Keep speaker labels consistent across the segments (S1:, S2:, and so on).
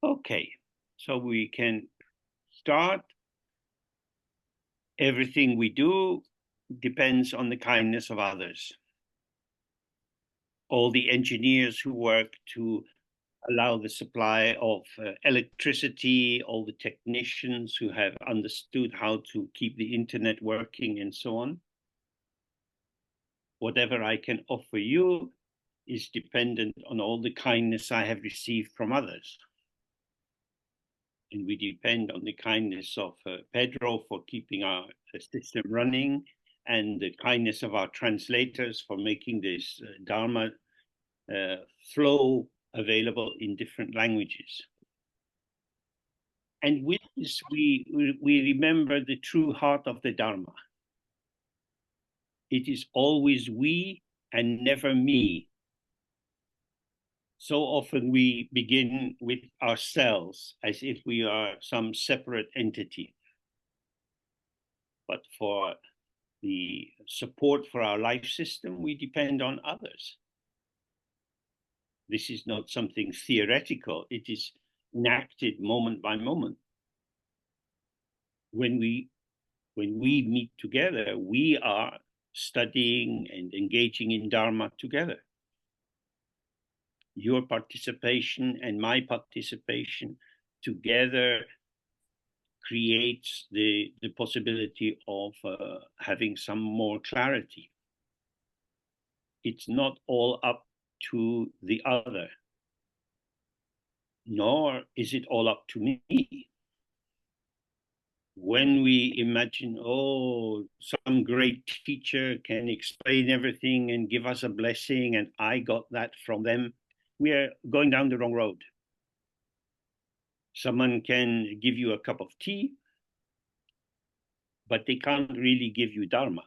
S1: Okay, so we can start. Everything we do depends on the kindness of others. All the engineers who work to allow the supply of electricity, all the technicians who have understood how to keep the internet working and so on. Whatever I can offer you is dependent on all the kindness I have received from others. And we depend on the kindness of Pedro for keeping our system running, and the kindness of our translators for making this Dharma flow available in different languages. And with this, we remember the true heart of the Dharma. It is always we and never me. So often we begin with ourselves as if we are some separate entity. But for the support for our life system, we depend on others. This is not something theoretical, it is enacted moment by moment. When we meet together, we are studying and engaging in Dharma together. Your participation and my participation together creates the possibility of having some more clarity. It's not all up to the other, nor is it all up to me. When we imagine, oh, some great teacher can explain everything and give us a blessing, and I got that from them, we are going down the wrong road. Someone can give you a cup of tea, but they can't really give you Dharma.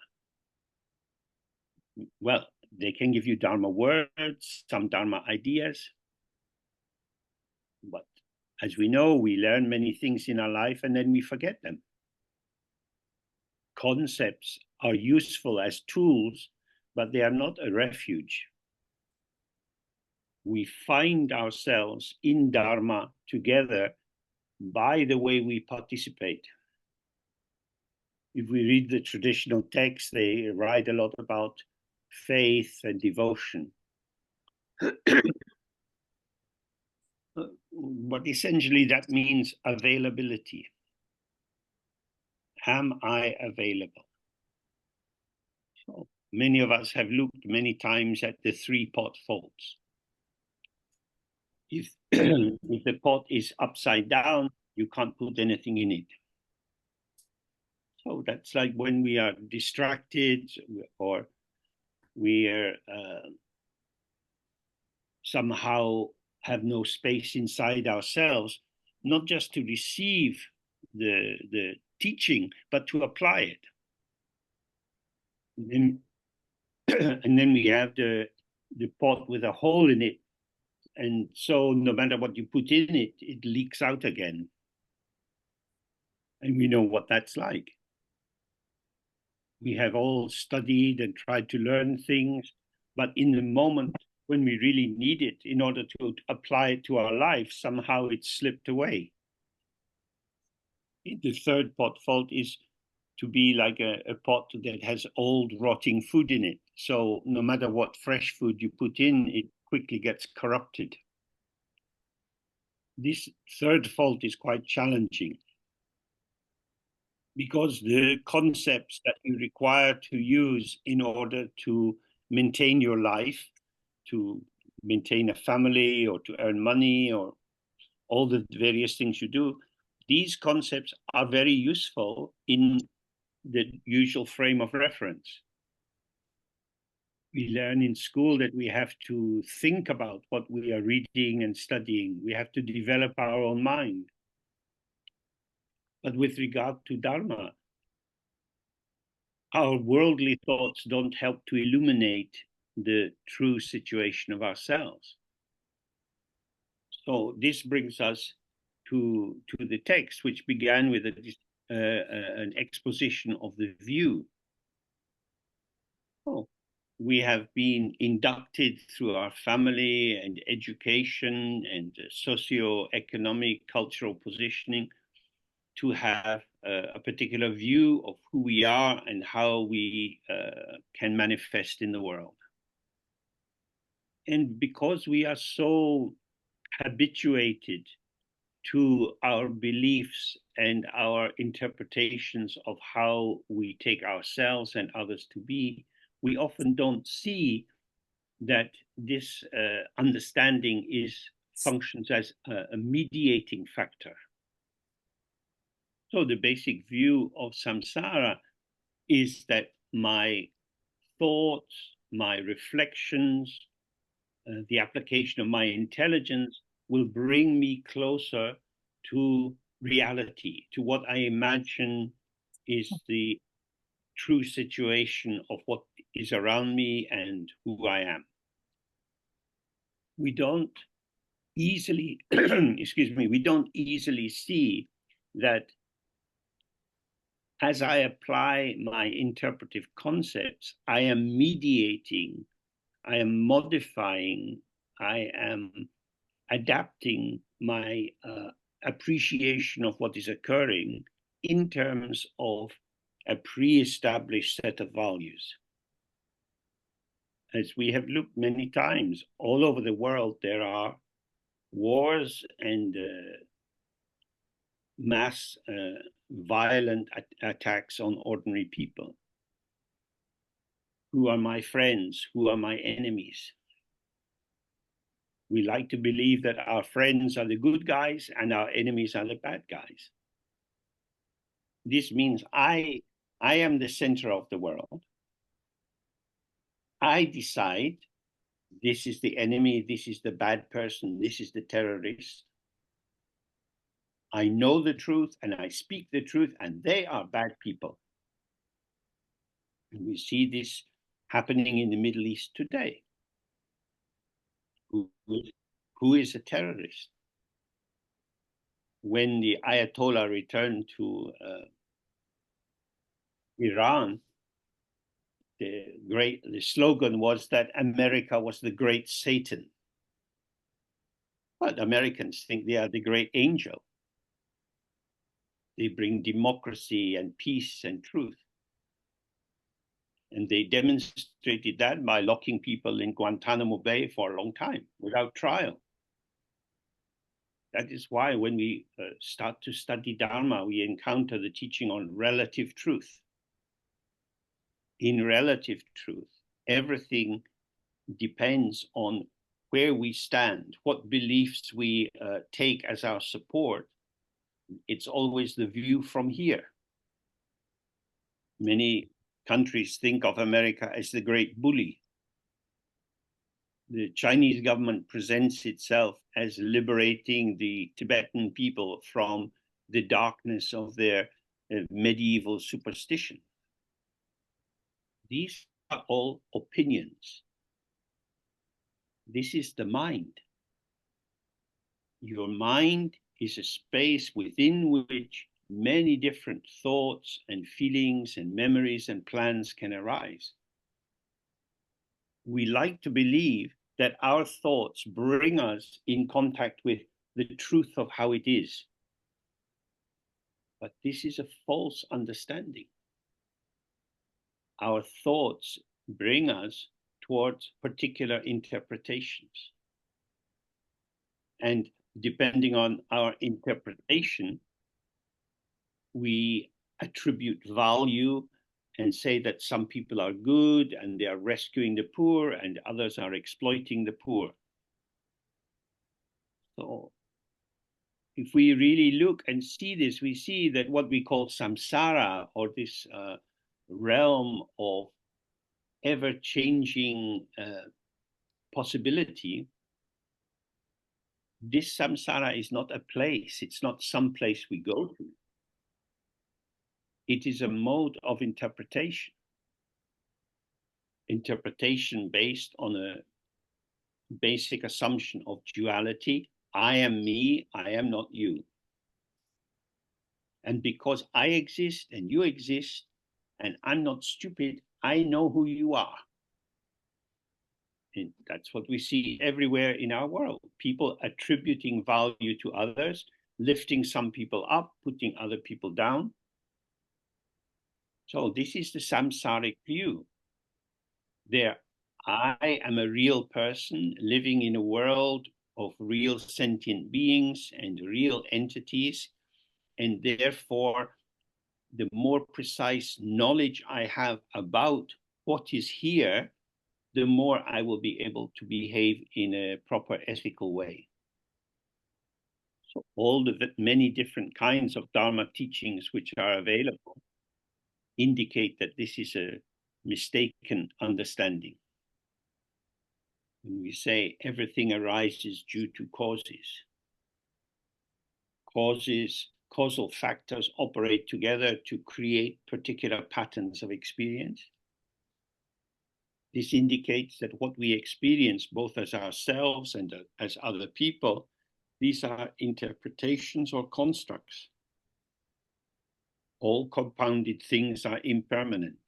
S1: Well, they can give you Dharma words, some Dharma ideas, but as we know, we learn many things in our life and then we forget them. Concepts are useful as tools, but they are not a refuge. We find ourselves in Dharma together by the way we participate. If we read the traditional texts, they write a lot about faith and devotion. But essentially that means availability. Am I available? So many of us have looked many times at the three pot faults. If the pot is upside down, you can't put anything in it. So that's like when we are distracted or we are somehow have no space inside ourselves, not just to receive the teaching, but to apply it. And then we have the pot with a hole in it. And so no matter what you put in it, it leaks out again. And we know what that's like. We have all studied and tried to learn things, but in the moment when we really need it in order to apply it to our life, somehow it slipped away. The third pot fault is to be like a pot that has old rotting food in it. So no matter what fresh food you put in, it quickly gets corrupted. This third fault is quite challenging because the concepts that you require to use in order to maintain your life, to maintain a family or to earn money or all the various things you do, these concepts are very useful in the usual frame of reference. We learn in school that we have to think about what we are reading and studying. We have to develop our own mind. But with regard to Dharma, our worldly thoughts don't help to illuminate the true situation of ourselves. So this brings us to the text, which began with an exposition of the view. Oh, we have been inducted through our family and education and socio-economic cultural positioning to have a particular view of who we are and how we can manifest in the world. And because we are so habituated to our beliefs and our interpretations of how we take ourselves and others to be, we often don't see that this understanding functions as a mediating factor. So the basic view of samsara is that my thoughts, my reflections, the application of my intelligence will bring me closer to reality, to what I imagine is the true situation of what is around me and who I am. We don't easily, excuse me, we don't easily see that as I apply my interpretive concepts, I am mediating, I am modifying, I am adapting my appreciation of what is occurring in terms of a pre-established set of values. As we have looked many times, all over the world, there are wars and mass violent attacks on ordinary people. Who are my friends? Who are my enemies? We like to believe that our friends are the good guys and our enemies are the bad guys. This means I am the center of the world. I decide this is the enemy, this is the bad person, this is the terrorist. I know the truth and I speak the truth, and they are bad people. And we see this happening in the Middle East today. Who is a terrorist? When the Ayatollah returned to Iran, the slogan was that America was the great Satan. But Americans think they are the great angel. They bring democracy and peace and truth. And they demonstrated that by locking people in Guantanamo Bay for a long time without trial. That is why when we start to study Dharma, we encounter the teaching on relative truth. In relative truth, everything depends on where we stand, what beliefs we take as our support. It's always the view from here. Many countries think of America as the great bully. The Chinese government presents itself as liberating the Tibetan people from the darkness of their medieval superstition. These are all opinions. This is the mind. Your mind is a space within which many different thoughts and feelings and memories and plans can arise. We like to believe that our thoughts bring us in contact with the truth of how it is. But this is a false understanding. Our thoughts bring us towards particular interpretations. And depending on our interpretation, we attribute value and say that some people are good and they are rescuing the poor and others are exploiting the poor. So if we really look and see this, we see that what we call samsara, or this realm of ever-changing possibility, this samsara is not a place. It's not some place we go to. It is a mode of interpretation. Interpretation based on a basic assumption of duality. I am me, I am not you. And because I exist and you exist, and I'm not stupid, I know who you are. And that's what we see everywhere in our world. People attributing value to others, lifting some people up, putting other people down. So this is the samsaric view. There, I am a real person living in a world of real sentient beings and real entities. And therefore, the more precise knowledge I have about what is here, the more I will be able to behave in a proper ethical way. So all the many different kinds of Dharma teachings which are available indicate that this is a mistaken understanding. When we say everything arises due to causes, causal factors operate together to create particular patterns of experience. This indicates that what we experience, both as ourselves and as other people, these are interpretations or constructs. All compounded things are impermanent.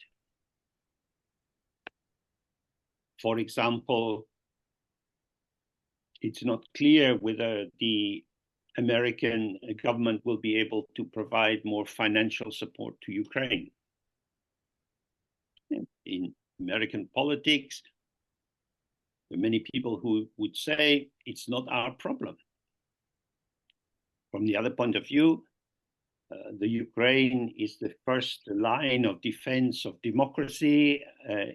S1: For example, it's not clear whether the American government will be able to provide more financial support to Ukraine. In American politics, there are many people who would say it's not our problem. From the other point of view, the Ukraine is the first line of defense of democracy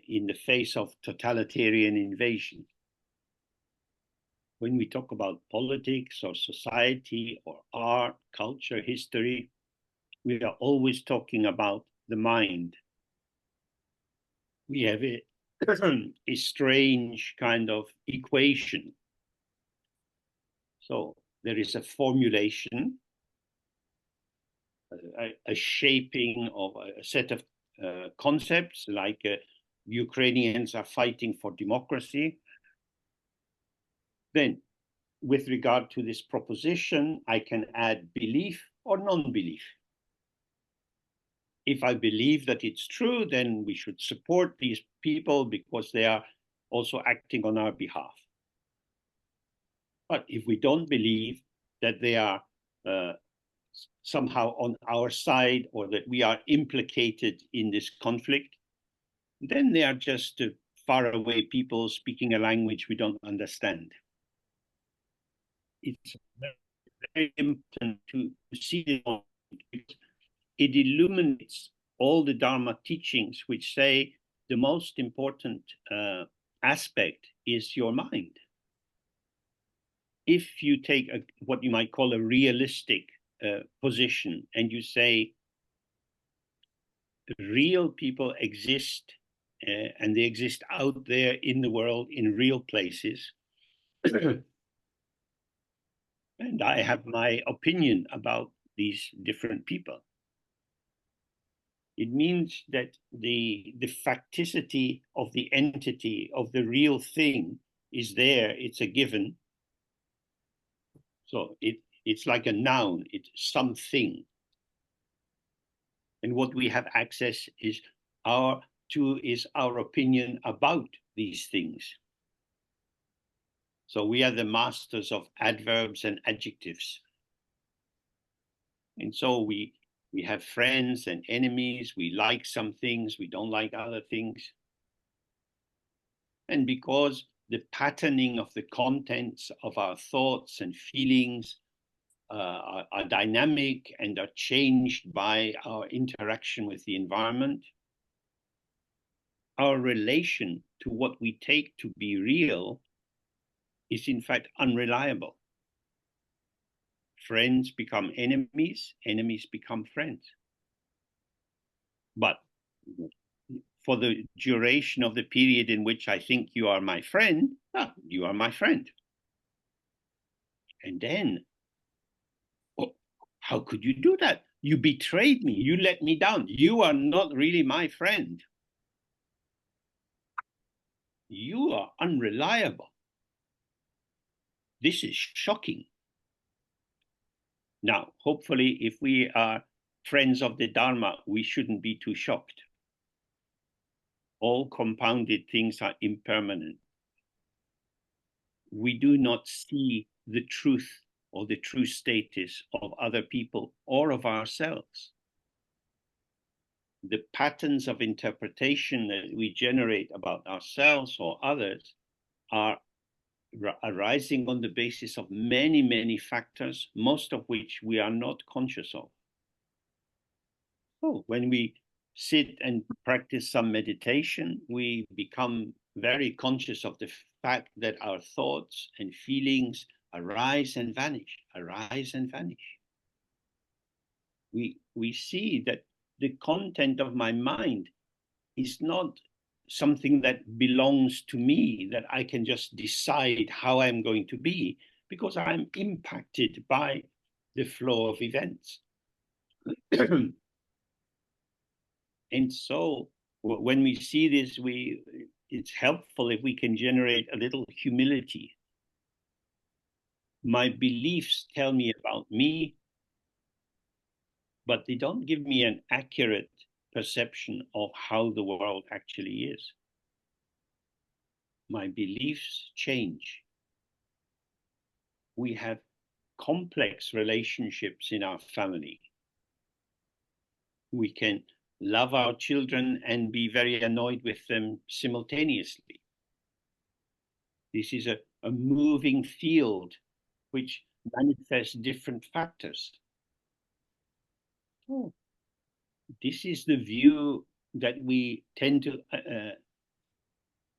S1: in the face of totalitarian invasion. When we talk about politics or society or art, culture, history, we are always talking about the mind. We have a strange kind of equation. So there is a formulation, a shaping of a set of concepts, like Ukrainians are fighting for democracy. Then, with regard to this proposition, I can add belief or non-belief. If I believe that it's true, then we should support these people because they are also acting on our behalf. But if we don't believe that they are somehow on our side or that we are implicated in this conflict, then they are just faraway people speaking a language we don't understand. It's very important to see it. It illuminates all the Dharma teachings which say the most important aspect is your mind. If you take what you might call a realistic position and you say real people exist and they exist out there in the world in real places, and I have my opinion about these different people. It means that the facticity of the entity, of the real thing, is there, it's a given. So it's like a noun, it's something. And what we have access is our opinion about these things. So we are the masters of adverbs and adjectives. And so we have friends and enemies. We like some things, we don't like other things. And because the patterning of the contents of our thoughts and feelings are dynamic and are changed by our interaction with the environment, our relation to what we take to be real is in fact unreliable. Friends become enemies, enemies become friends. But for the duration of the period in which I think you are my friend, you are my friend. And then, oh, how could you do that? You betrayed me, you let me down. You are not really my friend. You are unreliable. This is shocking. Now, hopefully, if we are friends of the Dharma, we shouldn't be too shocked. All compounded things are impermanent. we do not see the truth or the true status of other people or of ourselves. The patterns of interpretation that we generate about ourselves or others are arising on the basis of many, many factors, most of which we are not conscious of. So when we sit and practice some meditation, we become very conscious of the fact that our thoughts and feelings arise and vanish, arise and vanish. We see that the content of my mind is not something that belongs to me, that I can just decide how I'm going to be, because I'm impacted by the flow of events. And so when we see this, it's helpful if we can generate a little humility. My beliefs tell me about me, but they don't give me an accurate perception of how the world actually is. My beliefs change. We have complex relationships in our family. We can love our children and be very annoyed with them simultaneously. This is a moving field which manifests different factors. Oh, this is the view that we tend to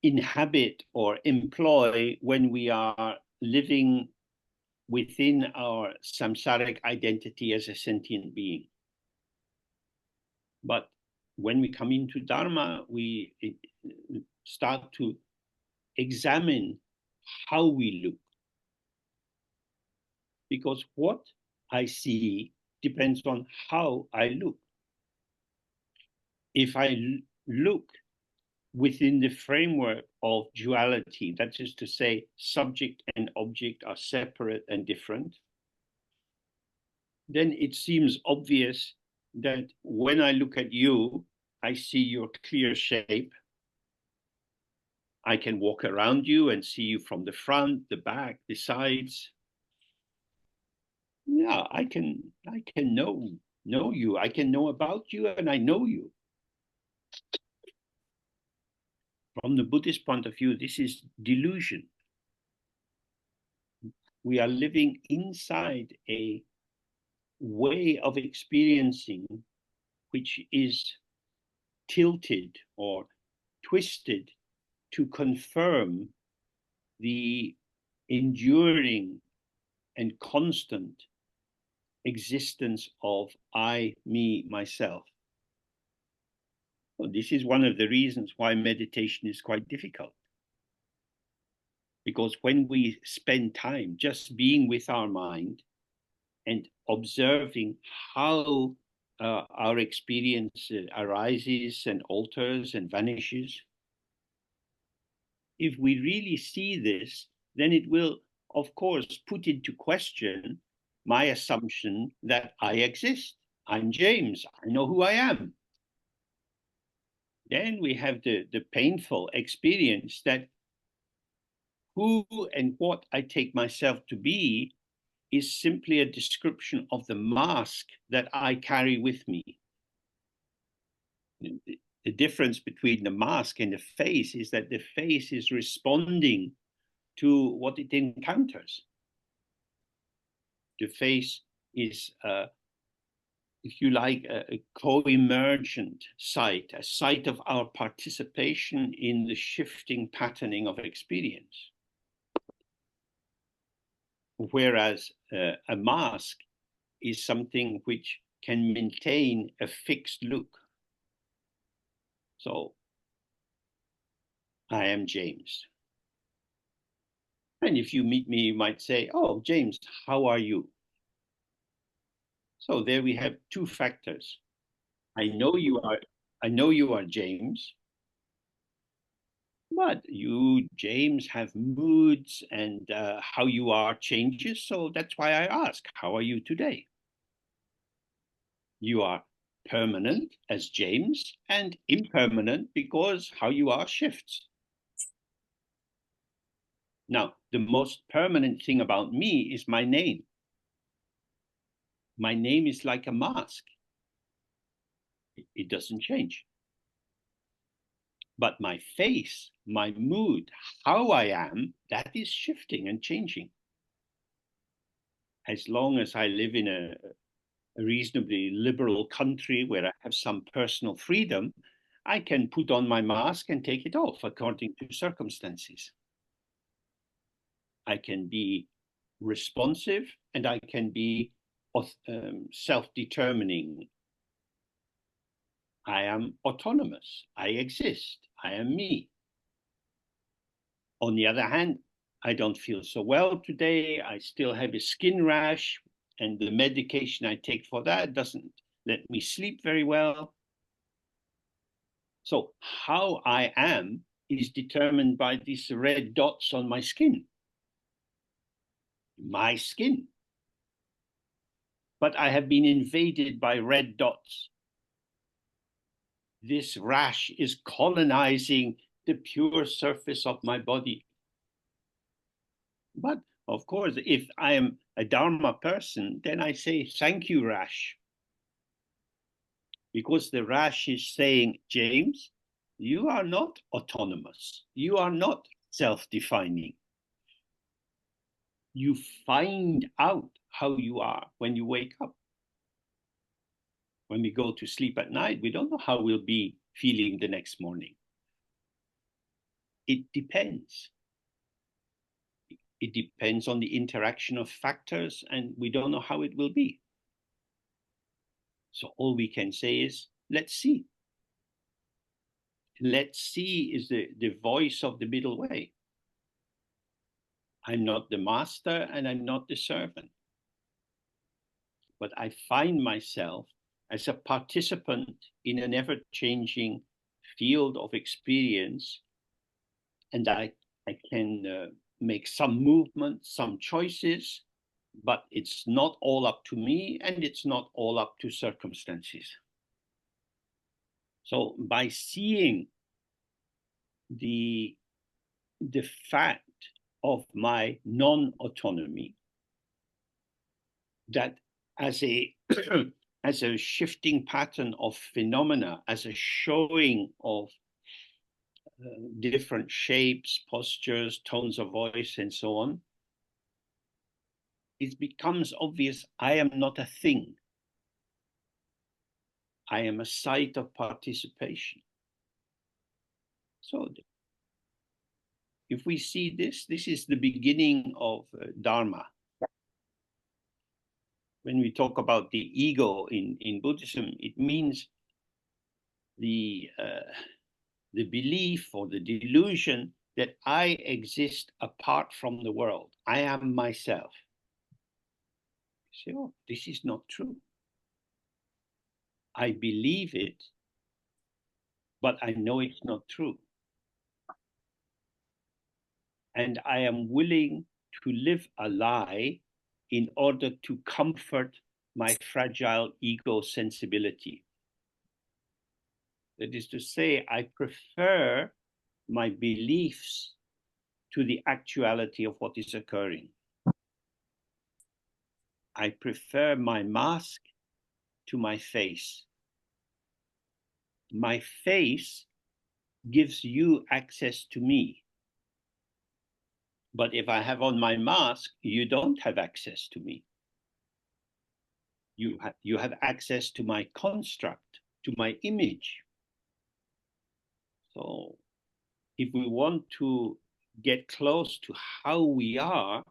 S1: inhabit or employ when we are living within our samsaric identity as a sentient being. But when we come into Dharma, we start to examine how we look. Because what I see depends on how I look. If I look within the framework of duality, that is to say, subject and object are separate and different, then it seems obvious that when I look at you, I see your clear shape. I can walk around you and see you from the front, the back, the sides. Yeah, I can know you. I can know about you, and I know you. From the Buddhist point of view, this is delusion. We are living inside a way of experiencing which is tilted or twisted to confirm the enduring and constant existence of I, me, myself. Well, this is one of the reasons why meditation is quite difficult. Because when we spend time just being with our mind and observing how our experience arises and alters and vanishes, if we really see this, then it will, of course, put into question my assumption that I exist. I'm James. I know who I am. Then we have the painful experience that who and what I take myself to be is simply a description of the mask that I carry with me. The difference between the mask and the face is that the face is responding to what it encounters. The face is, if you like, a co-emergent site, a site of our participation in the shifting patterning of experience. Whereas a mask is something which can maintain a fixed look. So, I am James. And if you meet me, you might say, oh, James, how are you? So there we have two factors. I know you are James, but you, James, have moods and how you are changes. So that's why I ask, how are you today? You are permanent as James and impermanent because how you are shifts. Now, the most permanent thing about me is my name. My name is like a mask. It doesn't change. But my face, my mood, how I am, that is shifting and changing. As long as I live in a reasonably liberal country where I have some personal freedom, I can put on my mask and take it off according to circumstances. I can be responsive and I can be self-determining. I am autonomous. I exist. I am me. On the other hand, I don't feel so well today. I still have a skin rash, and the medication I take for that doesn't let me sleep very well. So how I am is determined by these red dots on my skin. My skin. But I have been invaded by red dots. This rash is colonizing the pure surface of my body. But of course, if I am a Dharma person, then I say, thank you, rash. Because the rash is saying, James, you are not autonomous. You are not self-defining. You find out how you are when you wake up. When we go to sleep at night, we don't know how we'll be feeling the next morning. It depends. It depends on the interaction of factors, and we don't know how it will be. So all we can say is, let's see. Let's see is the voice of the middle way. I'm not the master and I'm not the servant. But I find myself as a participant in an ever-changing field of experience, and I can make some movement, some choices, but it's not all up to me and it's not all up to circumstances. So by seeing the fact of my non-autonomy, that as a as a shifting pattern of phenomena, as a showing of different shapes, postures, tones of voice, and so on, it becomes obvious I am not a thing. I am a site of participation. So if we see this, this is the beginning of Dharma. When we talk about the ego in Buddhism, it means the belief or the delusion that I exist apart from the world. I am myself. You say, oh, this is not true. I believe it, but I know it's not true. And I am willing to live a lie in order to comfort my fragile ego sensibility. That is to say, I prefer my beliefs to the actuality of what is occurring. I prefer my mask to my face. My face gives you access to me. But if I have on my mask, you don't have access to me. You have access to my construct, to my image. So if we want to get close to how we are,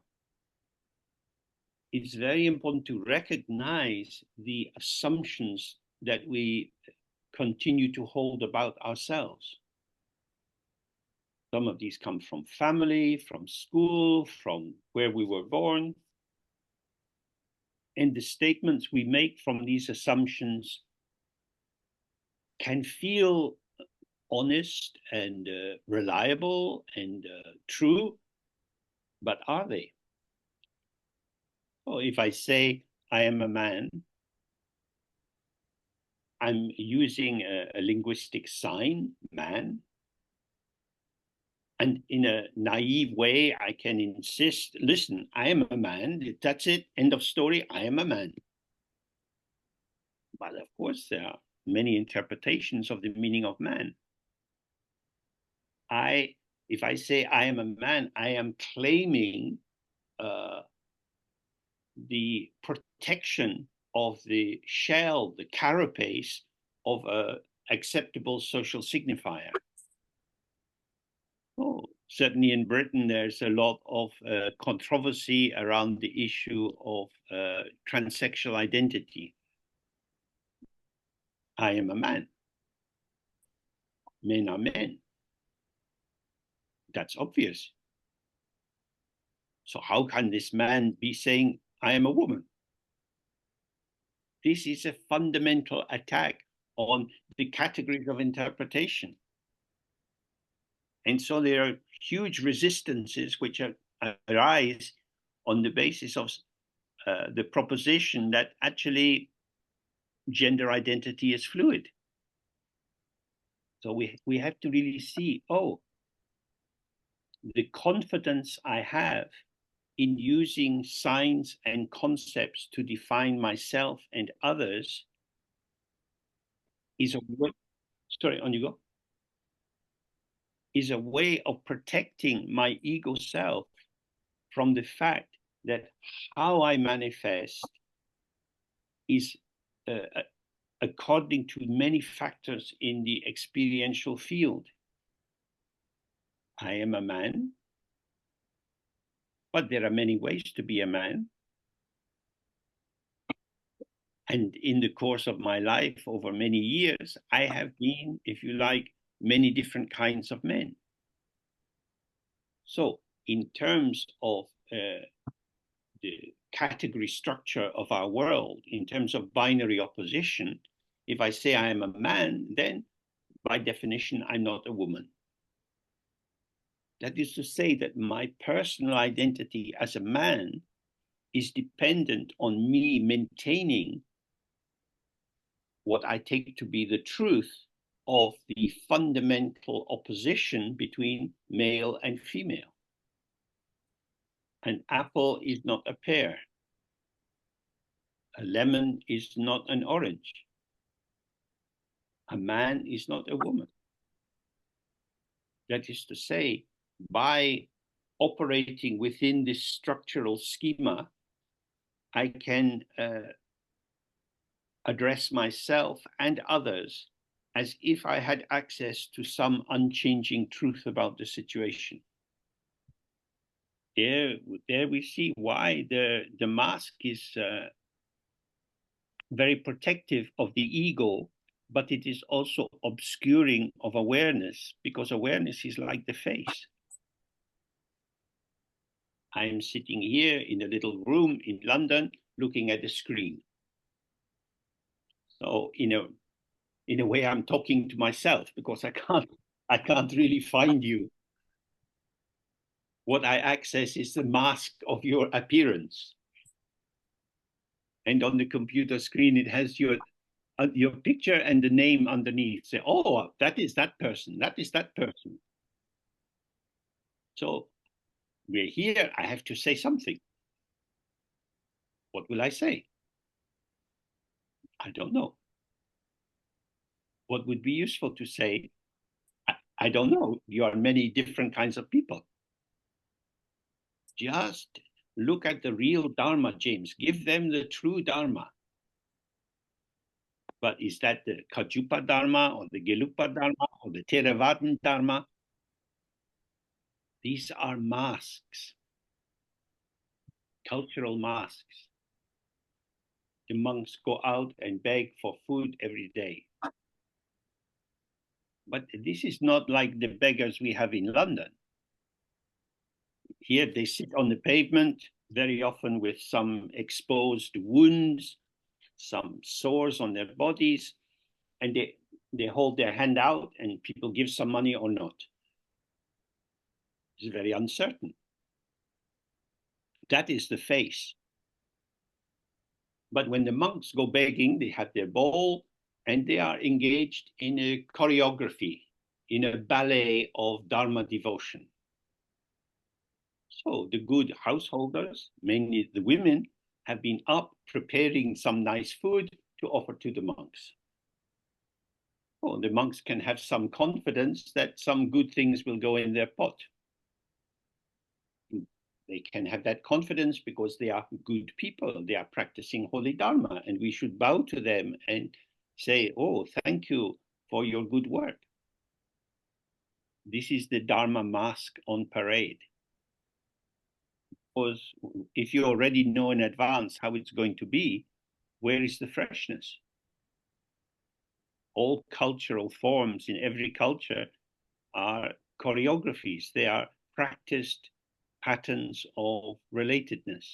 S1: it's very important to recognize the assumptions that we continue to hold about ourselves. Some of these come from family, from school, from where we were born. And the statements we make from these assumptions can feel honest and reliable and true, but are they? Oh, if I say I am a man, I'm using a linguistic sign, man. And in a naive way, I can insist, listen, I am a man. That's it. End of story. I am a man. But of course, there are many interpretations of the meaning of man. If I say I am a man, I am claiming the protection of the shell, the carapace of a acceptable social signifier. Oh, certainly in Britain, there's a lot of controversy around the issue of transsexual identity. I am a man. Men are men. That's obvious. So how can this man be saying, I am a woman? This is a fundamental attack on the categories of interpretation. And so there are huge resistances which arise on the basis of the proposition that actually gender identity is fluid. So we have to really see, oh, the confidence I have in using signs and concepts to define myself and others is a way, sorry, on you go, is a way of protecting my ego self from the fact that how I manifest is according to many factors in the experiential field. I am a man, but there are many ways to be a man. And in the course of my life, over many years, I have been, if you like, many different kinds of men. So in terms of the category structure of our world, in terms of binary opposition, if I say I am a man, then by definition, I'm not a woman. That is to say that my personal identity as a man is dependent on me maintaining what I take to be the truth of the fundamental opposition between male and female. An apple is not a pear. A lemon is not an orange. A man is not a woman. That is to say, by operating within this structural schema, I can address myself and others as if I had access to some unchanging truth about the situation. There we see why the mask is very protective of the ego, but it is also obscuring of awareness, because awareness is like the face. I'm sitting here in a little room in London looking at the screen. So in a way, I'm talking to myself because I can't really find you. What I access is the mask of your appearance. And on the computer screen, it has your picture and the name underneath. Say, oh, that is that person. That is that person. So we're here. I have to say something. What will I say? I don't know. What would be useful to say? I don't know. You are many different kinds of people. Just look at the real Dharma, James. Give them the true Dharma. But is that the Kajupa Dharma or the Gelupa Dharma or the Theravadan Dharma? These are masks, cultural masks. The monks go out and beg for food every day. But this is not like the beggars we have in London. Here they sit on the pavement, very often with some exposed wounds, some sores on their bodies, and they hold their hand out and people give some money or not. It's very uncertain. That is the face. But when the monks go begging, they have their bowl and they are engaged in a choreography, in a ballet of Dharma devotion. So the good householders, mainly the women, have been up preparing some nice food to offer to the monks. Oh, the monks can have some confidence that some good things will go in their pot. They can have that confidence because they are good people. They are practicing holy Dharma, and we should bow to them and say, oh, thank you for your good work. This is the Dharma mask on parade. Because if you already know in advance how it's going to be, where is the freshness? All cultural forms in every culture are choreographies. They are practiced patterns of relatedness.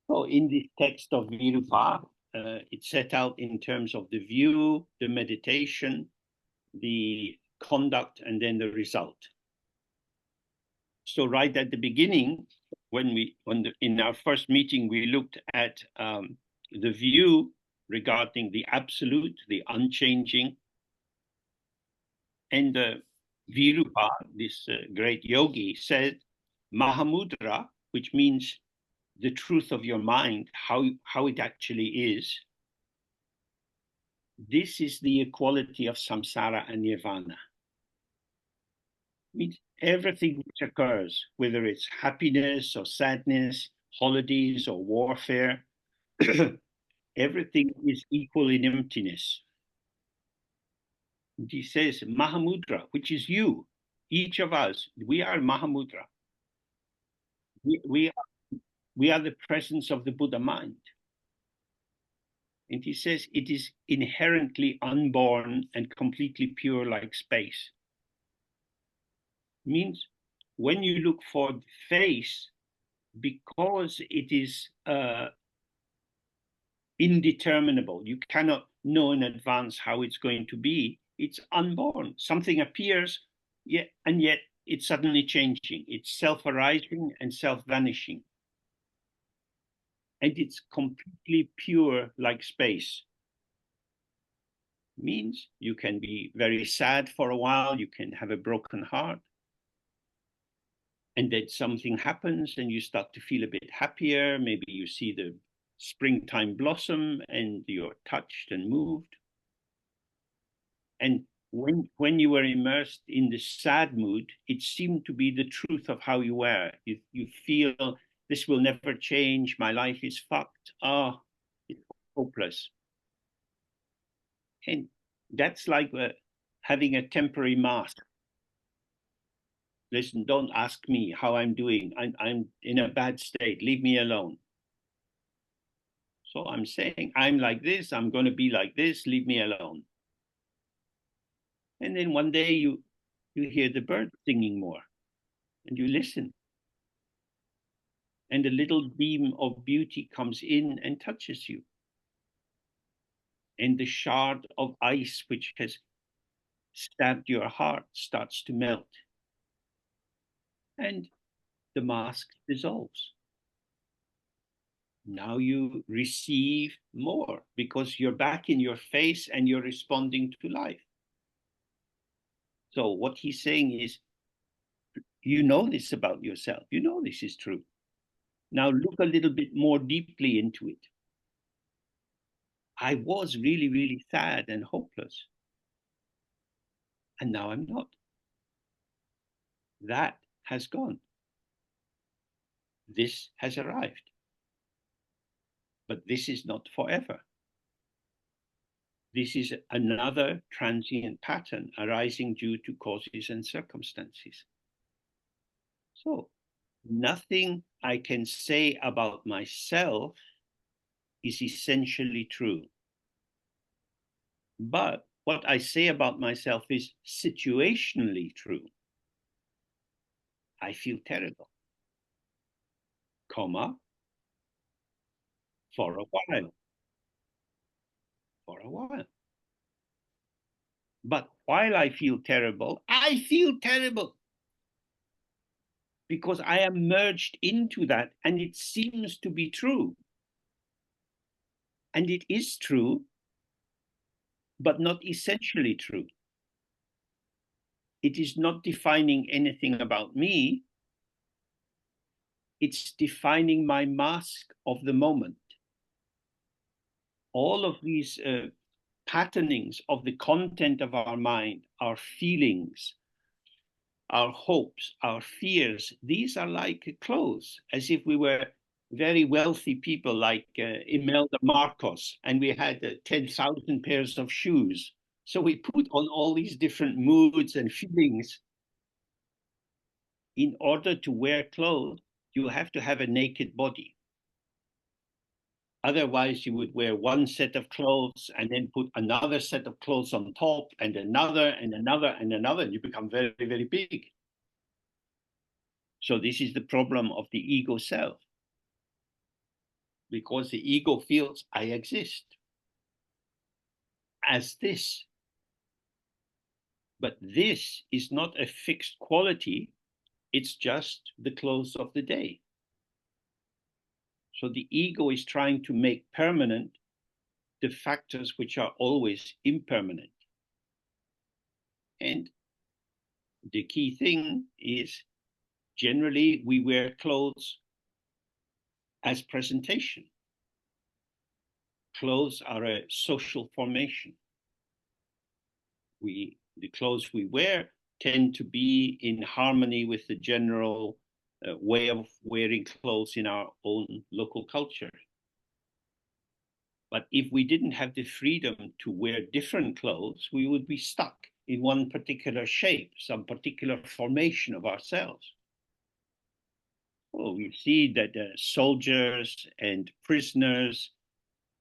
S1: So in this text of Virupa, it's set out in terms of the view, the meditation, the conduct, and then the result. So right at the beginning, in our first meeting, we looked at the view regarding the absolute, the unchanging, and Virupa, this great yogi, said Mahamudra, which means the truth of your mind, how it actually is. This is the equality of samsara and nirvana. It means everything which occurs, whether it's happiness or sadness, holidays or warfare, everything is equal in emptiness. And he says Mahamudra, which is you, each of us, we are Mahamudra. We are the presence of the Buddha mind. And he says it is inherently unborn and completely pure like space. Means when you look for the face, because it is indeterminable, you cannot know in advance how it's going to be. It's unborn. Something appears, and yet it's suddenly changing. It's self-arising and self-vanishing. And it's completely pure like space. Means you can be very sad for a while, you can have a broken heart, and then something happens and you start to feel a bit happier. Maybe you see the springtime blossom and you're touched and moved. And when you were immersed in the sad mood, it seemed to be the truth of how you were. You feel this will never change, my life is fucked, it's hopeless. And that's like having a temporary mask. Listen, don't ask me how I'm doing. I'm in a bad state. Leave me alone. So I'm saying, I'm like this. I'm going to be like this. Leave me alone. And then one day you hear the birds singing more, and you listen. And a little beam of beauty comes in and touches you. And the shard of ice which has stabbed your heart starts to melt. And the mask dissolves. Now you receive more because you're back in your face and you're responding to life. So what he's saying is, you know this about yourself. You know this is true. Now look a little bit more deeply into it. I was really, really sad and hopeless. And now I'm not. That has gone. This has arrived. But this is not forever. This is another transient pattern arising due to causes and circumstances. So nothing I can say about myself is essentially true. But what I say about myself is situationally true. I feel terrible, comma, for a while. For a while. But while I feel terrible because I am merged into that, and it seems to be true. And it is true, but not essentially true. it is not defining anything about me. It's defining my mask of the moment. All of these patternings of the content of our mind, our feelings, our hopes, our fears, these are like clothes, as if we were very wealthy people like Imelda Marcos, and we had 10,000 pairs of shoes. So we put on all these different moods and feelings. In order to wear clothes, you have to have a naked body. Otherwise, you would wear one set of clothes and then put another set of clothes on top and another and another and another, and you become very, very big. So this is the problem of the ego self. Because the ego feels I exist as this. But this is not a fixed quality. It's just the clothes of the day. So the ego is trying to make permanent the factors which are always impermanent. And the key thing is generally we wear clothes as presentation. Clothes are a social formation. The clothes we wear tend to be in harmony with the general way of wearing clothes in our own local culture. But if we didn't have the freedom to wear different clothes, we would be stuck in one particular shape, some particular formation of ourselves. Well, we see that soldiers and prisoners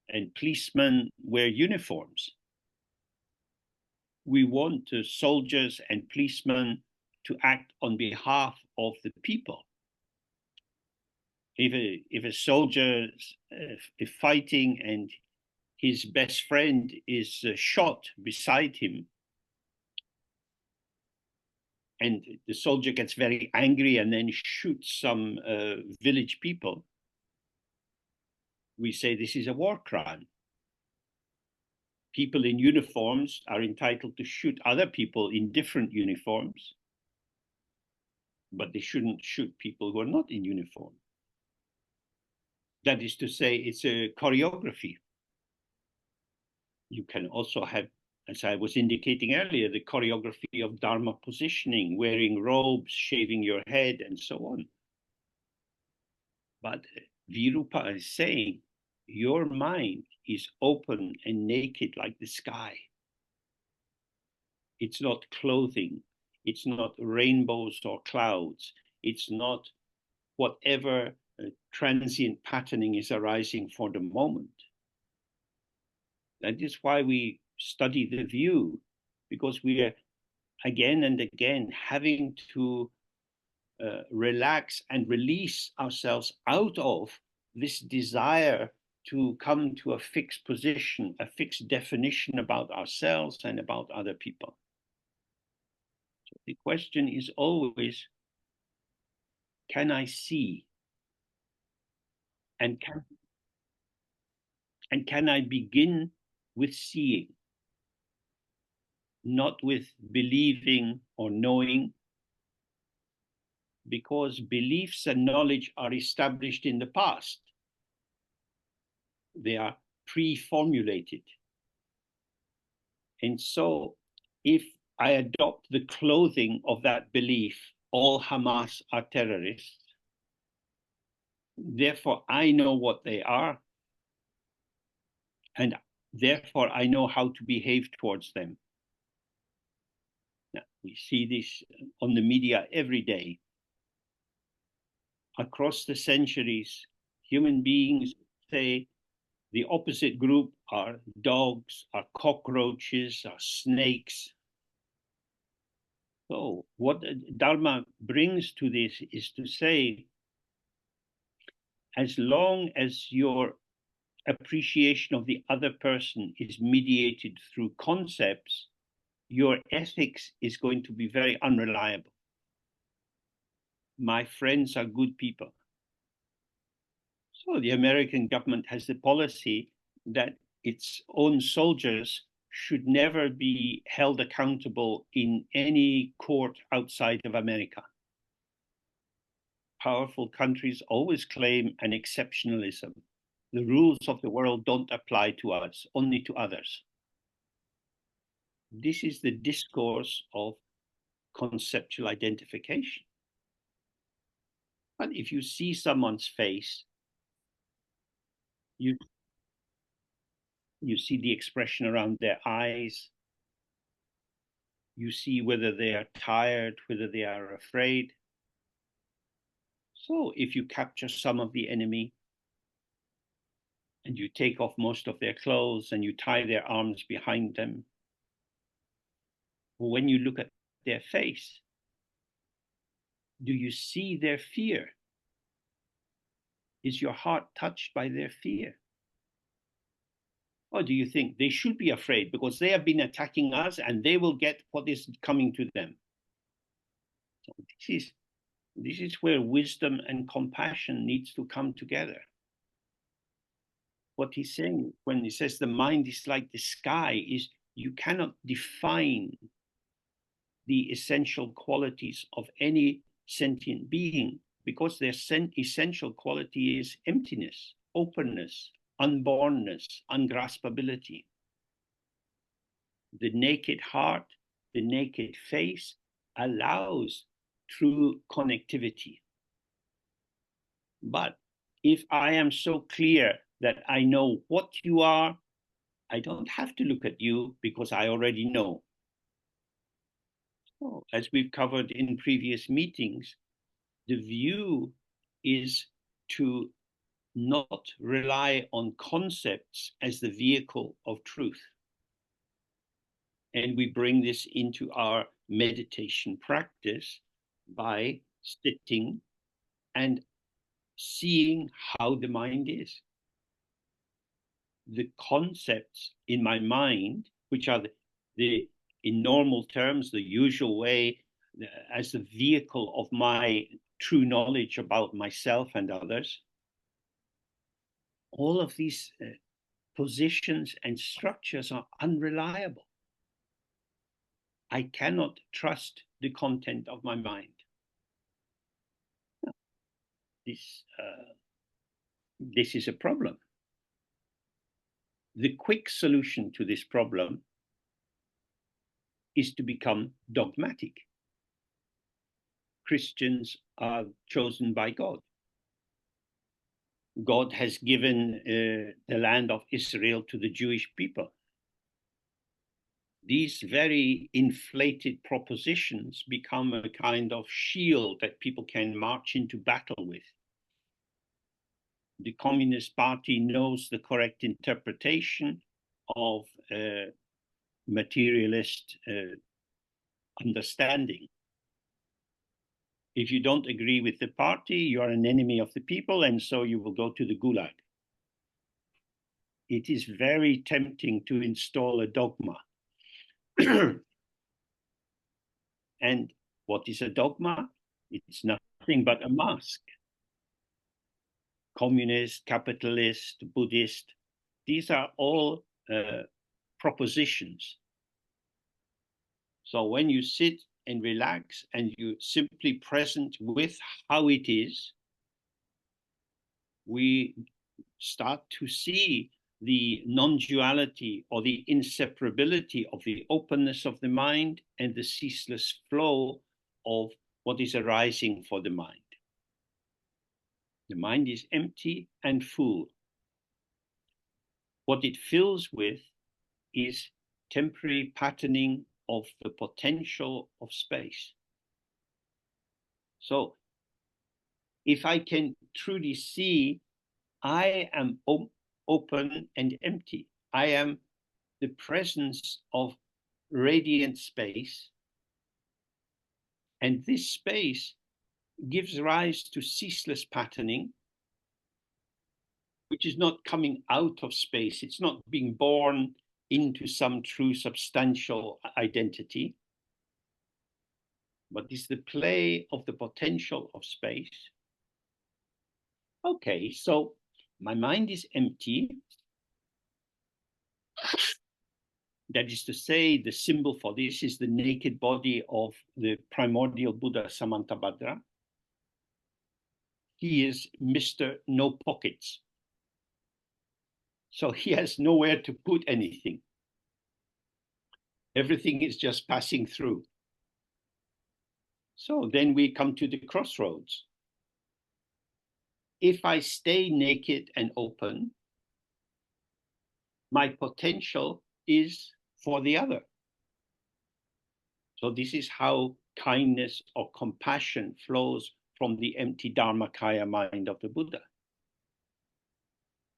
S1: and policemen wear uniforms. We want soldiers and policemen to act on behalf of the people. If a soldier is fighting and his best friend is shot beside him, and the soldier gets very angry and then shoots some village people, we say this is a war crime. People in uniforms are entitled to shoot other people in different uniforms, but they shouldn't shoot people who are not in uniform. That is to say, it's a choreography. You can also have, as I was indicating earlier, the choreography of Dharma positioning, wearing robes, shaving your head, and so on. But Virupa is saying, your mind is open and naked like the sky. It's not clothing. It's not rainbows or clouds. It's not whatever transient patterning is arising for the moment. That is why we study the view, because we are again and again having to relax and release ourselves out of this desire to come to a fixed position, a fixed definition about ourselves and about other people. So the question is always, can I see? And can I begin with seeing? Not with believing or knowing, because beliefs and knowledge are established in the past. They are pre-formulated. And so if I adopt the clothing of that belief, all Hamas are terrorists, therefore I know what they are, and therefore I know how to behave towards them. Now, we see this on the media every day. Across the centuries, human beings say the opposite group are dogs, are cockroaches, are snakes. So what Dharma brings to this is to say, as long as your appreciation of the other person is mediated through concepts, your ethics is going to be very unreliable. My friends are good people. So the American government has the policy that its own soldiers should never be held accountable in any court outside of America. Powerful countries always claim an exceptionalism. The rules of the world don't apply to us, only to others. This is the discourse of conceptual identification. But if you see someone's face, you see the expression around their eyes. You see whether they are tired, whether they are afraid. So if you capture some of the enemy and you take off most of their clothes and you tie their arms behind them, when you look at their face, do you see their fear? Is your heart touched by their fear? Or do you think they should be afraid because they have been attacking us and they will get what is coming to them? So this is where wisdom and compassion needs to come together. What he's saying when he says the mind is like the sky is you cannot define the essential qualities of any sentient being because their essential quality is emptiness, openness, unbornness, ungraspability. The naked heart, the naked face allows true connectivity. But if I am so clear that I know what you are, I don't have to look at you because I already know. So, as we've covered in previous meetings, the view is to not rely on concepts as the vehicle of truth. And we bring this into our meditation practice by sitting and seeing how the mind is. The concepts in my mind, which are in normal terms, the usual way, as the vehicle of my true knowledge about myself and others, all of these positions and structures are unreliable. I cannot trust the content of my mind. This is a problem. The quick solution to this problem is to become dogmatic. Christians are chosen by God. God has given the land of Israel to the Jewish people. These very inflated propositions become a kind of shield that people can march into battle with. The Communist Party knows the correct interpretation of materialist understanding. If you don't agree with the party, you are an enemy of the people, and so you will go to the gulag. It is very tempting to install a dogma. And what is a dogma? It's nothing but a mask. Communist, capitalist, Buddhist, these are all propositions. So when you sit and relax and you simply present with how it is, we start to see the non-duality or the inseparability of the openness of the mind and the ceaseless flow of what is arising for the mind. The mind is empty and full. What it fills with is temporary patterning of the potential of space. So if I can truly see I am open and empty, I am the presence of radiant space, and this space gives rise to ceaseless patterning, which is not coming out of space. It's not being born into some true substantial identity, but it's the play of the potential of space. Okay, so my mind is empty. That is to say, the symbol for this is the naked body of the primordial Buddha Samantabhadra. He is Mr. No Pockets. So he has nowhere to put anything. Everything is just passing through. So then we come to the crossroads. If I stay naked and open, my potential is for the other. So this is how kindness or compassion flows from the empty Dharmakaya mind of the Buddha.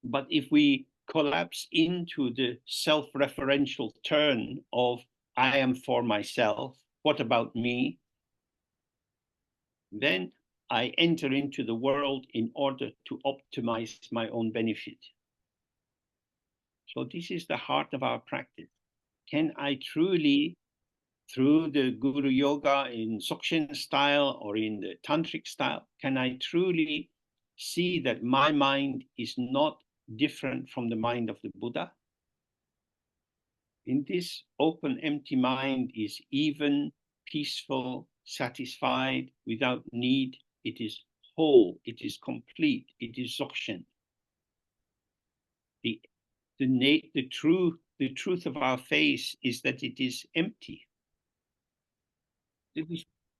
S1: But if we collapse into the self-referential turn of I am for myself, what about me? Then I enter into the world in order to optimize my own benefit. So this is the heart of our practice. Can I truly, through the Guru Yoga in Dzogchen style or in the Tantric style, can I truly see that my mind is not different from the mind of the Buddha? In this open, empty mind is even, peaceful, satisfied, without need. It is whole, it is complete, it is Dzogchen. The truth of our face is that it is empty.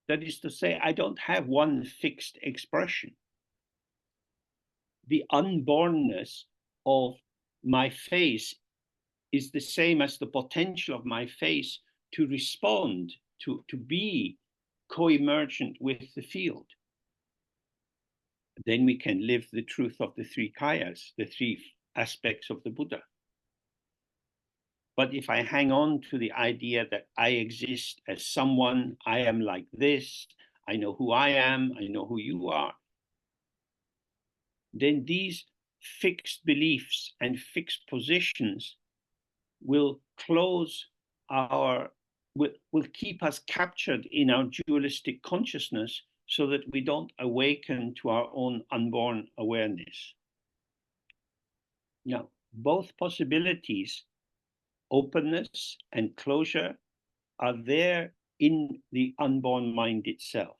S1: That is to say, I don't have one fixed expression. The unbornness of my face is the same as the potential of my face to respond, to be co-emergent with the field. Then we can live the truth of the three kayas, the three aspects of the Buddha. But if I hang on to the idea that I exist as someone, I am like this, I know who I am, I know who you are, then these fixed beliefs and fixed positions will keep us captured in our dualistic consciousness so that we don't awaken to our own unborn awareness. Now, both possibilities, openness and closure, are there in the unborn mind itself.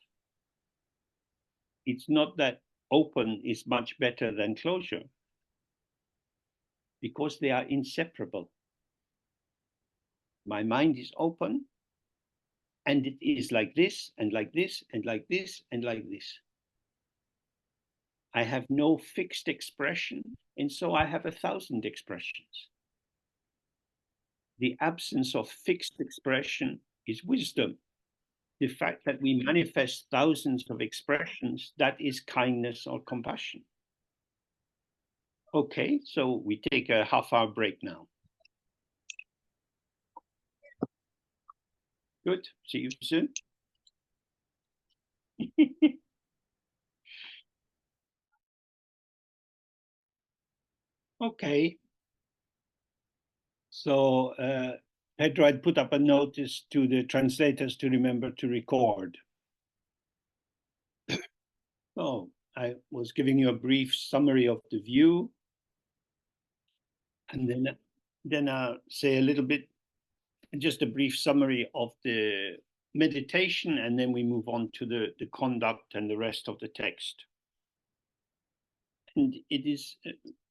S1: It's not that open is much better than closure, because they are inseparable. My mind is open, and it is like this, and like this, and like this, and like this. I have no fixed expression, and so I have 1,000 expressions. The absence of fixed expression is wisdom. The fact that we manifest thousands of expressions, that is kindness or compassion. Okay, so we take a half-hour break now. Good, see you soon. Okay. So Pedro had put up a notice to the translators to remember to record. So I was giving you a brief summary of the view, and then I'll say a little bit, just a brief summary of the meditation, and then we move on to the conduct and the rest of the text. And it is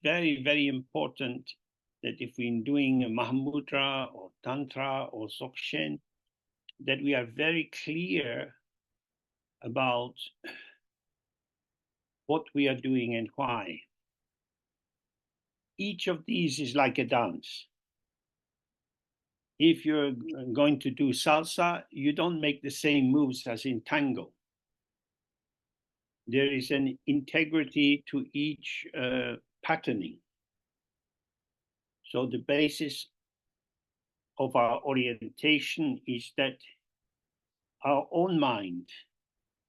S1: very, very important that if we're doing a Mahamudra or Tantra or Dzogchen, that we are very clear about what we are doing and why. Each of these is like a dance. If you're going to do salsa, you don't make the same moves as in tango. There is an integrity to each patterning. So the basis of our orientation is that our own mind,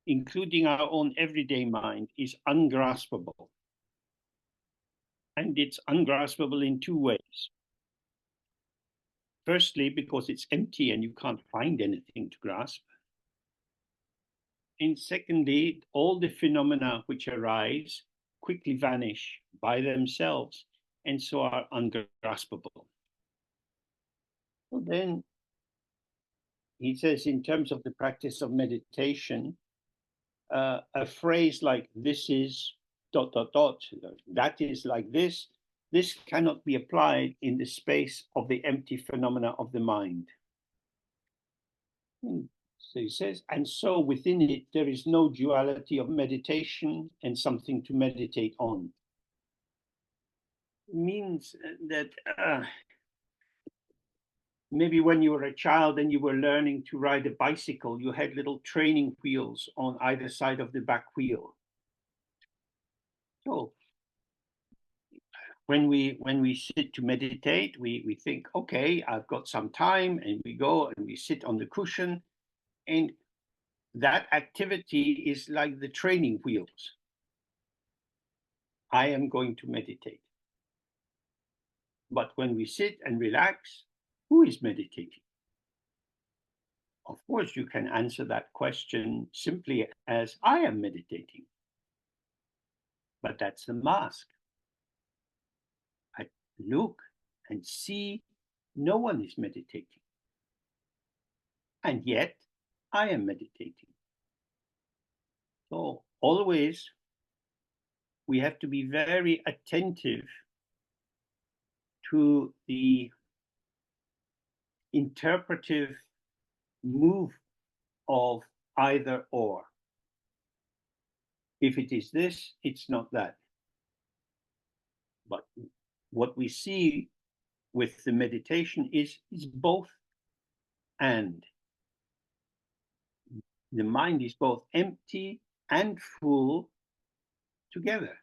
S1: including our own everyday mind, is ungraspable. And it's ungraspable in two ways. Firstly, because it's empty and you can't find anything to grasp. And secondly, all the phenomena which arise quickly vanish by themselves and so are ungraspable. Well, then he says, in terms of the practice of meditation, a phrase like "this is dot dot dot," that is like this cannot be applied in the space of the empty phenomena of the mind. So he says, and so within it, there is no duality of meditation and something to meditate on. It means that maybe when you were a child and you were learning to ride a bicycle, you had little training wheels on either side of the back wheel. So when we sit to meditate, we think, okay, I've got some time, and we go and we sit on the cushion, and that activity is like the training wheels. I am going to meditate. But when we sit and relax, who is meditating? Of course, you can answer that question simply as I am meditating. But that's the mask. I look and see no one is meditating. And yet I am meditating. So always we have to be very attentive to the interpretive move of either or. If it is this, it's not that. But what we see with the meditation is both and. The mind is both empty and full together.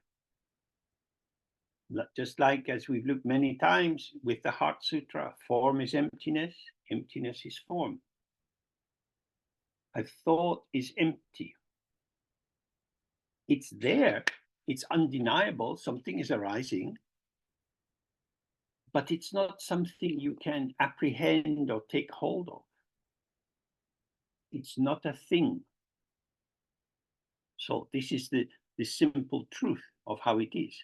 S1: Just like as we've looked many times with the Heart Sutra, form is emptiness, emptiness is form. A thought is empty. It's there, it's undeniable, something is arising, but it's not something you can apprehend or take hold of. It's not a thing. So this is the simple truth of how it is.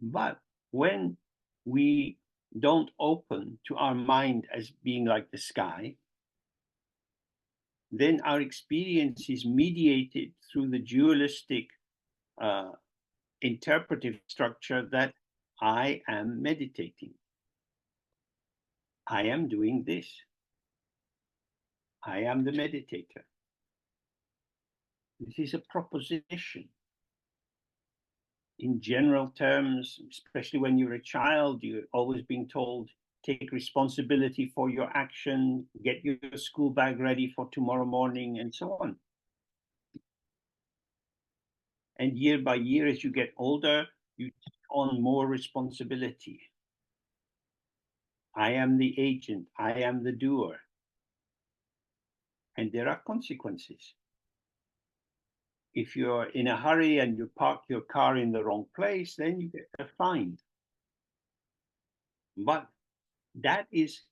S1: But when we don't open to our mind as being like the sky, then our experience is mediated through the dualistic interpretive structure that I am meditating. I am doing this. I am the meditator. This is a proposition. In general terms, especially when you're a child, you're always being told, take responsibility for your action, get your school bag ready for tomorrow morning, and so on. And year by year, as you get older, you take on more responsibility. I am the agent, I am the doer. And there are consequences. If you're in a hurry and you park your car in the wrong place, then you get a fine. But that is,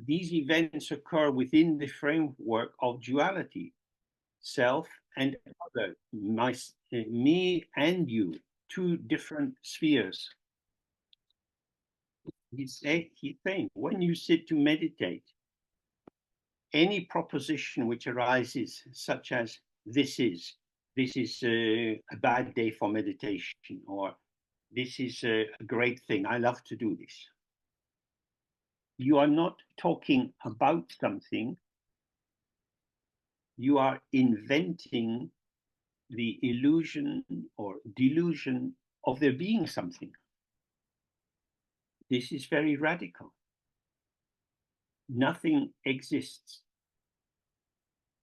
S1: these events occur within the framework of duality, self and other, me and you, two different spheres. He's saying, when you sit to meditate, any proposition which arises, such as this is a bad day for meditation, or this is a great thing, I love to do this. You are not talking about something, you are inventing the illusion or delusion of there being something. This is very radical. Nothing exists,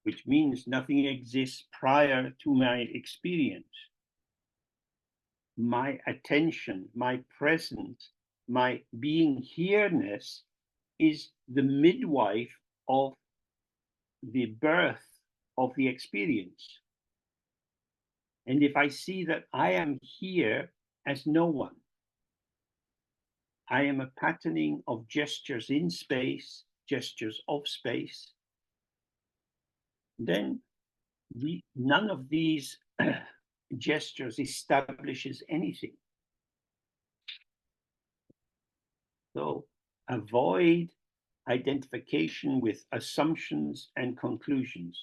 S1: which means nothing exists prior to my experience. My attention, my presence, my being here-ness is the midwife of the birth of the experience. And if I see that I am here as no one, I am a patterning of gestures in space, gestures of space, then none of these gestures establishes anything. So avoid identification with assumptions and conclusions.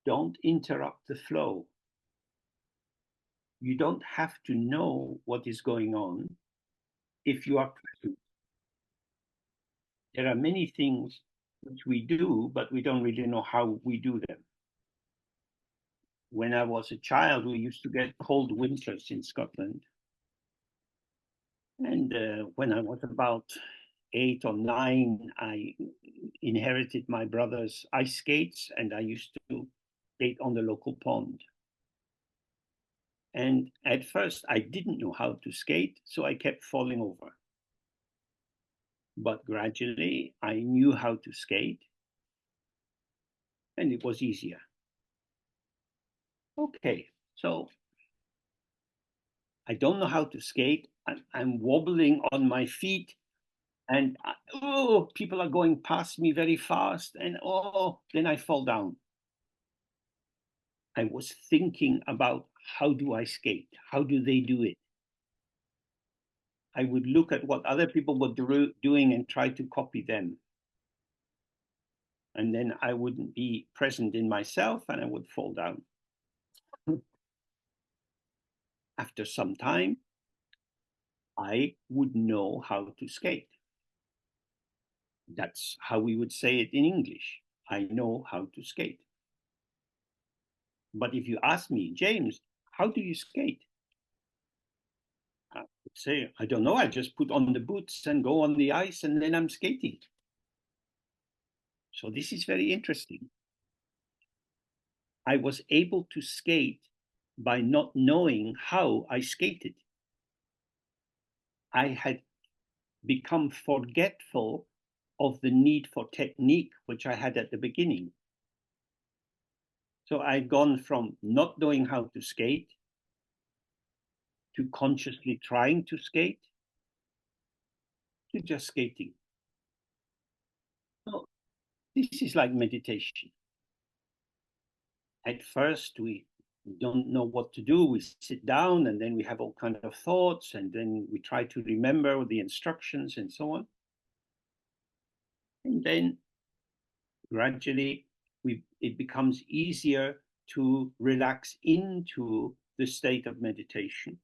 S1: Don't interrupt the flow. You don't have to know what is going on if you are present. There are many things which we do, but we don't really know how we do them. When I was a child, we used to get cold winters in Scotland. And when I was about 8 or 9, I inherited my brother's ice skates, and I used to skate on the local pond. And at first, I didn't know how to skate, so I kept falling over. But gradually, I knew how to skate, and it was easier. Okay, so I don't know how to skate. I'm wobbling on my feet, and oh, people are going past me very fast, and oh, then I fall down. I was thinking about how do I skate? How do they do it? I would look at what other people were doing and try to copy them. And then I wouldn't be present in myself and I would fall down. After some time, I would know how to skate. That's how we would say it in English. I know how to skate. But if you ask me, James, how do you skate? I would say, I don't know. I just put on the boots and go on the ice and then I'm skating. So this is very interesting. I was able to skate by not knowing how I skated. I had become forgetful of the need for technique, which I had at the beginning. So I'd gone from not knowing how to skate to consciously trying to skate to just skating. So this is like meditation. At first, we don't know what to do. We sit down and then we have all kinds of thoughts and then we try to remember the instructions and so on. And then gradually it becomes easier to relax into the state of meditation.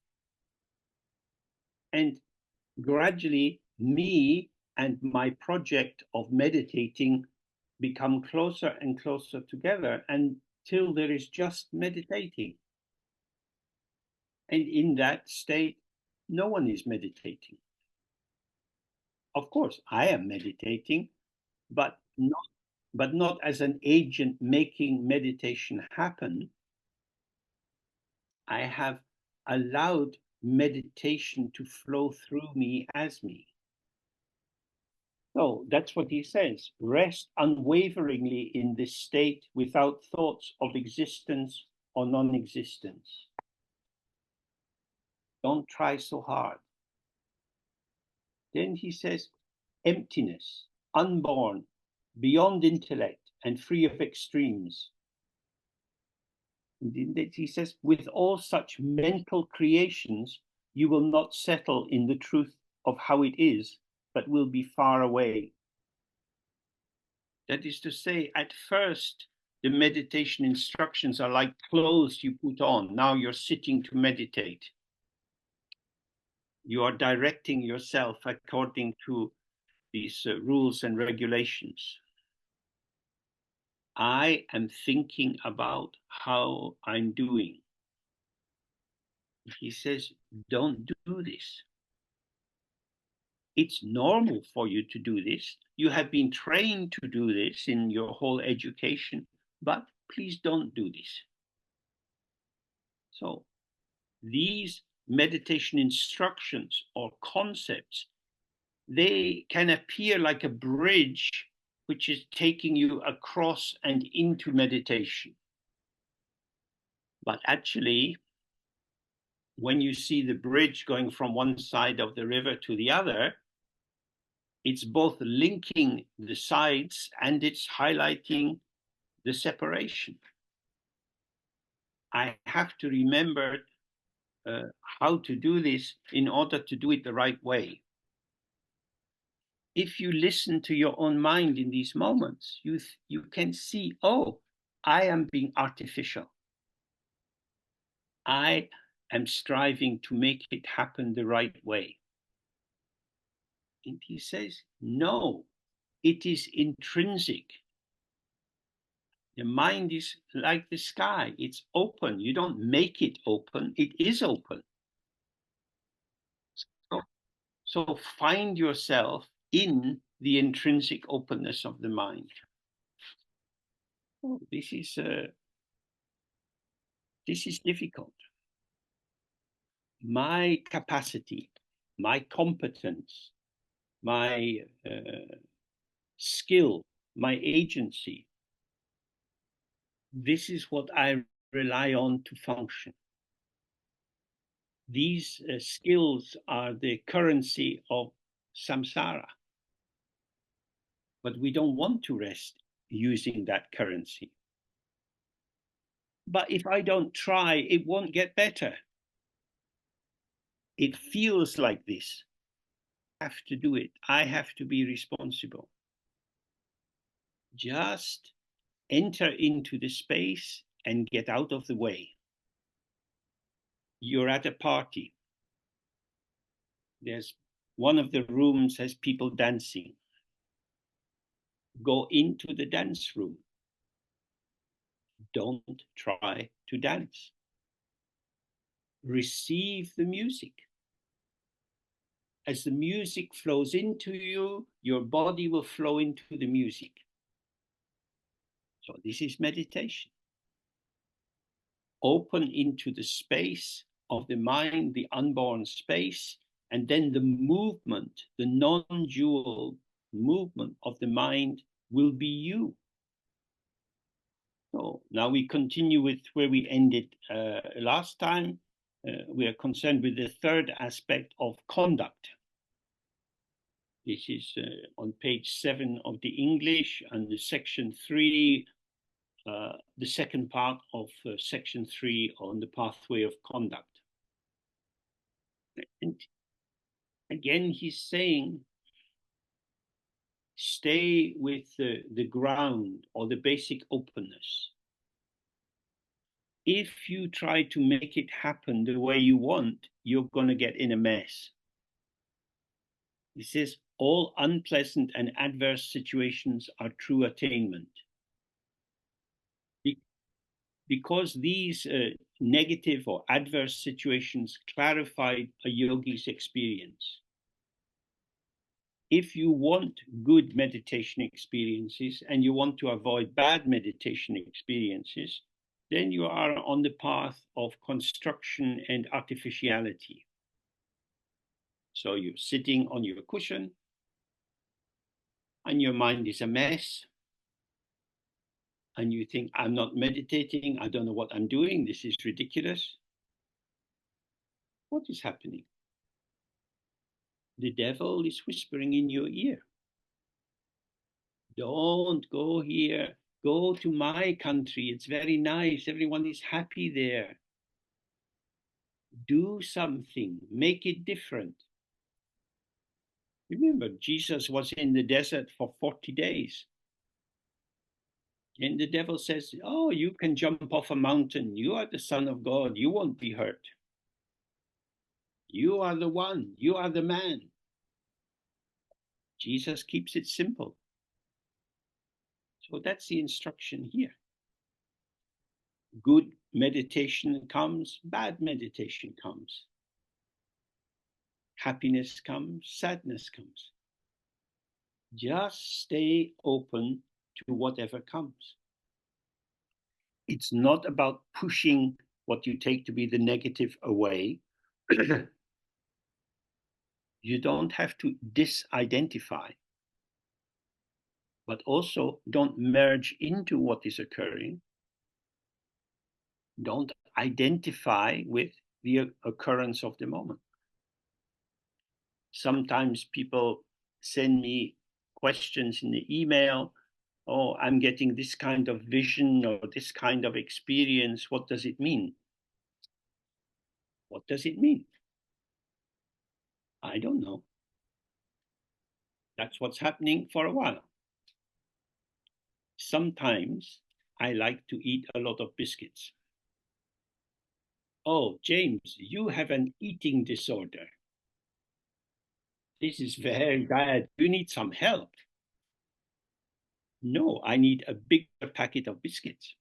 S1: And gradually me and my project of meditating become closer and closer together until there is just meditating. And in that state, no one is meditating. Of course, I am meditating, but not as an agent making meditation happen. I have allowed meditation to flow through me as me. So that's what he says. Rest unwaveringly in this state without thoughts of existence or non-existence. Don't try so hard. Then he says, emptiness, unborn, beyond intellect, and free of extremes. He says, with all such mental creations, you will not settle in the truth of how it is, but will be far away. That is to say, at first, the meditation instructions are like clothes you put on. Now you're sitting to meditate. You are directing yourself according to these rules and regulations. I am thinking about how I'm doing. He says, don't do this. It's normal for you to do this. You have been trained to do this in your whole education, but please don't do this. So these meditation instructions or concepts, they can appear like a bridge which is taking you across and into meditation. But actually, when you see the bridge going from one side of the river to the other, it's both linking the sides and it's highlighting the separation. I have to remember how to do this in order to do it the right way. if you listen to your own mind in these moments, you can see, oh, I am being artificial. I am striving to make it happen the right way. And he says, no, it is intrinsic. The mind is like the sky. It's open. You don't make it open. It is open. So find yourself in the intrinsic openness of the mind. Oh, this is difficult. My capacity, my competence, my skill, my agency. This is what I rely on to function. These skills are the currency of samsara. But we don't want to rest using that currency. But if I don't try, it won't get better. It feels like this. I have to do it. I have to be responsible. Just enter into the space and get out of the way. You're at a party. There's one of the rooms has people dancing. Go into the dance room. Don't try to dance. Receive the music. As the music flows into you, your body will flow into the music. So this is meditation. Open into the space of the mind, the unborn space, and then the movement, the non-dual movement of the mind will be you. So now we continue with where we ended last time. We are concerned with the third aspect of conduct. This is on page 7 of the English, and the section 3, the second part of section 3 on the pathway of conduct. And again, he's saying, stay with the ground or the basic openness. If you try to make it happen the way you want, you're going to get in a mess. He says, all unpleasant and adverse situations are true attainment. Because these negative or adverse situations clarified a yogi's experience. If you want good meditation experiences and you want to avoid bad meditation experiences, then you are on the path of construction and artificiality. So you're sitting on your cushion and your mind is a mess. And you think, I'm not meditating, I don't know what I'm doing, this is ridiculous. What is happening? The devil is whispering in your ear. Don't go here, go to my country, it's very nice, everyone is happy there. Do something, make it different. Remember, Jesus was in the desert for 40 days. And the devil says, oh, you can jump off a mountain. You are the Son of God. You won't be hurt. You are the one. You are the man. Jesus keeps it simple. So that's the instruction here. Good meditation comes, bad meditation comes. Happiness comes, sadness comes. Just stay open to whatever comes. It's not about pushing what you take to be the negative away. You don't have to disidentify, but also don't merge into what is occurring. Don't identify with the occurrence of the moment. Sometimes people send me questions in the email. Oh, I'm getting this kind of vision or this kind of experience. What does it mean? What does it mean? I don't know. That's what's happening for a while. Sometimes I like to eat a lot of biscuits. Oh, James, you have an eating disorder. This is very bad. You need some help. No, I need a bigger packet of biscuits.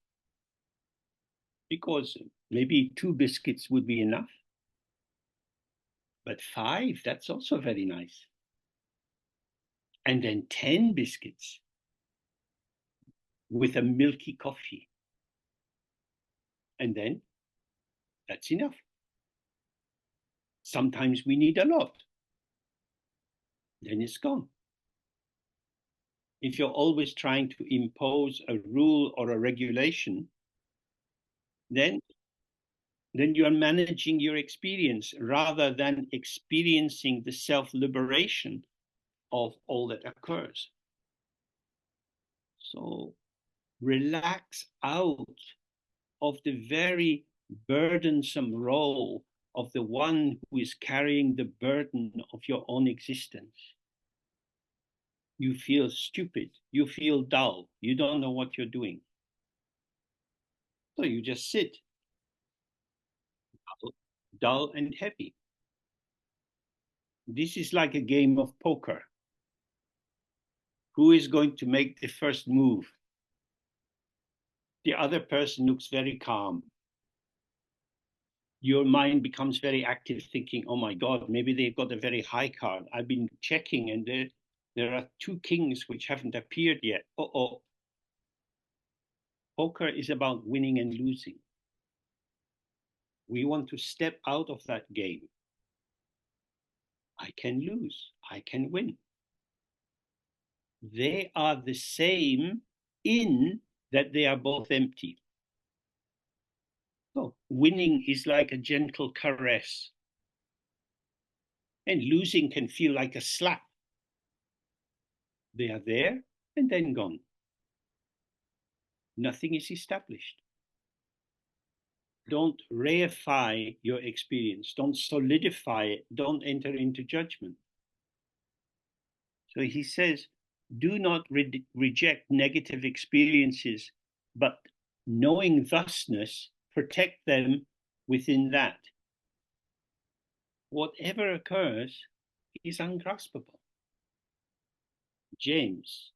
S1: Because maybe 2 biscuits would be enough. But 5, that's also very nice. And then 10 biscuits with a milky coffee. And then that's enough. Sometimes we need a lot. Then it's gone. If you're always trying to impose a rule or a regulation, then you are managing your experience rather than experiencing the self-liberation of all that occurs. So relax out of the very burdensome role of the one who is carrying the burden of your own existence. You feel stupid, you feel dull, you don't know what you're doing. So you just sit, dull and heavy. This is like a game of poker. Who is going to make the first move? The other person looks very calm. Your mind becomes very active, thinking, oh my God, maybe they've got a very high card. I've been checking and there are 2 kings which haven't appeared yet. Uh-oh. Poker is about winning and losing. We want to step out of that game. I can lose, I can win. They are the same in that they are both empty. So winning is like a gentle caress. And losing can feel like a slap. They are there and then gone. Nothing is established. Don't reify your experience. Don't solidify it. Don't enter into judgment. So he says, do not reject negative experiences, but knowing thusness, protect them within that. Whatever occurs is ungraspable. James,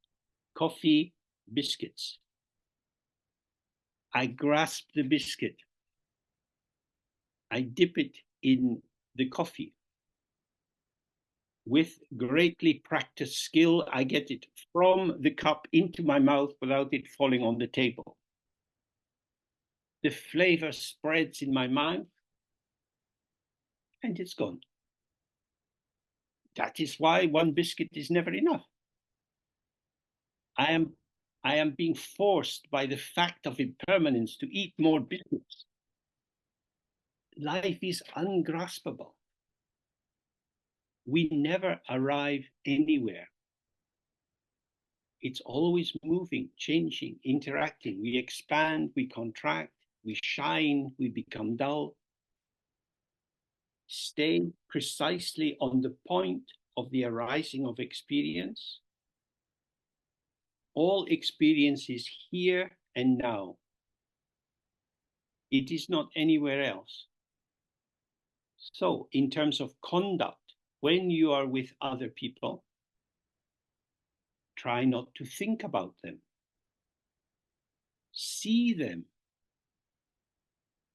S1: coffee, biscuits. I grasp the biscuit. I dip it in the coffee. With greatly practiced skill, I get it from the cup into my mouth without it falling on the table. The flavor spreads in my mouth and it's gone. That is why 1 biscuit is never enough. I am being forced by the fact of impermanence to eat more biscuits. Life is ungraspable. We never arrive anywhere. It's always moving, changing, interacting. We expand, we contract, we shine, we become dull. Stay precisely on the point of the arising of experience. All experience is here and now. It is not anywhere else. So, in terms of conduct, when you are with other people, try not to think about them. See them.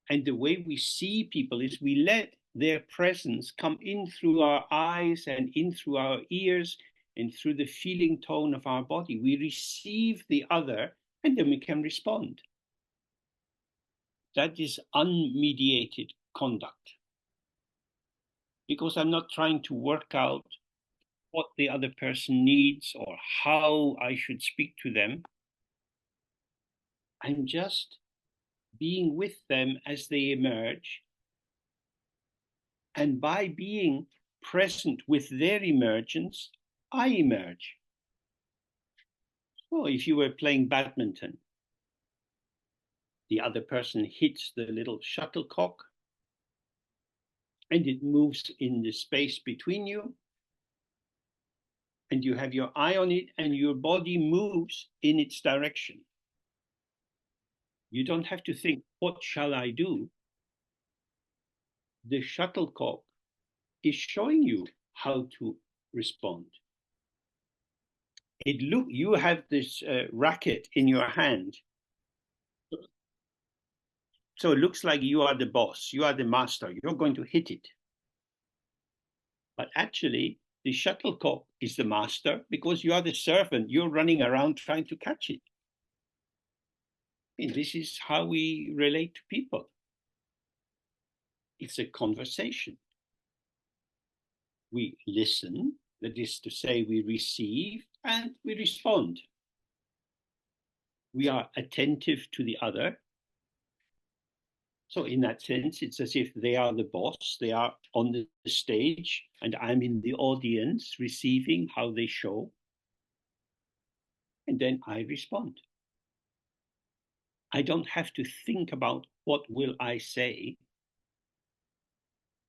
S1: And the way we see people is we let their presence come in through our eyes and in through our ears and through the feeling tone of our body. We receive the other and then we can respond. That is unmediated conduct. Because I'm not trying to work out what the other person needs or how I should speak to them. I'm just being with them as they emerge. And by being present with their emergence, I emerge. So if you were playing badminton, the other person hits the little shuttlecock and it moves in the space between you. and you have your eye on it, and your body moves in its direction. You don't have to think, what shall I do? The shuttlecock is showing you how to respond. You have this racket in your hand, so it looks like you are the boss, you are the master, you're going to hit it. But actually, the shuttlecock is the master because you are the servant, you're running around trying to catch it. And this is how we relate to people. It's a conversation. We listen, that is to say, we receive and we respond. We are attentive to the other. So in that sense, it's as if they are the boss, they are on the stage, and I'm in the audience receiving how they show. And then I respond. I don't have to think about what will I say,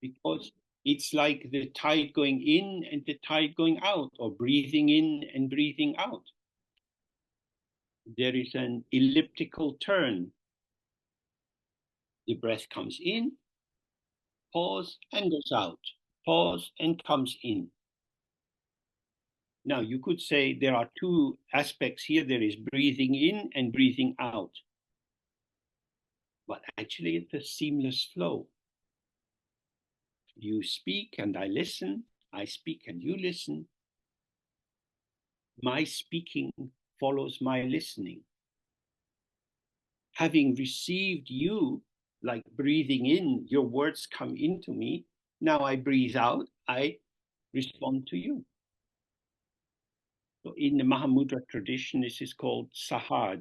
S1: because it's like the tide going in and the tide going out, or breathing in and breathing out. There is an elliptical turn. The breath comes in, pause, and goes out. Pause and comes in. Now, you could say there are two aspects here. There is breathing in and breathing out. But actually, it's a seamless flow. You speak and I listen. I speak and you listen. My speaking follows my listening. Having received you, like breathing in, your words come into me. Now I breathe out, I respond to you. So in the Mahamudra tradition, this is called Sahaj.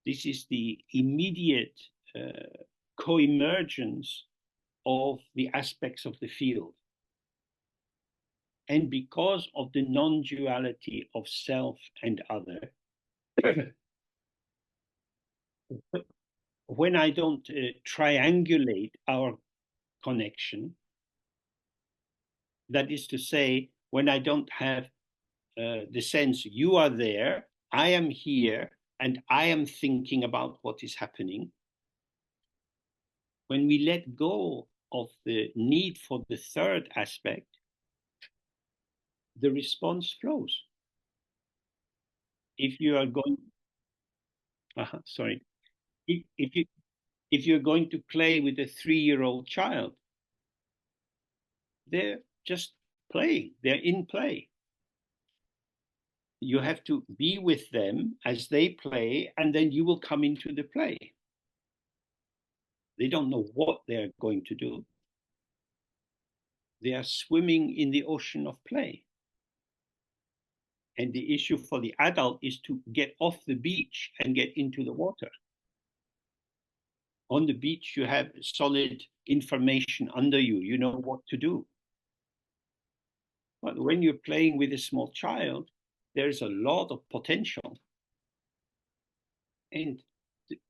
S1: This is the immediate co-emergence of the aspects of the field. And because of the non-duality of self and other, when I don't triangulate our connection, that is to say, when I don't have the sense you are there, I am here, and I am thinking about what is happening, when we let go of the need for the third aspect, the response flows. If you are going, sorry, if you're going to play with a 3-year-old child, they're just playing, they're in play. You have to be with them as they play, and then you will come into the play. They don't know what they're going to do. They are swimming in the ocean of play. And the issue for the adult is to get off the beach and get into the water. On the beach, you have solid information under you. You know what to do. But when you're playing with a small child, there's a lot of potential. And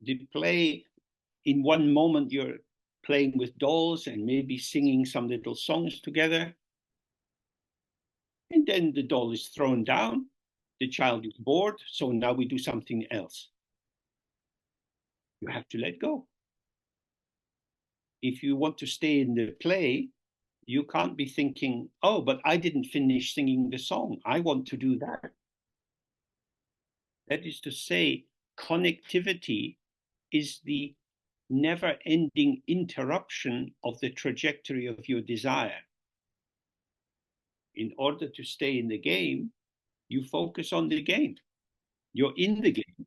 S1: the play, in one moment, you're playing with dolls and maybe singing some little songs together. And then the doll is thrown down. The child is bored. So now we do something else. You have to let go. If you want to stay in the play, you can't be thinking, oh, but I didn't finish singing the song. I want to do that. That is to say, connectivity is the never-ending interruption of the trajectory of your desire. In order to stay in the game, you focus on the game. You're in the game.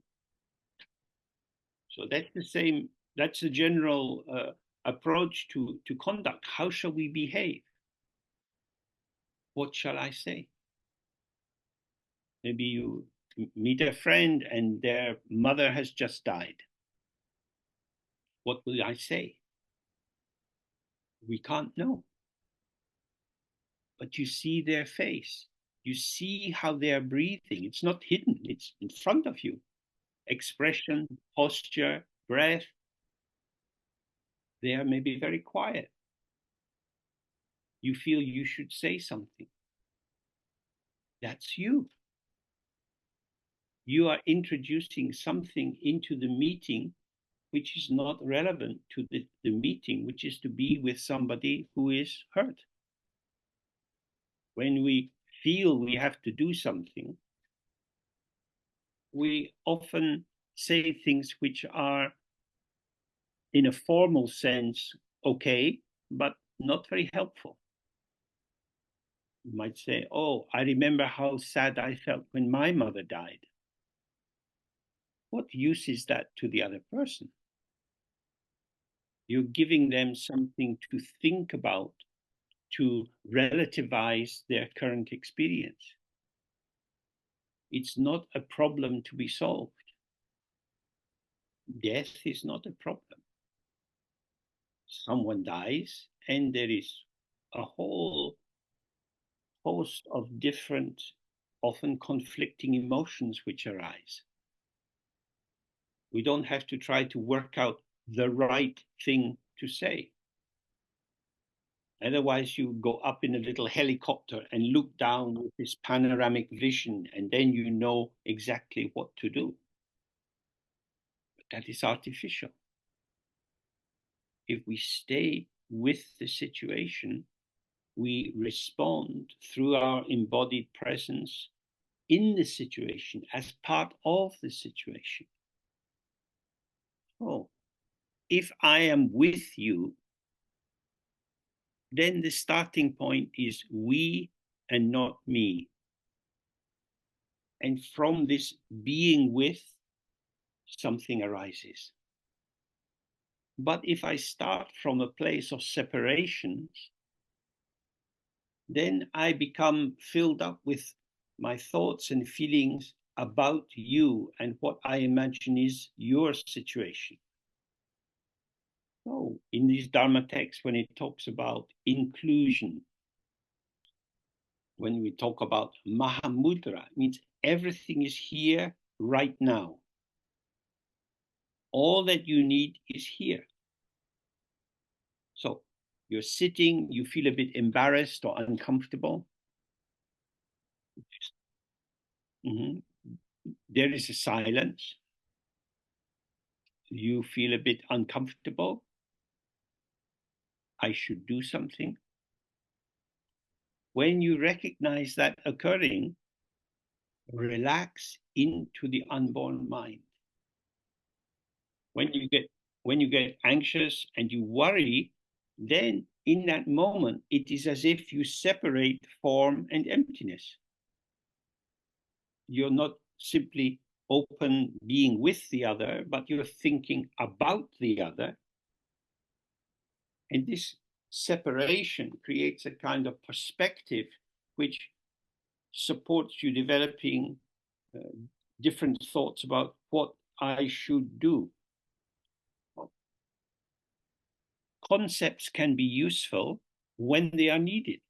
S1: So that's the same, that's the general approach to conduct. How shall we behave? What shall I say? Maybe you meet a friend and their mother has just died. What will I say? We can't know. But you see their face. You see how they are breathing. It's not hidden, it's in front of you. Expression, posture, breath. They are maybe very quiet. You feel you should say something. That's you. You are introducing something into the meeting which is not relevant to the meeting, which is to be with somebody who is hurt. When we feel we have to do something, we often say things which are, in a formal sense, okay, but not very helpful. You might say, oh, I remember how sad I felt when my mother died. What use is that to the other person? You're giving them something to think about, to relativize their current experience. It's not a problem to be solved. Death is not a problem. Someone dies, and there is a whole host of different, often conflicting emotions which arise. We don't have to try to work out the right thing to say. Otherwise, you go up in a little helicopter and look down with this panoramic vision, and then you know exactly what to do. But that is artificial. If we stay with the situation, we respond through our embodied presence in the situation, as part of the situation. Oh, if I am with you, then the starting point is we and not me. And from this being with, something arises. But if I start from a place of separation, then I become filled up with my thoughts and feelings about you and what I imagine is your situation. So in these Dharma texts, when it talks about inclusion, when we talk about Mahamudra, it means everything is here right now. All that you need is here. So you're sitting, you feel a bit embarrassed or uncomfortable. Mm-hmm. There is a silence. You feel a bit uncomfortable. I should do something. When you recognize that occurring, relax into the unborn mind. When you get anxious and you worry, then in that moment, it is as if you separate form and emptiness. You're not simply open being with the other, but you're thinking about the other. And this separation creates a kind of perspective which supports you developing different thoughts about what I should do. Concepts can be useful when they are needed.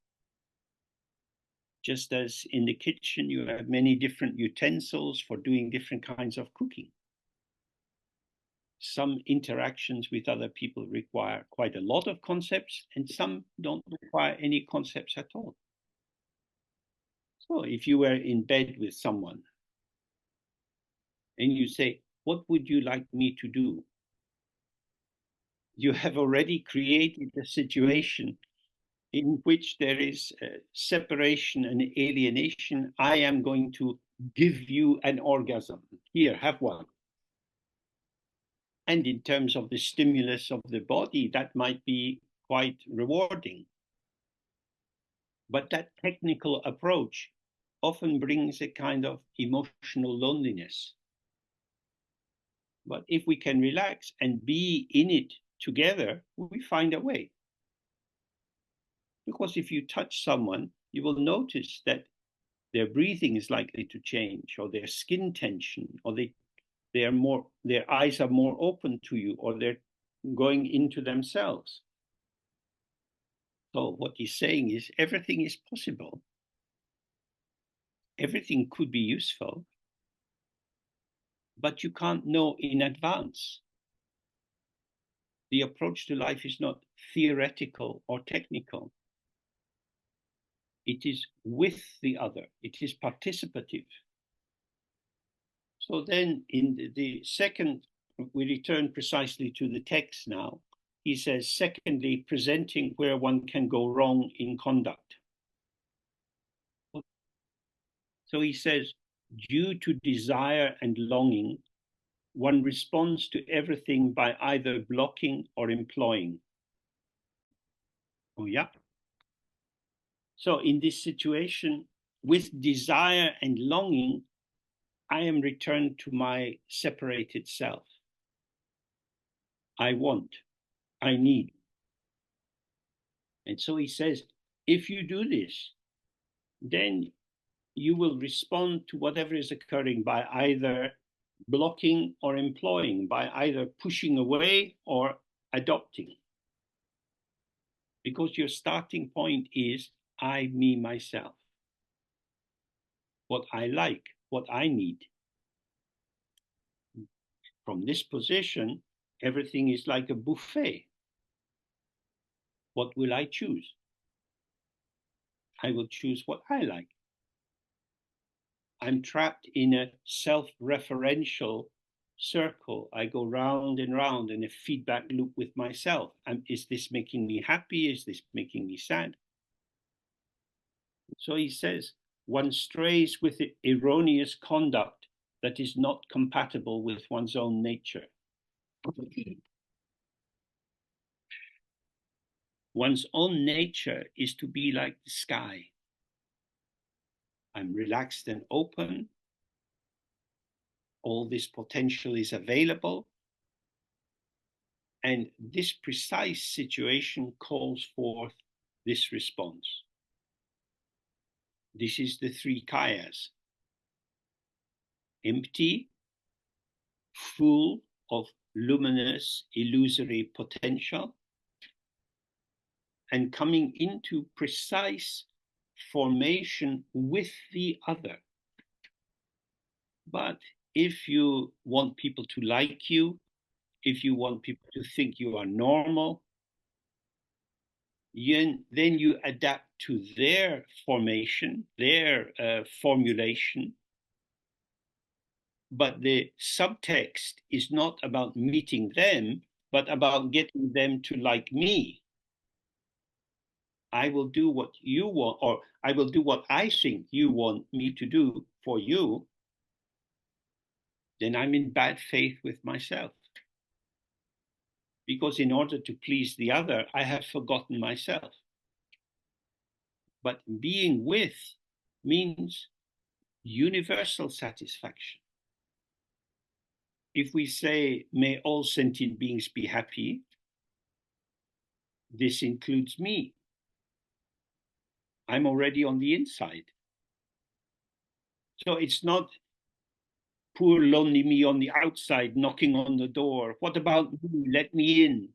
S1: Just as in the kitchen, you have many different utensils for doing different kinds of cooking. Some interactions with other people require quite a lot of concepts, and some don't require any concepts at all. So if you were in bed with someone and you say, what would you like me to do? You have already created a situation in which there is separation and alienation. I am going to give you an orgasm. Here, have one. And in terms of the stimulus of the body, that might be quite rewarding. But that technical approach often brings a kind of emotional loneliness. But if we can relax and be in it together, we find a way. Because if you touch someone, you will notice that their breathing is likely to change, or their skin tension, or their eyes are more open to you, or they're going into themselves. So what he's saying is everything is possible. Everything could be useful, but you can't know in advance. The approach to life is not theoretical or technical. It is with the other. It is participative. So then in the second, we return precisely to the text now. He says, secondly, presenting where one can go wrong in conduct. So he says, due to desire and longing, one responds to everything by either blocking or employing. Oh, yeah. So in this situation, with desire and longing, I am returned to my separated self. I want, I need. And so he says, if you do this, then you will respond to whatever is occurring by either blocking or employing, by either pushing away or adopting. Because your starting point is I, me, myself. What I like, what I need. From this position, everything is like a buffet. What will I choose? I will choose what I like. I'm trapped in a self-referential circle. I go round and round in a feedback loop with myself. Is this making me happy? Is this making me sad? So he says, one strays with erroneous conduct that is not compatible with one's own nature. One's own nature is to be like the sky. I'm relaxed and open. All this potential is available. And this precise situation calls forth this response. This is the three kayas. Empty, full of luminous, illusory potential, and coming into precise formation with the other. But if you want people to like you, if you want people to think you are normal, then you adapt to their formation, their formulation. But the subtext is not about meeting them, but about getting them to like me. I will do what you want, or I will do what I think you want me to do for you. Then I'm in bad faith with myself. Because in order to please the other, I have forgotten myself. But being with means universal satisfaction. If we say, may all sentient beings be happy, this includes me. I'm already on the inside. So it's not poor lonely me on the outside knocking on the door. What about me? Let me in.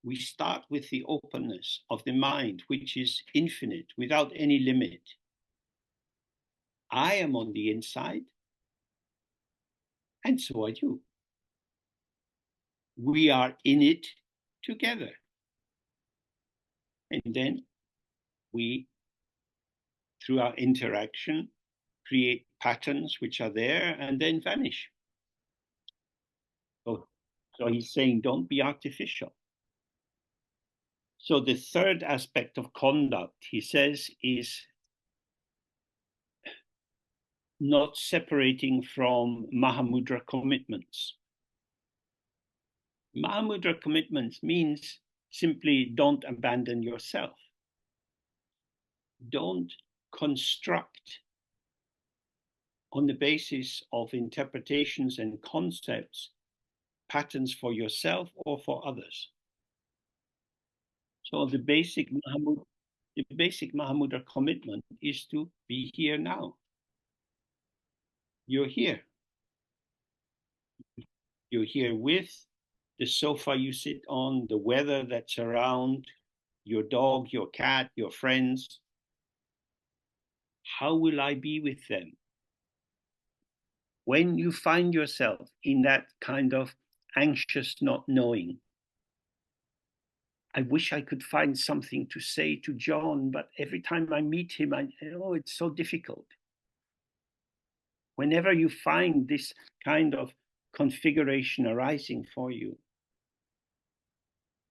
S1: We start with the openness of the mind, which is infinite, without any limit. I am on the inside, and so are you. We are in it together. And then we, through our interaction, create patterns which are there and then vanish. So he's saying, don't be artificial. So the third aspect of conduct, he says, is not separating from Mahamudra commitments. Mahamudra commitments means simply don't abandon yourself. Don't construct on the basis of interpretations and concepts patterns for yourself or for others. So the basic Mahamudra commitment is to be here now. You're here. You're here with the sofa you sit on, the weather that's around, your dog, your cat, your friends. How will I be with them? When you find yourself in that kind of anxious not knowing, I wish I could find something to say to John, but every time I meet him, it's so difficult. Whenever you find this kind of configuration arising for you,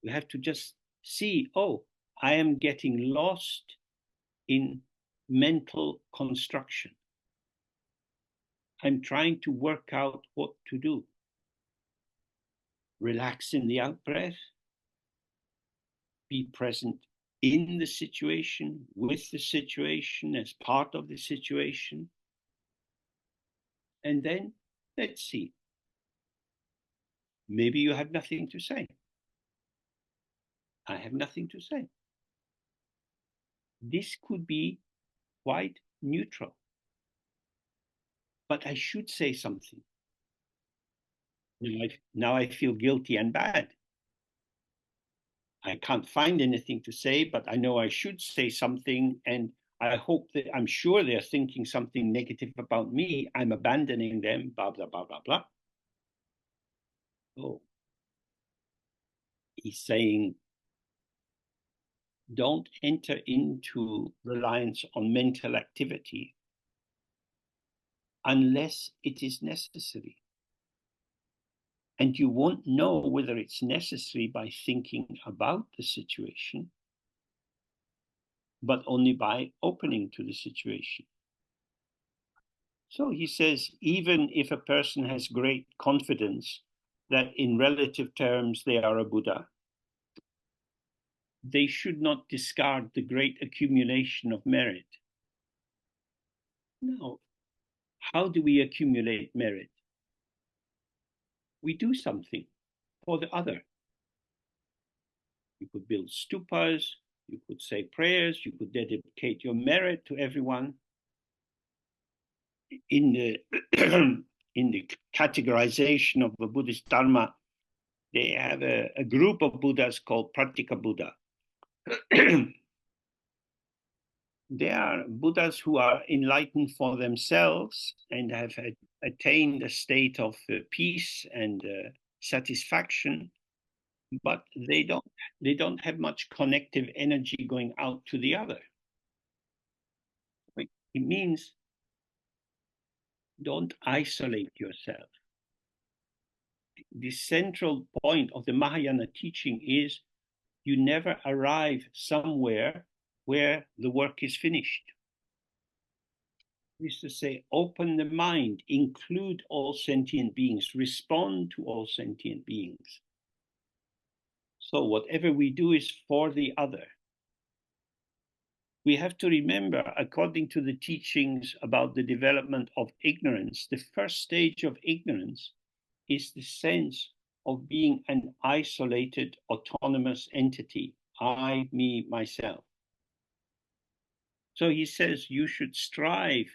S1: you have to just see, oh, I am getting lost in mental construction. I'm trying to work out what to do. Relax in the out breath. Be present in the situation, with the situation, as part of the situation. And then let's see. Maybe you have nothing to say. I have nothing to say. This could be quite neutral. But I should say something. Now I feel guilty and bad. I can't find anything to say, but I know I should say something, and I'm sure they're thinking something negative about me. I'm abandoning them, blah, blah, blah, blah, blah. Oh, he's saying, don't enter into reliance on mental activity unless it is necessary. And you won't know whether it's necessary by thinking about the situation, but only by opening to the situation. So he says, even if a person has great confidence that in relative terms they are a Buddha, they should not discard the great accumulation of merit. No. How do we accumulate merit? We do something for the other. You could build stupas, you could say prayers, you could dedicate your merit to everyone. In the in the categorization of the Buddhist Dharma, they have a group of Buddhas called Pratika Buddha. They are Buddhas who are enlightened for themselves and have attained a state of peace and satisfaction, but they don't have much connective energy going out to the other. It means don't isolate yourself. The central point of the Mahayana teaching is you never arrive somewhere where the work is finished. It is to say, open the mind, include all sentient beings, respond to all sentient beings. So whatever we do is for the other. We have to remember, according to the teachings about the development of ignorance, the first stage of ignorance is the sense of being an isolated, autonomous entity. I, me, myself. So he says you should strive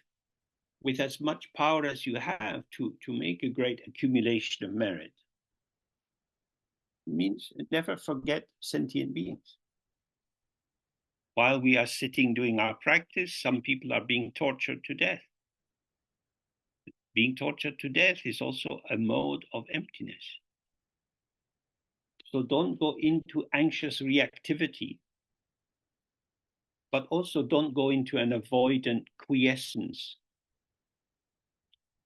S1: with as much power as you have to make a great accumulation of merit. It means never forget sentient beings. While we are sitting doing our practice, some people are being tortured to death. Being tortured to death is also a mode of emptiness. So don't go into anxious reactivity, but also don't go into an avoidant quiescence,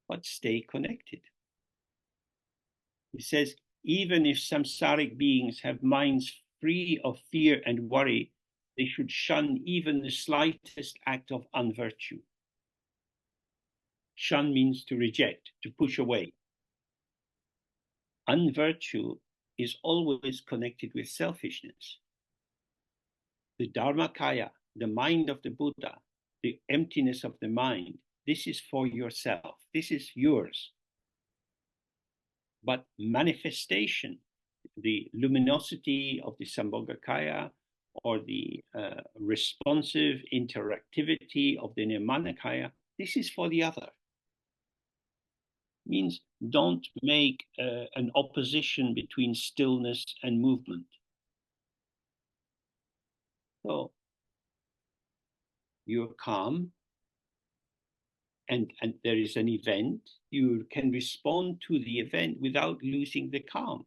S1: but stay connected. He says, even if samsaric beings have minds free of fear and worry, they should shun even the slightest act of unvirtue. Shun means to reject, to push away. Unvirtue is always connected with selfishness. The Dharmakaya, the mind of the Buddha, the emptiness of the mind, this is for yourself. This is yours. But manifestation, the luminosity of the Sambhogakaya or the responsive interactivity of the Nirmanakaya, this is for the other. Means don't make an opposition between stillness and movement. So you're calm, and there is an event, you can respond to the event without losing the calm.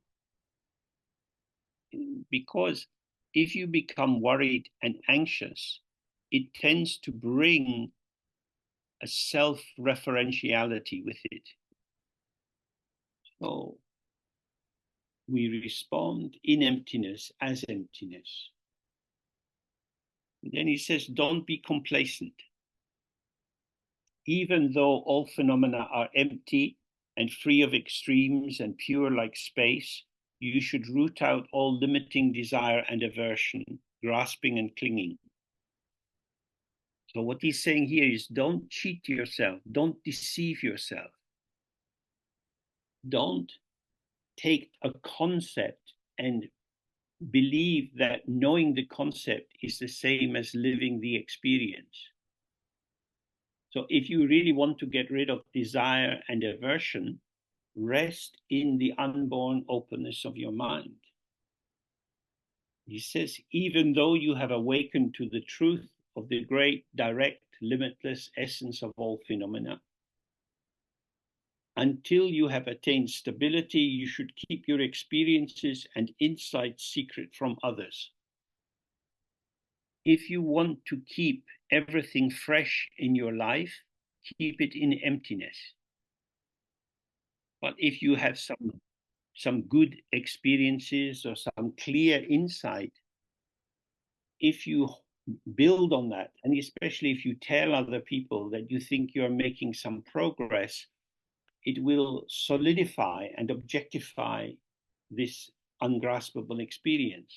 S1: Because if you become worried and anxious, it tends to bring a self-referentiality with it. So we respond in emptiness as emptiness. And then he says, don't be complacent. Even though all phenomena are empty and free of extremes and pure like space, you should root out all limiting desire and aversion, grasping and clinging. So what he's saying here is don't cheat yourself, don't deceive yourself. Don't take a concept and believe that knowing the concept is the same as living the experience. So if you really want to get rid of desire and aversion, rest in the unborn openness of your mind. He says, even though you have awakened to the truth of the great, direct, limitless essence of all phenomena, until you have attained stability, you should keep your experiences and insights secret from others. If you want to keep everything fresh in your life, keep it in emptiness. But if you have some good experiences or some clear insight, if you build on that, and especially if you tell other people that you think you're making some progress, it will solidify and objectify this ungraspable experience.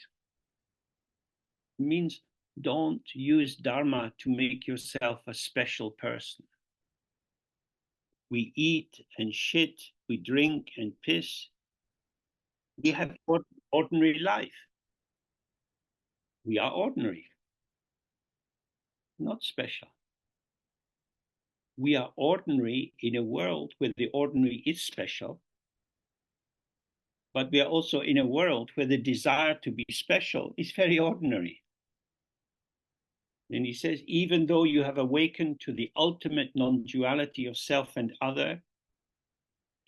S1: It means don't use Dharma to make yourself a special person. We eat and shit, we drink and piss. We have ordinary life. We are ordinary, not special. We are ordinary in a world where the ordinary is special, but we are also in a world where the desire to be special is very ordinary. And he says, even though you have awakened to the ultimate non-duality of self and other,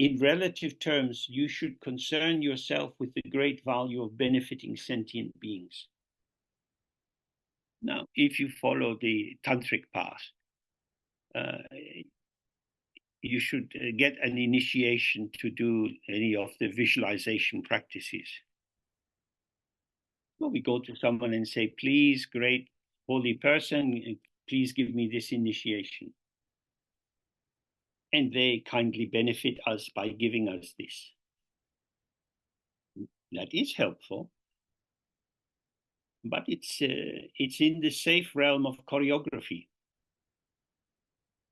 S1: in relative terms, you should concern yourself with the great value of benefiting sentient beings. Now, if you follow the tantric path, you should get an initiation to do any of the visualization practices. Well, we go to someone and say, please, great holy person, please give me this initiation. And they kindly benefit us by giving us this. That is helpful, but it's in the safe realm of choreography.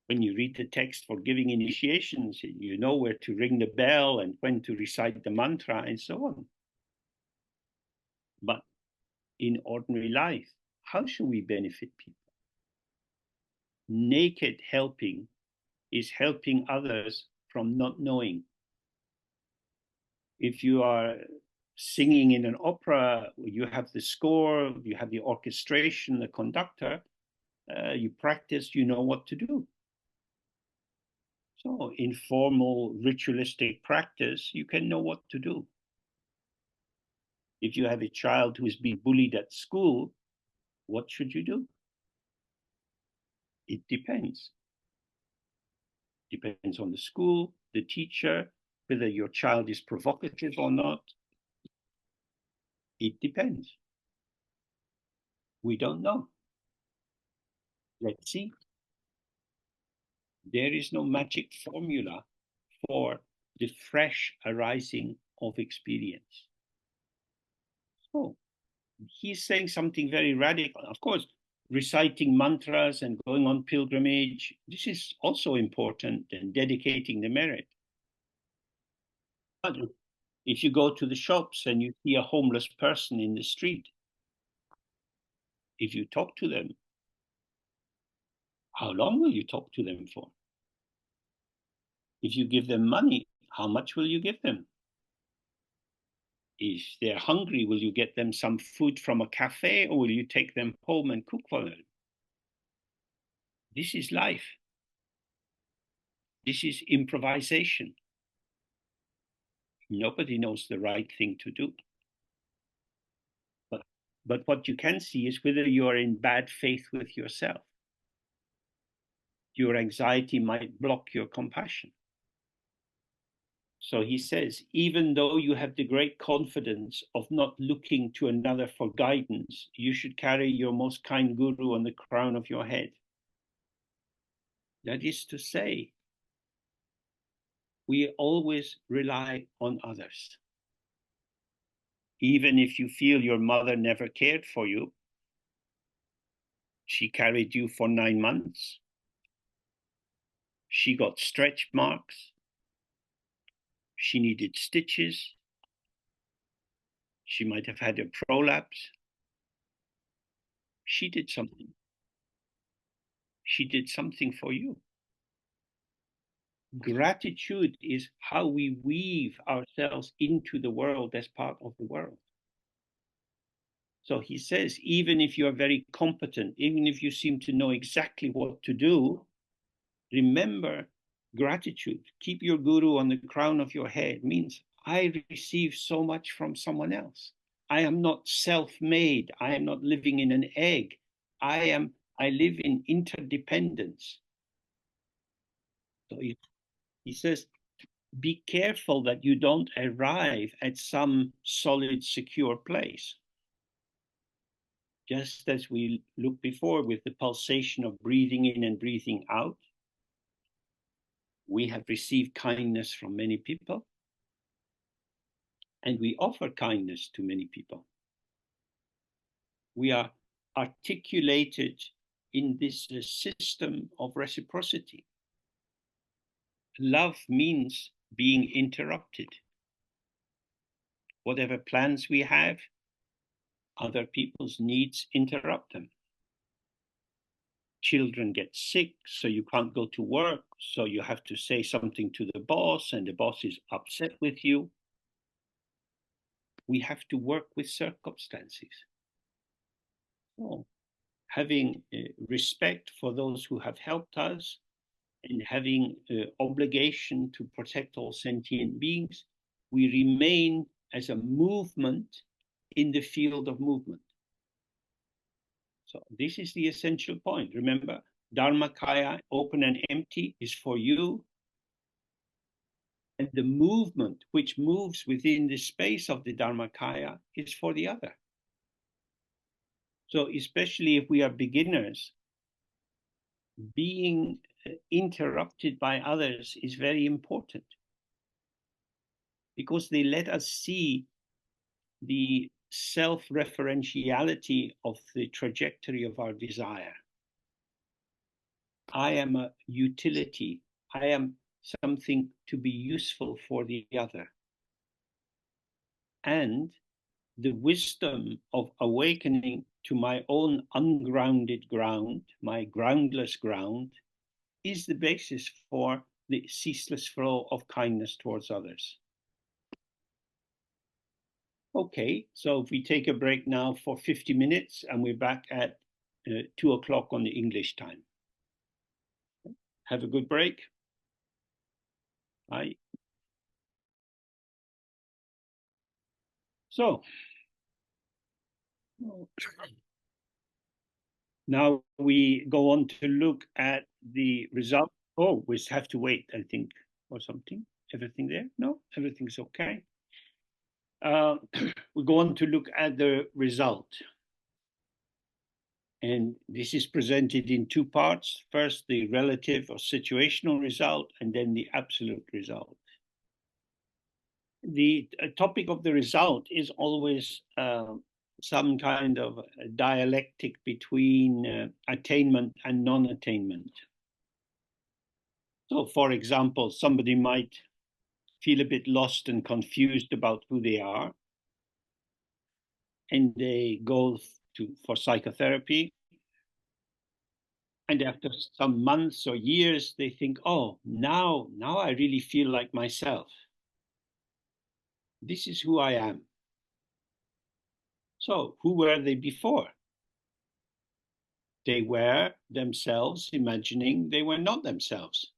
S1: When you read the text for giving initiations, you know where to ring the bell and when to recite the mantra and so on. But in ordinary life, how should we benefit people? Naked helping is helping others from not knowing. If you are singing in an opera, you have the score, you have the orchestration, the conductor, you practice, you know what to do. So in formal ritualistic practice, you can know what to do. If you have a child who is being bullied at school, what should you do? It depends. Depends on the school, the teacher, whether your child is provocative or not. It depends. We don't know. Let's see. There is no magic formula for the fresh arising of experience. So he's saying something very radical. Of course, reciting mantras and going on pilgrimage, this is also important, and dedicating the merit. But if you go to the shops and you see a homeless person in the street, if you talk to them, how long will you talk to them for? If you give them money, how much will you give them? If they're hungry, will you get them some food from a cafe, or will you take them home and cook for them? This is life. This is improvisation. Nobody knows the right thing to do. But But what you can see is whether you are in bad faith with yourself. Your anxiety might block your compassion. So he says, even though you have the great confidence of not looking to another for guidance, you should carry your most kind guru on the crown of your head. That is to say, we always rely on others. Even if you feel your mother never cared for you, she carried you for 9 months. She got stretch marks. She needed stitches. She might have had a prolapse. She did something. She did something for you. Gratitude is how we weave ourselves into the world as part of the world. So he says, even if you are very competent, even if you seem to know exactly what to do, remember gratitude. Keep your guru on the crown of your head means I receive so much from someone else. I am not self-made. I am not living in an egg. I live in interdependence. So he says, be careful that you don't arrive at some solid, secure place. Just as we looked before with the pulsation of breathing in and breathing out, we have received kindness from many people, and we offer kindness to many people. We are articulated in this system of reciprocity. Love means being interrupted. Whatever plans we have, other people's needs interrupt them. Children get sick, so you can't go to work, so you have to say something to the boss, and the boss is upset with you. We have to work with circumstances. So, having respect for those who have helped us and having obligation to protect all sentient beings, we remain as a movement in the field of movement. So this is the essential point. Remember, Dharmakaya, open and empty, is for you. And the movement which moves within the space of the Dharmakaya is for the other. So especially if we are beginners, being interrupted by others is very important because they let us see the self-referentiality of the trajectory of our desire. I am a utility. I am something to be useful for the other. And the wisdom of awakening to my own ungrounded ground, my groundless ground, is the basis for the ceaseless flow of kindness towards others. Okay, so if we take a break now for 50 minutes and we're back at 2 o'clock on the English time. Have a good break. Bye. So, now we go on to look at the result. Oh, we have to wait, I think, or something. Everything there? No, everything's okay. We go on to look at the result. And this is presented in two parts. First, the relative or situational result, and then the absolute result. The topic of the result is always some kind of dialectic between attainment and non-attainment. So, for example, somebody might feel a bit lost and confused about who they are, and they go for psychotherapy. And after some months or years, they think, oh, now I really feel like myself. This is who I am. So who were they before? They were themselves imagining they were not themselves.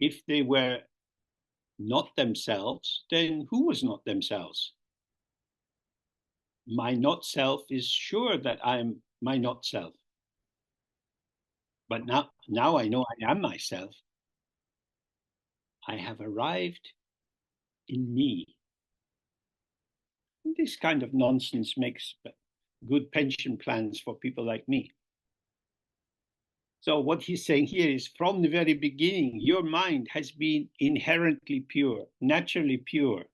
S1: If they were not themselves, then who was not themselves? My not self is sure that I'm my not self. But now I know I am myself. I have arrived in me. This kind of nonsense makes good pension plans for people like me. So what he's saying here is, from the very beginning, your mind has been inherently pure, naturally pure.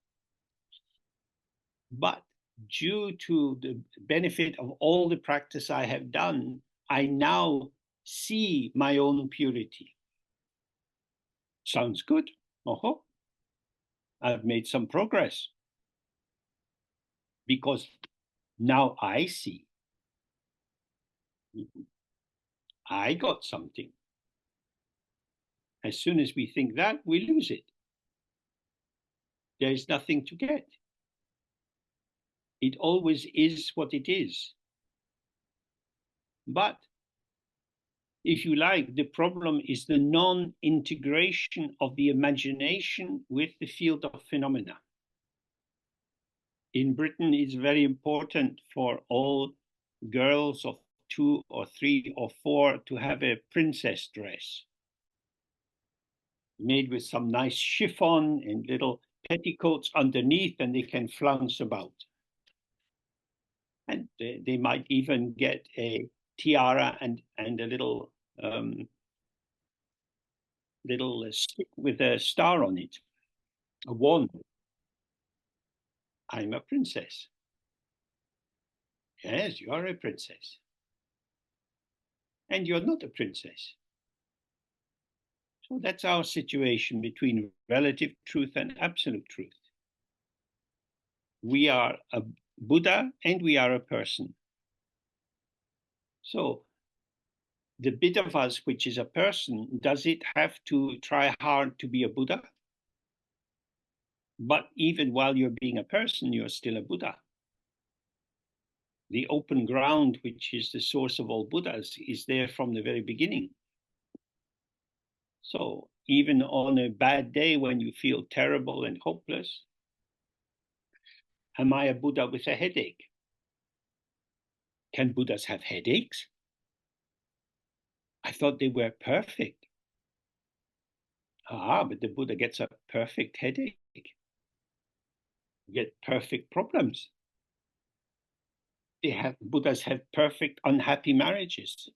S1: But due to the benefit of all the practice I have done, I now see my own purity. Sounds good. Oh, I've made some progress. Because now I see. I got something. As soon as we think that, we lose it. There is nothing to get. It always is what it is. But if you like, the problem is the non-integration of the imagination with the field of phenomena. In Britain, it's very important for all girls of 2 or 3 or 4 to have a princess dress made with some nice chiffon and little petticoats underneath, and they can flounce about. And they might even get a tiara and a little stick with a star on it, a wand. I'm a princess. Yes, you are a princess. And you're not a princess. So that's our situation between relative truth and absolute truth. We are a Buddha and we are a person. So the bit of us which is a person, does it have to try hard to be a Buddha? But even while you're being a person, you're still a Buddha. The open ground, which is the source of all Buddhas, is there from the very beginning. So even on a bad day when you feel terrible and hopeless, am I a Buddha with a headache? Can Buddhas have headaches? I thought they were perfect. But the Buddha gets a perfect headache. You get perfect problems. Buddhas have perfect unhappy marriages.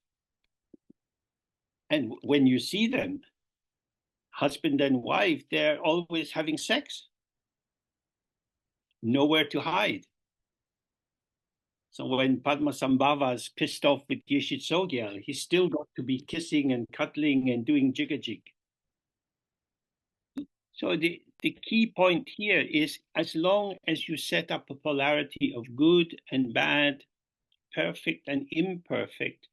S1: And when you see them, husband and wife, they're always having sex. Nowhere to hide. So when Padmasambhava's pissed off with Yeshitsogya, he's still got to be kissing and cuddling and doing jigga-jig. So the key point here is, as long as you set up a polarity of good and bad, perfect and imperfect,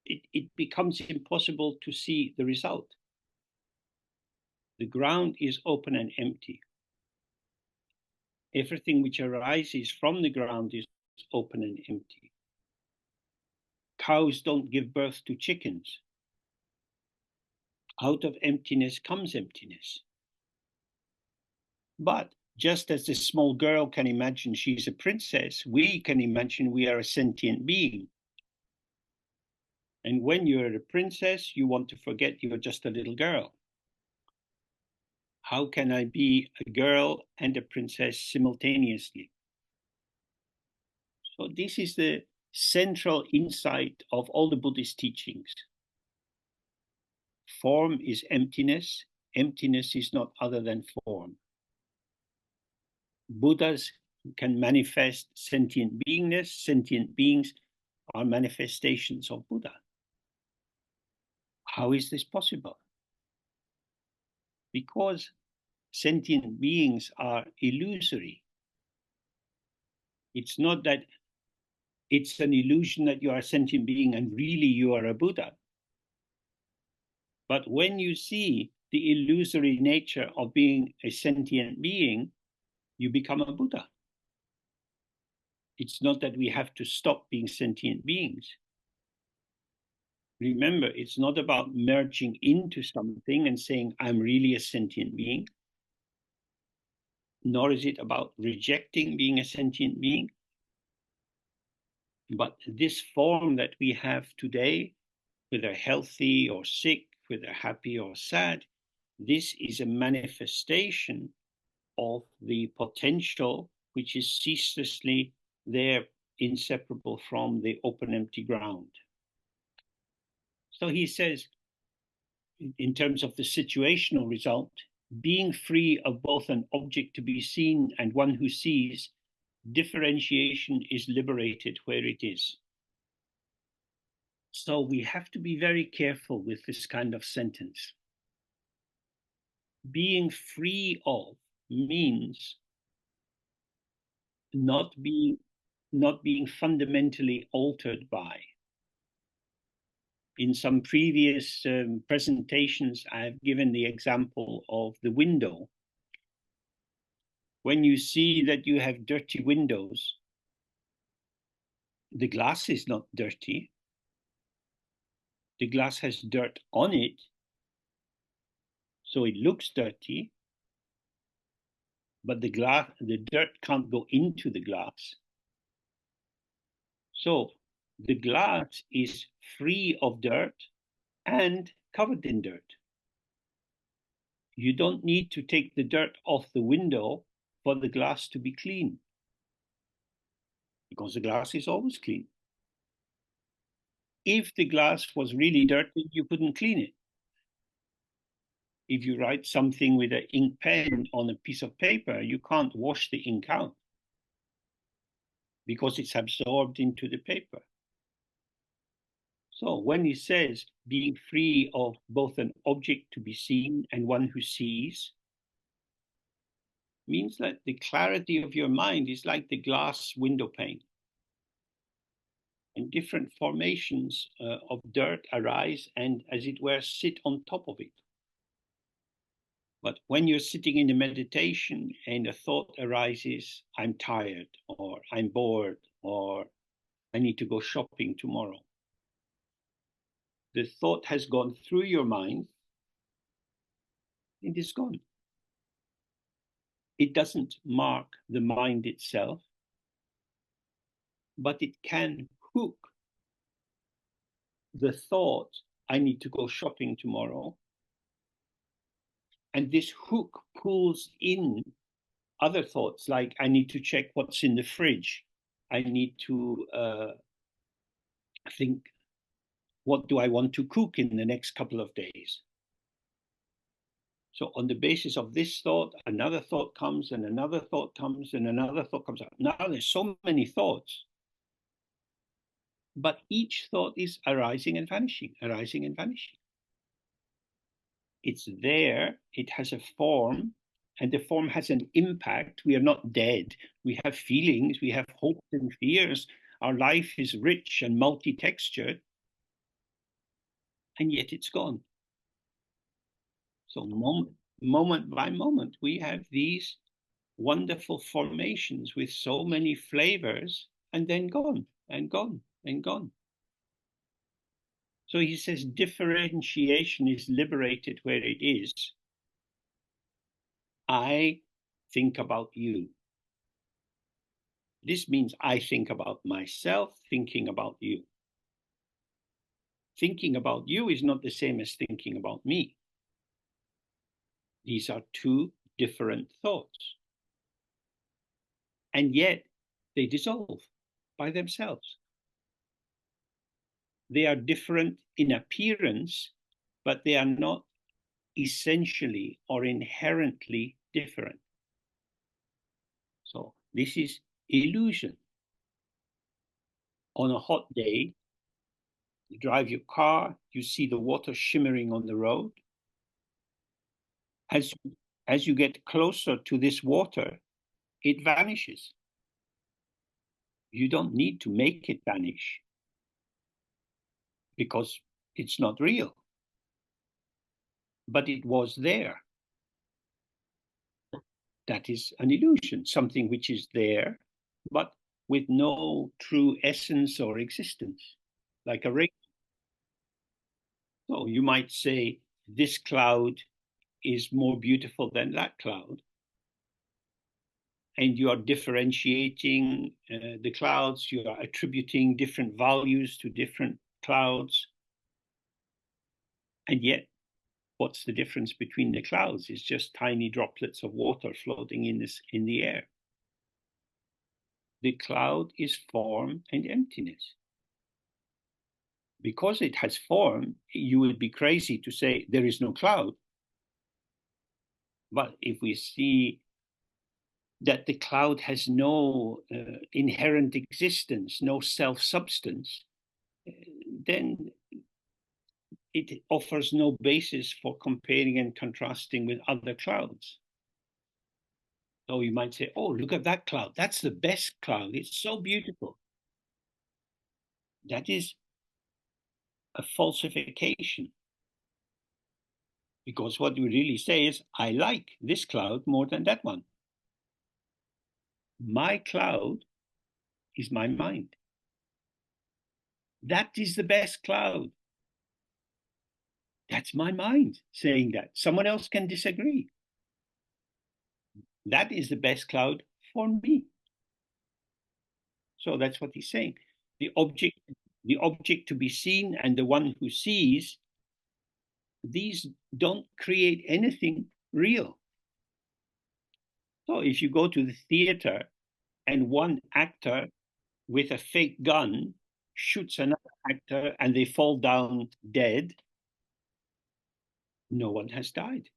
S1: it becomes impossible to see the result. The ground is open and empty. Everything which arises from the ground is open and empty. Cows don't give birth to chickens. Out of emptiness comes emptiness. But just as this small girl can imagine she's a princess, we can imagine we are a sentient being. And when you're a princess, you want to forget you're just a little girl. How can I be a girl and a princess simultaneously? So this is the central insight of all the Buddhist teachings. Form is emptiness. Emptiness is not other than form. Buddhas can manifest sentient beingness. Sentient beings are manifestations of Buddha. How is this possible? Because sentient beings are illusory. It's not that it's an illusion that you are a sentient being and really you are a Buddha. But when you see the illusory nature of being a sentient being, you become a Buddha. It's not that we have to stop being sentient beings. Remember, it's not about merging into something and saying, I'm really a sentient being. Nor is it about rejecting being a sentient being. But this form that we have today, whether healthy or sick, whether happy or sad, this is a manifestation of the potential which is ceaselessly there, inseparable from the open, empty ground. So he says, in terms of the situational result, being free of both an object to be seen and one who sees, differentiation is liberated where it is. So we have to be very careful with this kind of sentence. Being free of means not being fundamentally altered by. In some previous presentations, I've given the example of the window. When you see that you have dirty windows, the glass is not dirty. The glass has dirt on it, so it looks dirty, but the dirt can't go into the glass. So the glass is free of dirt and covered in dirt. You don't need to take the dirt off the window for the glass to be clean, because the glass is always clean. If the glass was really dirty, you couldn't clean it. If you write something with an ink pen on a piece of paper, you can't wash the ink out because it's absorbed into the paper. So when he says being free of both an object to be seen and one who sees, means that the clarity of your mind is like the glass window pane. And different formations of dirt arise and, as it were, sit on top of it. But when you're sitting in a meditation and a thought arises, I'm tired, or I'm bored, or I need to go shopping tomorrow, the thought has gone through your mind, it is gone. It doesn't mark the mind itself, but it can hook the thought, I need to go shopping tomorrow. And this hook pulls in other thoughts, like I need to check what's in the fridge. I need to think, what do I want to cook in the next couple of days? So on the basis of this thought, another thought comes, and another thought comes, and another thought comes out. Now there's so many thoughts, but each thought is arising and vanishing, arising and vanishing. It's there, it has a form, and the form has an impact. We are not dead. We have feelings, we have hopes and fears. Our life is rich and multi-textured, and yet it's gone. So moment by moment, we have these wonderful formations with so many flavors, and then gone, and gone, and gone. So he says differentiation is liberated where it is. I think about you. This means I think about myself, thinking about you. Thinking about you is not the same as thinking about me. These are two different thoughts. And yet they dissolve by themselves. They are different in appearance, but they are not essentially or inherently different. So this is illusion. On a hot day, you drive your car, you see the water shimmering on the road. As you get closer to this water, it vanishes. You don't need to make it vanish because it's not real. But it was there. That is an illusion, something which is there, but with no true essence or existence, like a rain. So you might say, this cloud is more beautiful than that cloud. and you are differentiating the clouds, you are attributing different values to different clouds. And yet, what's the difference between the clouds? It's just tiny droplets of water floating in the air. The cloud is form and emptiness. Because it has form, you would be crazy to say there is no cloud. But if we see that the cloud has no inherent existence, no self-substance, then it offers no basis for comparing and contrasting with other clouds. So you might say, oh, look at that cloud. That's the best cloud. It's so beautiful. That is a falsification. Because what you really say is, I like this cloud more than that one. My cloud is my mind. That is the best cloud. That's my mind saying that. Someone else can disagree. That is the best cloud for me. So that's what he's saying. The object to be seen and the one who sees, these don't create anything real. So if you go to the theater and one actor with a fake gun shoots another actor and they fall down dead, no one has died.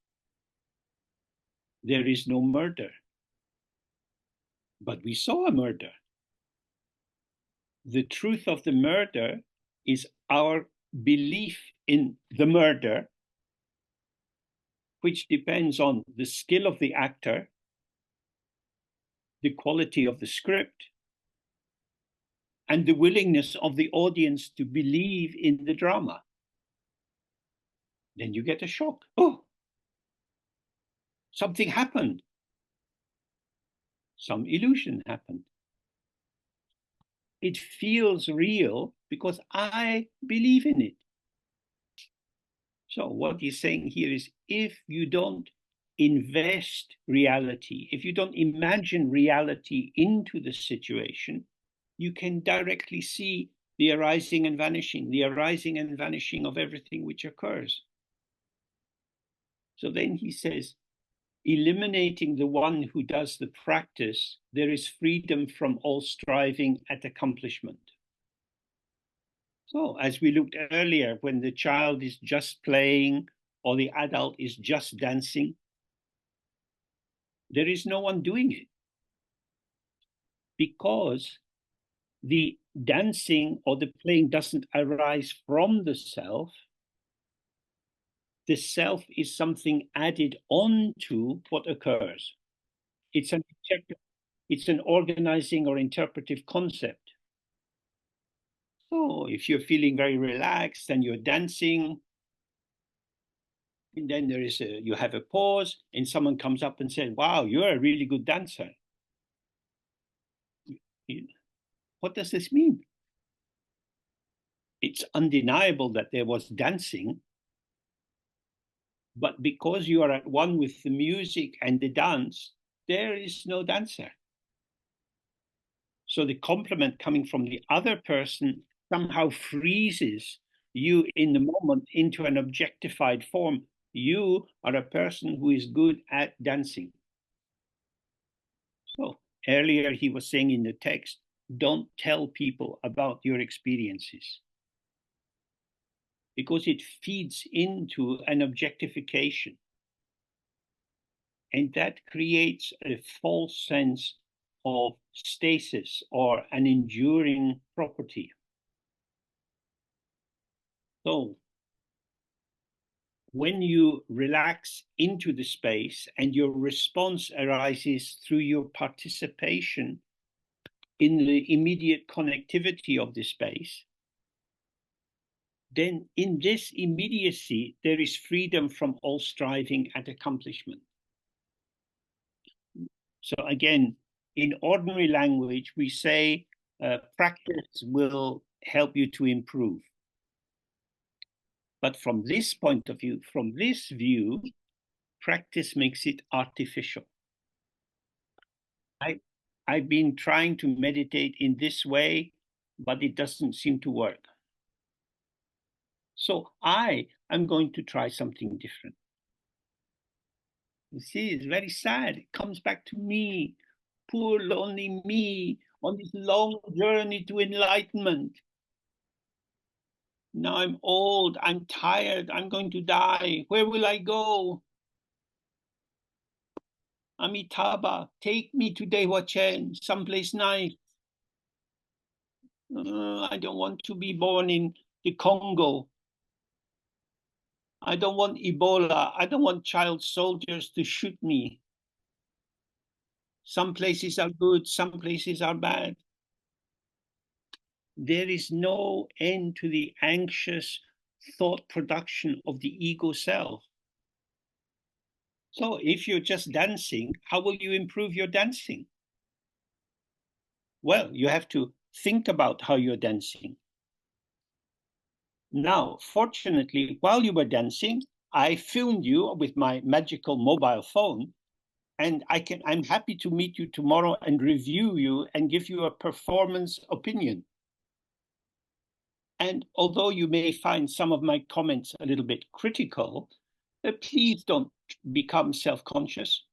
S1: There is no murder. But we saw a murder. The truth of the murder is our belief in the murder, which depends on the skill of the actor, the quality of the script, and the willingness of the audience to believe in the drama. Then you get a shock. Oh, something happened. Some illusion happened. It feels real because I believe in it. So what he's saying here is, if you don't invest reality, if you don't imagine reality into the situation, you can directly see the arising and vanishing of everything which occurs. So then he says, eliminating the one who does the practice, there is freedom from all striving at accomplishment. So as we looked earlier, when the child is just playing or the adult is just dancing, there is no one doing it. Because the dancing or the playing doesn't arise from the self. The self is something added on to what occurs. It's an organizing or interpretive concept. So if you're feeling very relaxed and you're dancing, and then you have a pause and someone comes up and says, wow, you're a really good dancer. What does this mean? It's undeniable that there was dancing, but because you are at one with the music and the dance, there is no dancer. So the compliment coming from the other person somehow freezes you in the moment into an objectified form. You are a person who is good at dancing. So earlier he was saying in the text, don't tell people about your experiences, because it feeds into an objectification. And that creates a false sense of stasis or an enduring property. So when you relax into the space and your response arises through your participation in the immediate connectivity of the space, then in this immediacy, there is freedom from all striving at accomplishment. So again, in ordinary language, we say practice will help you to improve. But from this point of view, from this view, practice makes it artificial. I've been trying to meditate in this way, but it doesn't seem to work. So I am going to try something different. You see, it's very sad. It comes back to me, poor lonely me, on this long journey to enlightenment. Now I'm old, I'm tired, I'm going to die. Where will I go? Amitabha, take me to Dewa, someplace nice. I don't want to be born in the Congo. I don't want Ebola. I don't want child soldiers to shoot me. Some places are good, some places are bad. There is no end to the anxious thought production of the ego self. So if you're just dancing, how will you improve your dancing? Well, you have to think about how you're dancing. Now, fortunately, while you were dancing, I filmed you with my magical mobile phone, and I'm happy to meet you tomorrow and review you and give you a performance opinion. And although you may find some of my comments a little bit critical, please don't become self-conscious.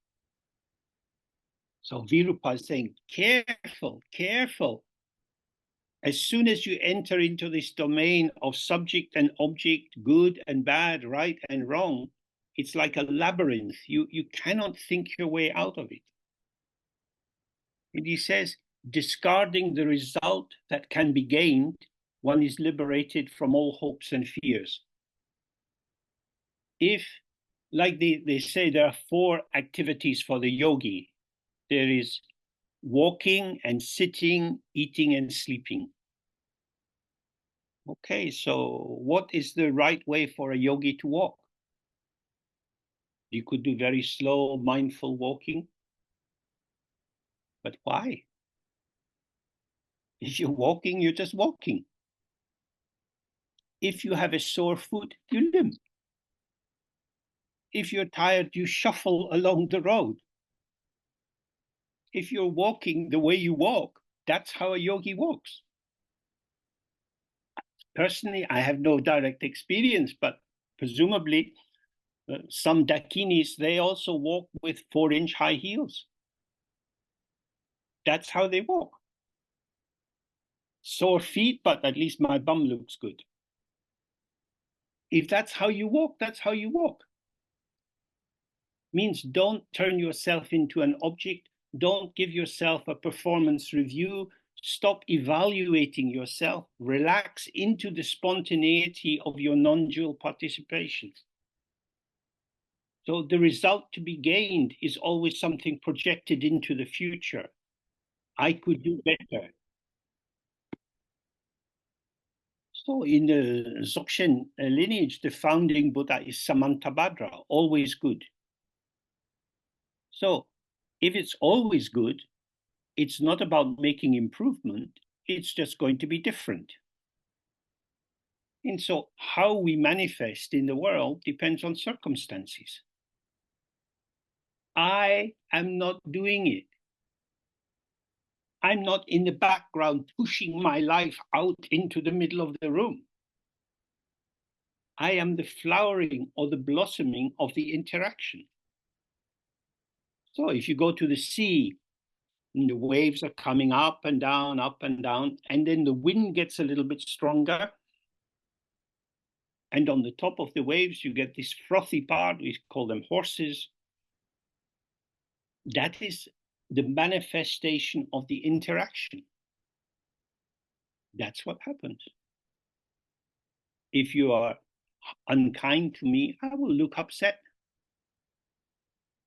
S1: So Virupa is saying, careful, careful. As soon as you enter into this domain of subject and object, good and bad, right and wrong, it's like a labyrinth. You cannot think your way out of it. And he says, discarding the result that can be gained, one is liberated from all hopes and fears. If, like they say, there are 4 activities for the yogi. There is walking and sitting, eating and sleeping. Okay, so what is the right way for a yogi to walk? You could do very slow, mindful walking. But why? If you're walking, you're just walking. If you have a sore foot, you limp. If you're tired, you shuffle along the road. If you're walking the way you walk, that's how a yogi walks. Personally, I have no direct experience, but presumably some dakinis, they also walk with 4-inch high heels. That's how they walk. Sore feet, but at least my bum looks good. If that's how you walk, that's how you walk. Means don't turn yourself into an object. Don't give yourself a performance review. Stop evaluating yourself. Relax into the spontaneity of your non-dual participation. So the result to be gained is always something projected into the future. I could do better. So in the Dzogchen lineage, the founding Buddha is Samantabhadra, always good. So if it's always good, it's not about making improvement, it's just going to be different. And so how we manifest in the world depends on circumstances. I am not doing it. I'm not in the background pushing my life out into the middle of the room. I am the flowering or the blossoming of the interaction. So if you go to the sea, and the waves are coming up and down, and then the wind gets a little bit stronger. And on the top of the waves, you get this frothy part, we call them horses. That is the manifestation of the interaction. That's what happens. If you are unkind to me, I will look upset.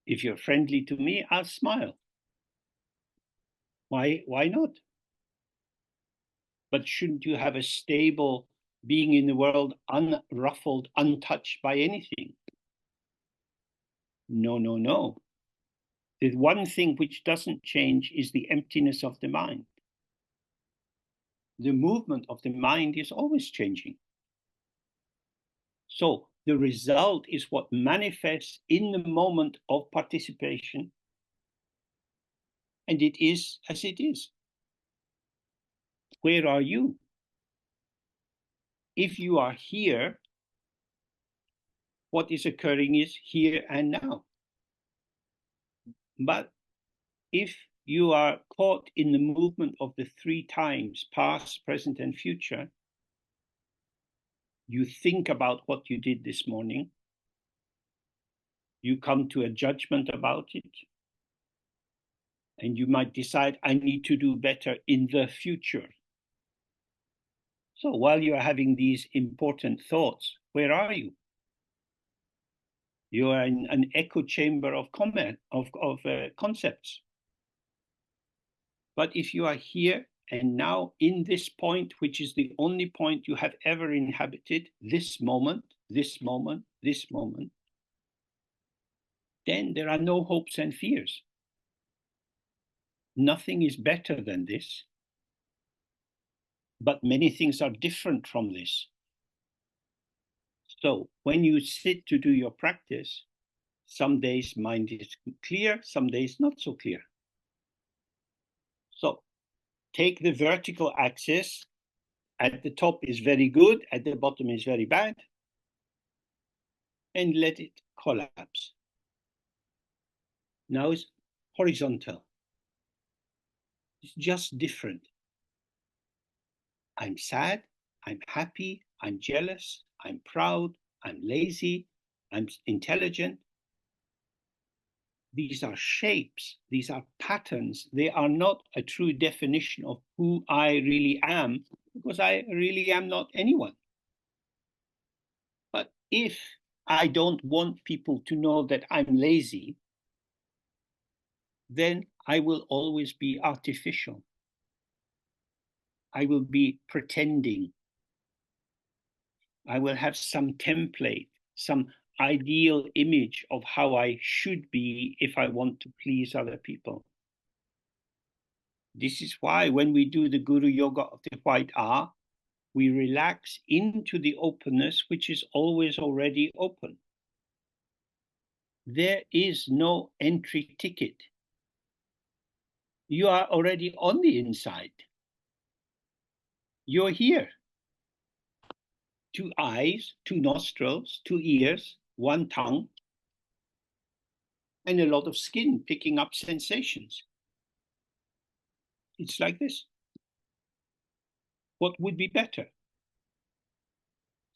S1: If you're friendly to me, I'll smile. Why not? But shouldn't you have a stable being in the world, unruffled, untouched by anything? No, no, no. The one thing which doesn't change is the emptiness of the mind. The movement of the mind is always changing. So the result is what manifests in the moment of participation. And it is as it is. Where are you? If you are here, what is occurring is here and now. But if you are caught in the movement of the three times, past, present, and future, you think about what you did this morning, you come to a judgment about it, and you might decide, I need to do better in the future. So while you're having these important thoughts, where are you? You are in an echo chamber of concepts. But if you are here and now in this point, which is the only point you have ever inhabited, this moment, this moment, this moment, then there are no hopes and fears. Nothing is better than this, but many things are different from this. So when you sit to do your practice, some days mind is clear, some days not so clear. So take the vertical axis. At the top is very good, at the bottom is very bad, and let it collapse. Now it's horizontal. It's just different. I'm sad, I'm happy, I'm jealous, I'm proud, I'm lazy, I'm intelligent. These are shapes, these are patterns. They are not a true definition of who I really am, because I really am not anyone. But if I don't want people to know that I'm lazy, then I will always be artificial. I will be pretending. I will have some template, some ideal image of how I should be if I want to please other people. This is why when we do the Guru Yoga of the White R, we relax into the openness, which is always already open. There is no entry ticket. You are already on the inside. You're here. 2 eyes, 2 nostrils, 2 ears, 1 tongue, and a lot of skin picking up sensations. It's like this. What would be better?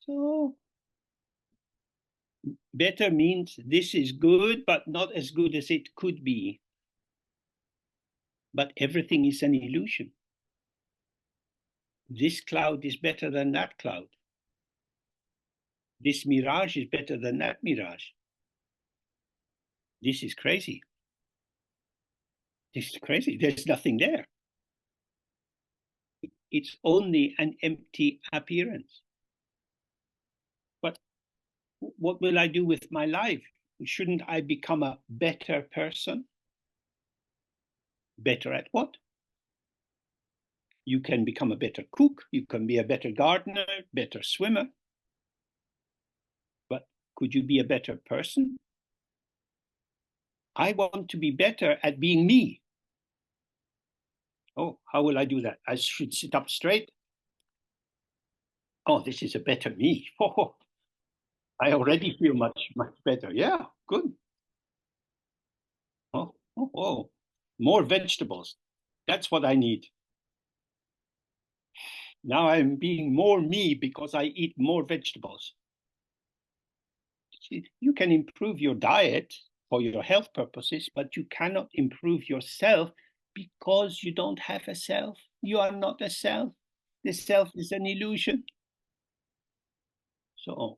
S1: So better means this is good, but not as good as it could be. But everything is an illusion. This cloud is better than that cloud. This mirage is better than that mirage. This is crazy. This is crazy. There's nothing there. It's only an empty appearance. But what will I do with my life? Shouldn't I become a better person? Better at what? You can become a better cook, you can be a better gardener, better swimmer. But could you be a better person? I want to be better at being me. Oh, how will I do that? I should sit up straight. Oh, this is a better me. Oh, I already feel much, much better. Yeah, good. Oh, more vegetables. That's what I need. Now I'm being more me because I eat more vegetables. You can improve your diet for your health purposes, but you cannot improve yourself because you don't have a self. You are not a self. The self is an illusion. So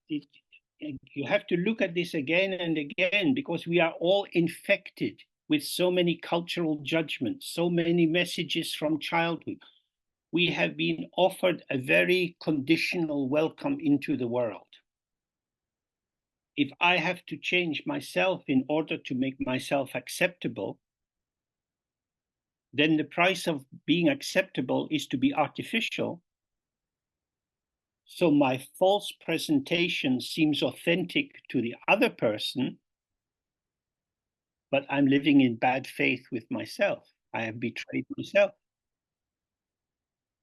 S1: you have to look at this again and again, because we are all infected with so many cultural judgments, so many messages from childhood. We have been offered a very conditional welcome into the world. If I have to change myself in order to make myself acceptable, then the price of being acceptable is to be artificial. So my false presentation seems authentic to the other person, but I'm living in bad faith with myself. I have betrayed myself.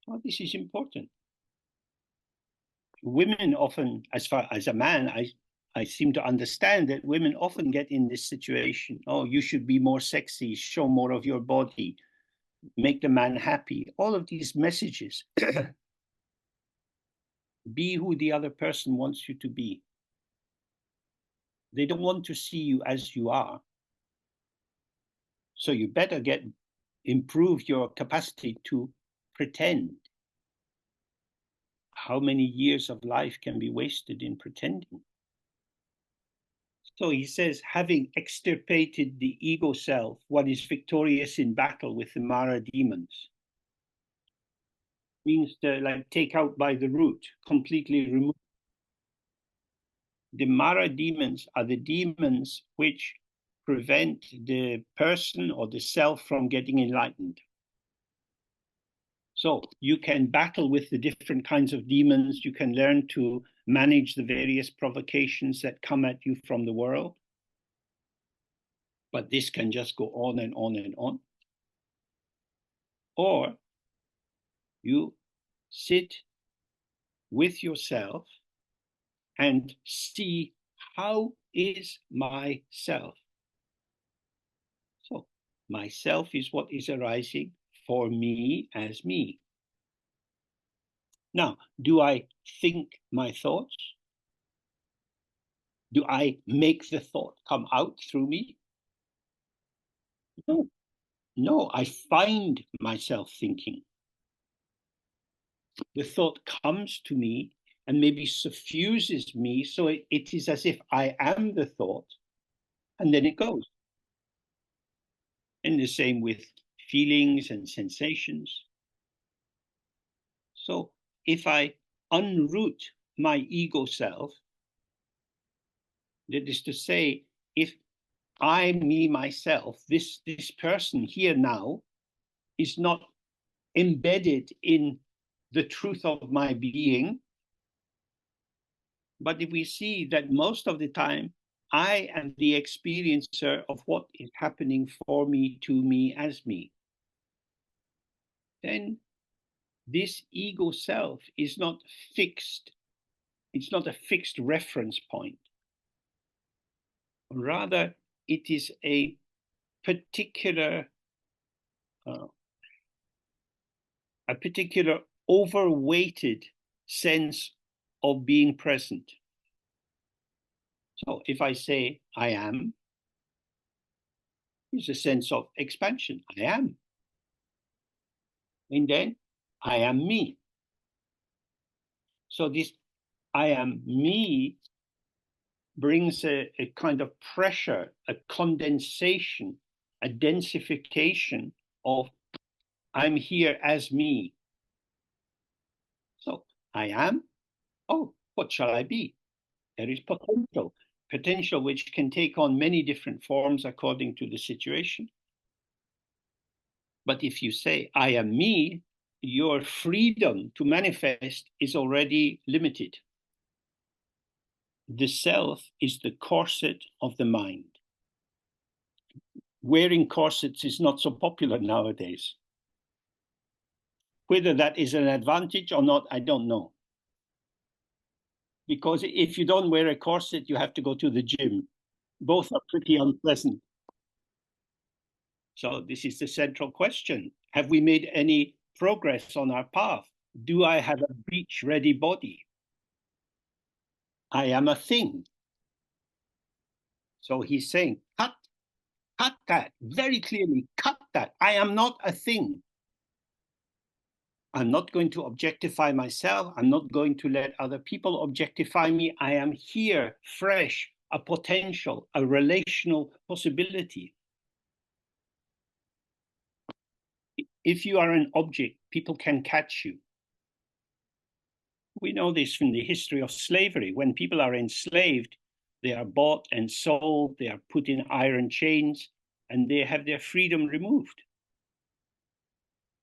S1: Well, this is important. Women often, as far as a man, I seem to understand that women often get in this situation. Oh, you should be more sexy, show more of your body, make the man happy. All of these messages. Be who the other person wants you to be. They don't want to see you as you are. So you better improve your capacity to pretend. How many years of life can be wasted in pretending? So he says, having extirpated the ego self, one is victorious in battle with the Mara demons. Means to take out by the root, completely remove. The Mara demons are the demons which prevent the person or the self from getting enlightened. So you can battle with the different kinds of demons. You can learn to manage the various provocations that come at you from the world. But this can just go on and on and on. Or you sit with yourself and see, how is myself? So myself is what is arising for me as me. Now, do I think my thoughts? Do I make the thought come out through me? No, no, I find myself thinking. The thought comes to me and maybe suffuses me, so it is as if I am the thought, and then it goes. And the same with feelings and sensations. So if I unroot my ego self, that is to say, if I, me, myself, this person here now is not embedded in the truth of my being, but if we see that most of the time I am the experiencer of what is happening for me, to me, as me, then this ego self is not fixed. It's not a fixed reference point. Rather, it is a particular overweighted sense of being present. So if I say I am, it's a sense of expansion. I am. And then I am me. So this I am me brings a kind of pressure, a condensation, a densification of I'm here as me. So I am. Oh, what shall I be? There is potential. Potential which can take on many different forms according to the situation. But if you say, I am me, your freedom to manifest is already limited. The self is the corset of the mind. Wearing corsets is not so popular nowadays. Whether that is an advantage or not, I don't know. Because if you don't wear a corset, you have to go to the gym. Both are pretty unpleasant. So this is the central question. Have we made any progress on our path? Do I have a beach-ready body? I am a thing. So he's saying, cut that very clearly, cut that. I am not a thing. I'm not going to objectify myself. I'm not going to let other people objectify me. I am here, fresh, a potential, a relational possibility. If you are an object, people can catch you. We know this from the history of slavery. When people are enslaved, they are bought and sold, they are put in iron chains, and they have their freedom removed.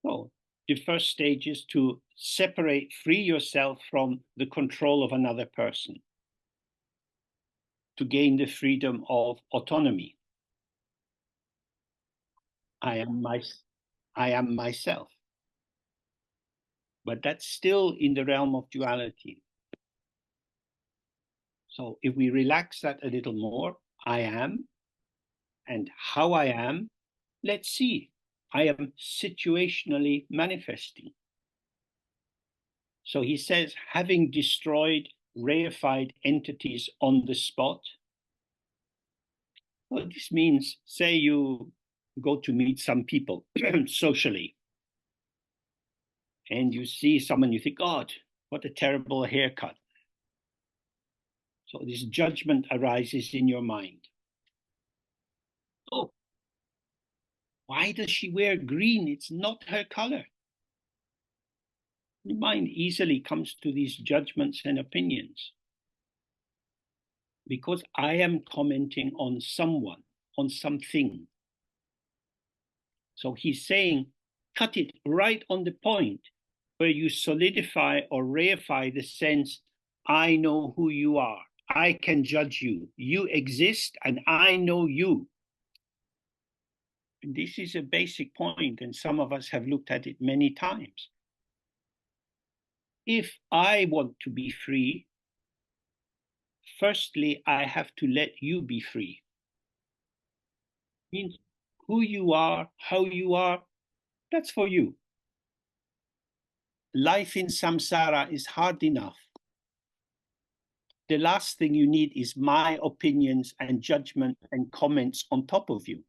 S1: So the first stage is to separate, free yourself from the control of another person, to gain the freedom of autonomy. I am my, I am myself. But that's still in the realm of duality. So if we relax that a little more, I am, and how I am, let's see. I am situationally manifesting. So he says, having destroyed reified entities on the spot. Well, this means, say you go to meet some people socially, and you see someone, you think, God, what a terrible haircut. So this judgment arises in your mind. Oh, why does she wear green? It's not her color. The mind easily comes to these judgments and opinions because I am commenting on someone, on something. So he's saying, cut it right on the point where you solidify or reify the sense, I know who you are. I can judge you. You exist and I know you. And this is a basic point, and some of us have looked at it many times. If I want to be free, firstly, I have to let you be free. Means who you are, how you are, that's for you. Life in samsara is hard enough. The last thing you need is my opinions and judgment and comments on top of you.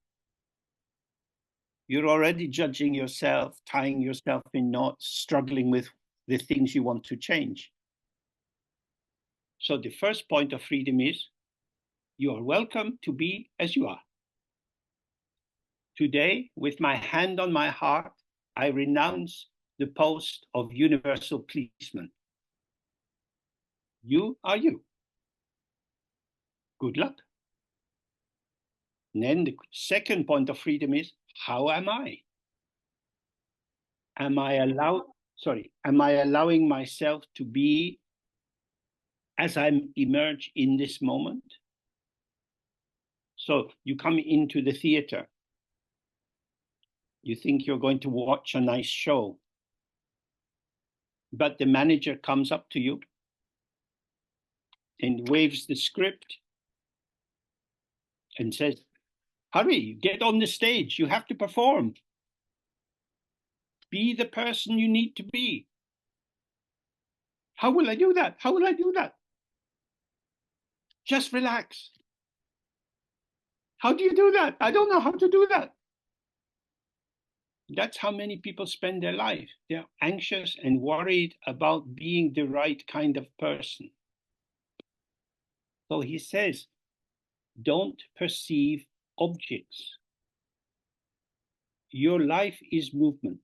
S1: You're already judging yourself, tying yourself in knots, struggling with the things you want to change. So the first point of freedom is you are welcome to be as you are. Today, with my hand on my heart, I renounce the post of universal policeman. You are you. Good luck. And then the second point of freedom is, how am I? Am I allowing myself to be as I'm emerge in this moment? So you come into the theater. You think you're going to watch a nice show. But the manager comes up to you and waves the script and says, hurry, get on the stage. You have to perform. Be the person you need to be. How will I do that? How will I do that? Just relax. How do you do that? I don't know how to do that. That's how many people spend their life. They're anxious and worried about being the right kind of person. So he says, don't perceive objects. Your life is movement.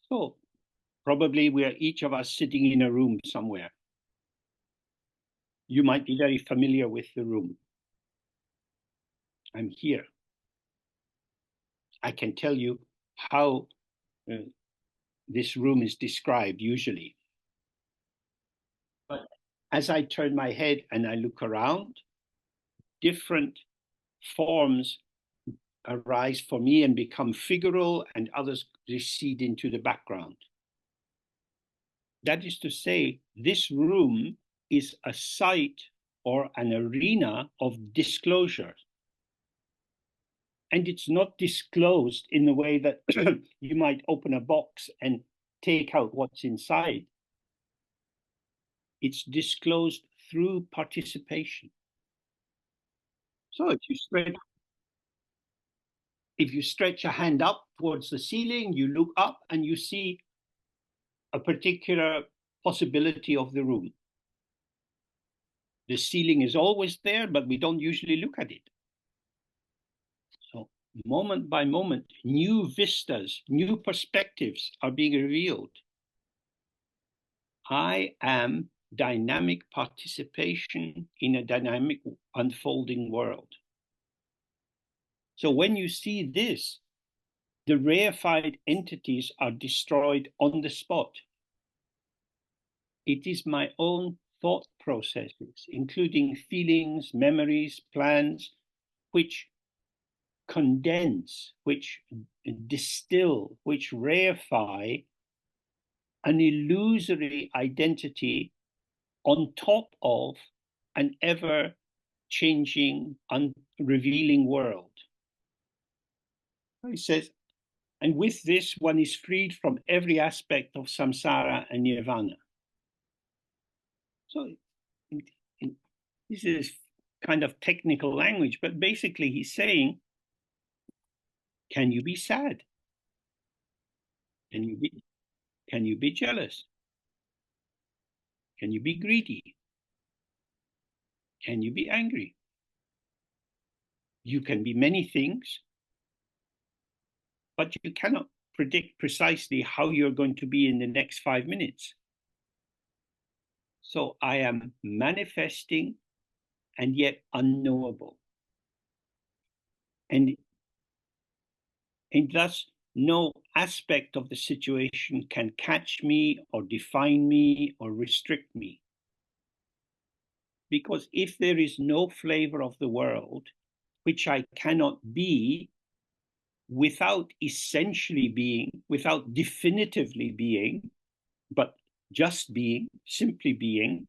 S1: So probably we are each of us sitting in a room somewhere. You might be very familiar with the room. I'm here. I can tell you how this room is described usually. But as I turn my head and I look around, different forms arise for me and become figural, and others recede into the background. That is to say, this room is a site or an arena of disclosure. And it's not disclosed in the way that you might open a box and take out what's inside. It's disclosed through participation. So if you stretch a hand up towards the ceiling, you look up and you see a particular possibility of the room. The ceiling is always there, but we don't usually look at it. So moment by moment, new vistas, new perspectives are being revealed. I am dynamic participation in a dynamic unfolding world. So when you see this, the reified entities are destroyed on the spot. It is my own thought processes, including feelings, memories, plans, which condense, which distill, which reify an illusory identity on top of an ever-changing, revealing world. He says, and with this, one is freed from every aspect of samsara and nirvana. So this is kind of technical language, but basically he's saying, can you be sad? Can you be jealous? Can you be greedy? Can you be angry? You can be many things, but you cannot predict precisely how you're going to be in the next 5 minutes. So I am manifesting and yet unknowable. And thus, no aspect of the situation can catch me or define me or restrict me. Because if there is no flavor of the world, which I cannot be without essentially being, without definitively being, but just being, simply being,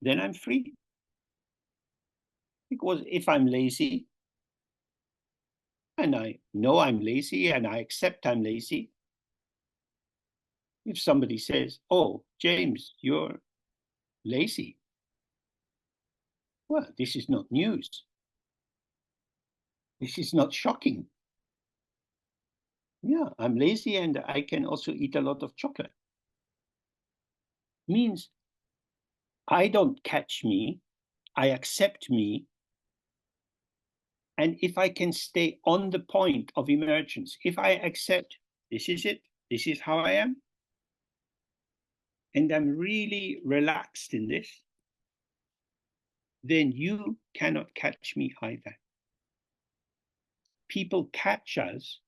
S1: then I'm free. Because if I'm lazy, and I know I'm lazy and I accept I'm lazy, if somebody says, oh, James, you're lazy, well, this is not news. This is not shocking. Yeah, I'm lazy and I can also eat a lot of chocolate. Means I don't catch me, I accept me. And if I can stay on the point of emergence, if I accept this is it, this is how I am, and I'm really relaxed in this, then you cannot catch me either. People catch us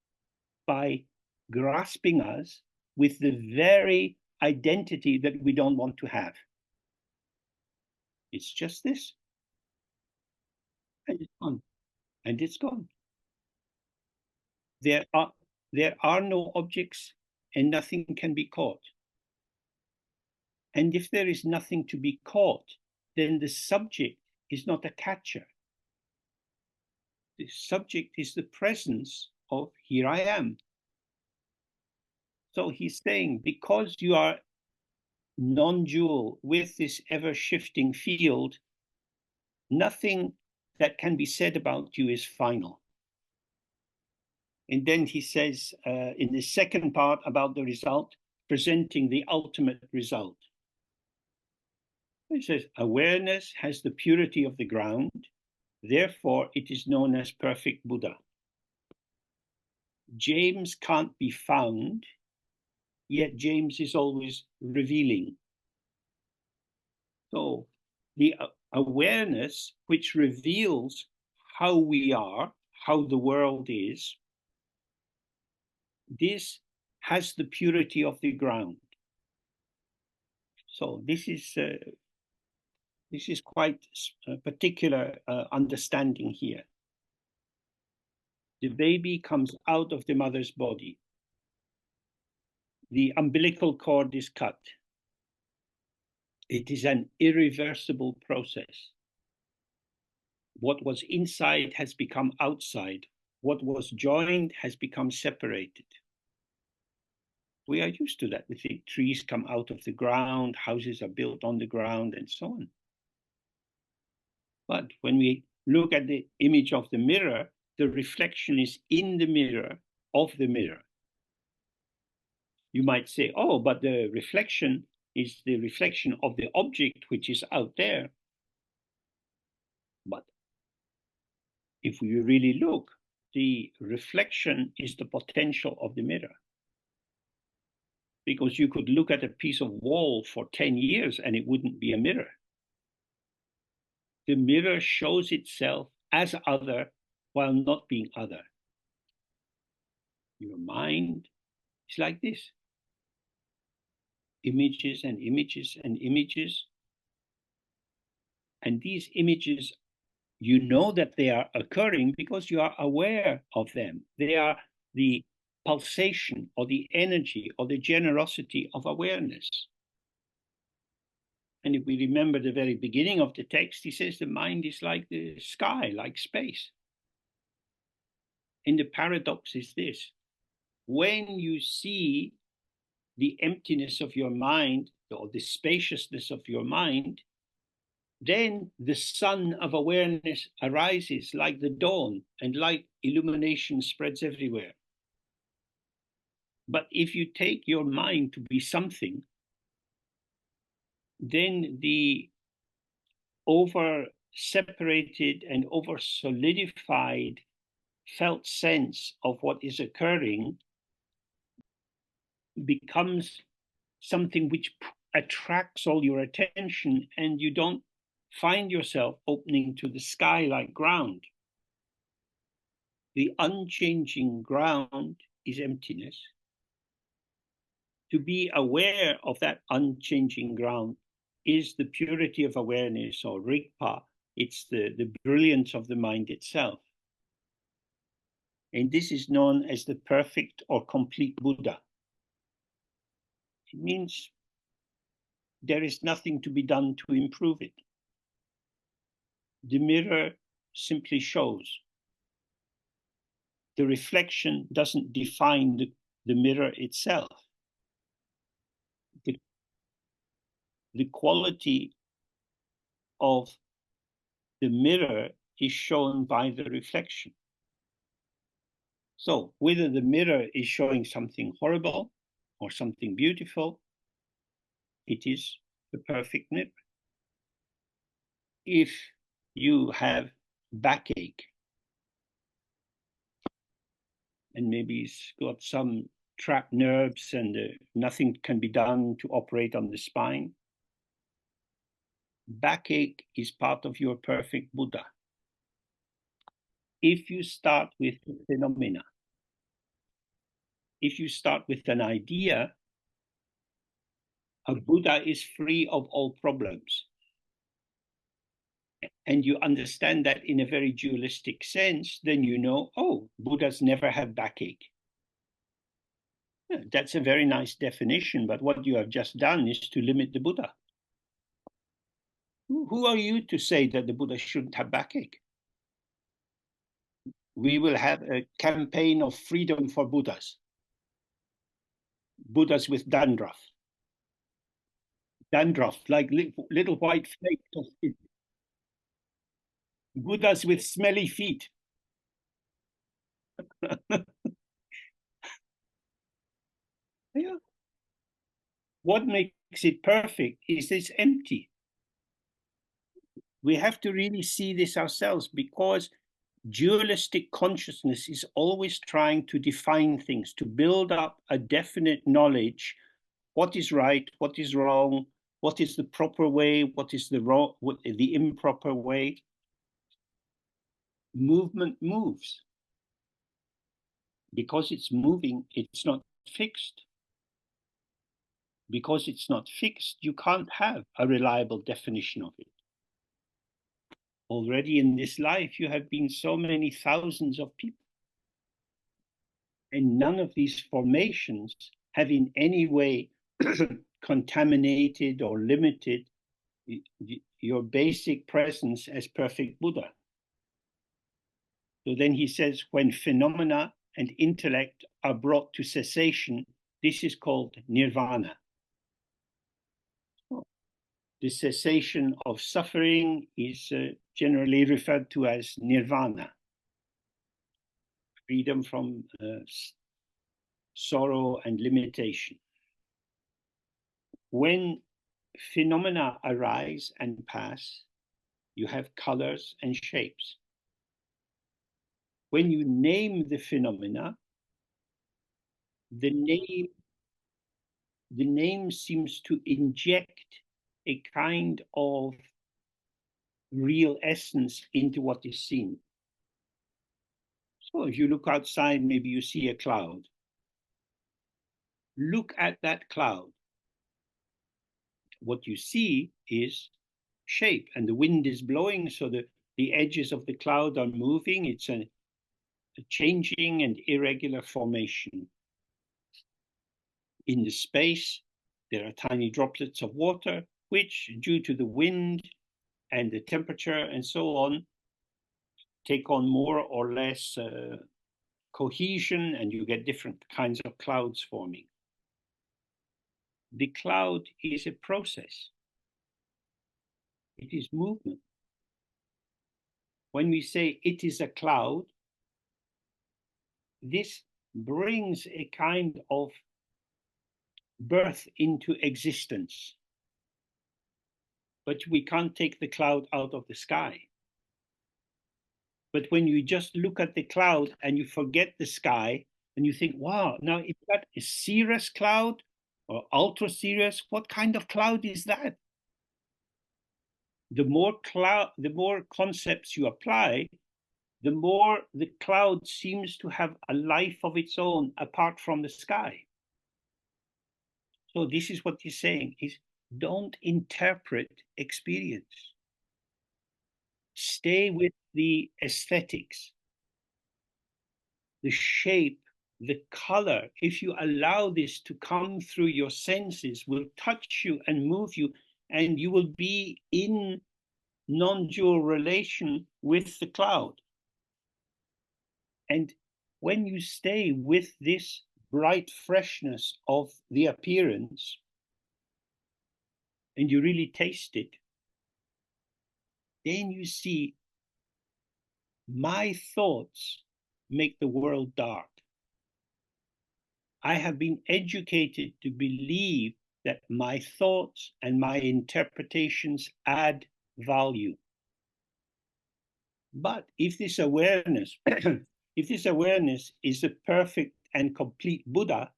S1: by grasping us with the very identity that we don't want to have. It's just this. And it's gone. And it's gone. There are no objects and nothing can be caught. And if there is nothing to be caught, then the subject is not a catcher. The subject is the presence of here I am. So he's saying, because you are non-dual with this ever-shifting field, nothing that can be said about you is final. And then he says in the second part about the result, presenting the ultimate result. He says, awareness has the purity of the ground, therefore it is known as perfect Buddha. James can't be found, yet James is always revealing. So the awareness which reveals how we are, how the world is, this has the purity of the ground. So this is quite a particular understanding here. The baby comes out of the mother's body. The umbilical cord is cut. It is an irreversible process. What was inside has become outside. What was joined has become separated. We are used to that. We think trees come out of the ground, houses are built on the ground, and so on. But when we look at the image of the mirror, the reflection is in the mirror of the mirror. You might say, oh, but the reflection is the reflection of the object which is out there. But if we really look, the reflection is the potential of the mirror. Because you could look at a piece of wall for 10 years and it wouldn't be a mirror. The mirror shows itself as other while not being other. Your mind is like this. Images and images and images. And these images You know that they are occurring because you are aware of them. They are the pulsation or the energy or the generosity of awareness. And if we remember the very beginning of the text, he says the mind is like the sky, like space. And the paradox is this: when you see the emptiness of your mind or the spaciousness of your mind, then the sun of awareness arises like the dawn, and light illumination spreads everywhere. But if you take your mind to be something, then the over separated and over solidified felt sense of what is occurring becomes something which attracts all your attention, and you don't find yourself opening to the sky like ground. The unchanging ground is emptiness. To be aware of that unchanging ground is the purity of awareness, or Rigpa. It's the brilliance of the mind itself. And this is known as the perfect or complete Buddha. It means there is nothing to be done to improve it. The mirror simply shows. The reflection doesn't define the mirror itself. The quality of the mirror is shown by the reflection. So whether the mirror is showing something horrible or something beautiful, it is the perfect mirror. If you have backache and maybe it's got some trapped nerves and nothing can be done to operate on the spine, backache is part of your perfect Buddha. If you start with phenomena, if you start with an idea, a Buddha is free of all problems. And you understand that in a very dualistic sense, then you know, oh, Buddhas never have backache. Yeah, that's a very nice definition, but what you have just done is to limit the Buddha. Who are you to say that the Buddha shouldn't have backache? We will have a campaign of freedom for Buddhas. Buddhas with dandruff. Dandruff, like little white flakes of feet. Buddhas with smelly feet. Yeah. What makes it perfect is it's empty. We have to really see this ourselves, because dualistic consciousness is always trying to define things, to build up a definite knowledge. What is right? What is wrong? What is the proper way? What is the improper way? Movement moves. Because it's moving, it's not fixed. Because it's not fixed, you can't have a reliable definition of it. Already in this life, you have been so many thousands of people. And none of these formations have in any way contaminated or limited your basic presence as perfect Buddha. So then he says, when phenomena and intellect are brought to cessation, this is called nirvana. The cessation of suffering is generally referred to as nirvana, freedom from sorrow and limitation. When phenomena arise and pass, you have colors and shapes. When you name the phenomena, the name seems to inject a kind of real essence into what is seen. So if you look outside, maybe you see a cloud. Look at that cloud. What you see is shape, and the wind is blowing, so the edges of the cloud are moving. It's a changing and irregular formation. In the space, there are tiny droplets of water, which, due to the wind and the temperature and so on, take on more or less cohesion, and you get different kinds of clouds forming. The cloud is a process. It is movement. When we say it is a cloud, this brings a kind of birth into existence. But we can't take the cloud out of the sky. But when you just look at the cloud and you forget the sky and you think, wow, now is that a cirrus cloud or ultra cirrus? What kind of cloud is that? The more concepts you apply, the more the cloud seems to have a life of its own apart from the sky. So this is what he's saying, is don't interpret experience. Stay with the aesthetics, the shape, the color. If you allow this to come through your senses, will touch you and move you, and you will be in non-dual relation with the cloud. And when you stay with this bright freshness of the appearance, and you really taste it, then you see, my thoughts make the world dark. I have been educated to believe that my thoughts and my interpretations add value. But if this awareness, if this awareness is the perfect and complete Buddha,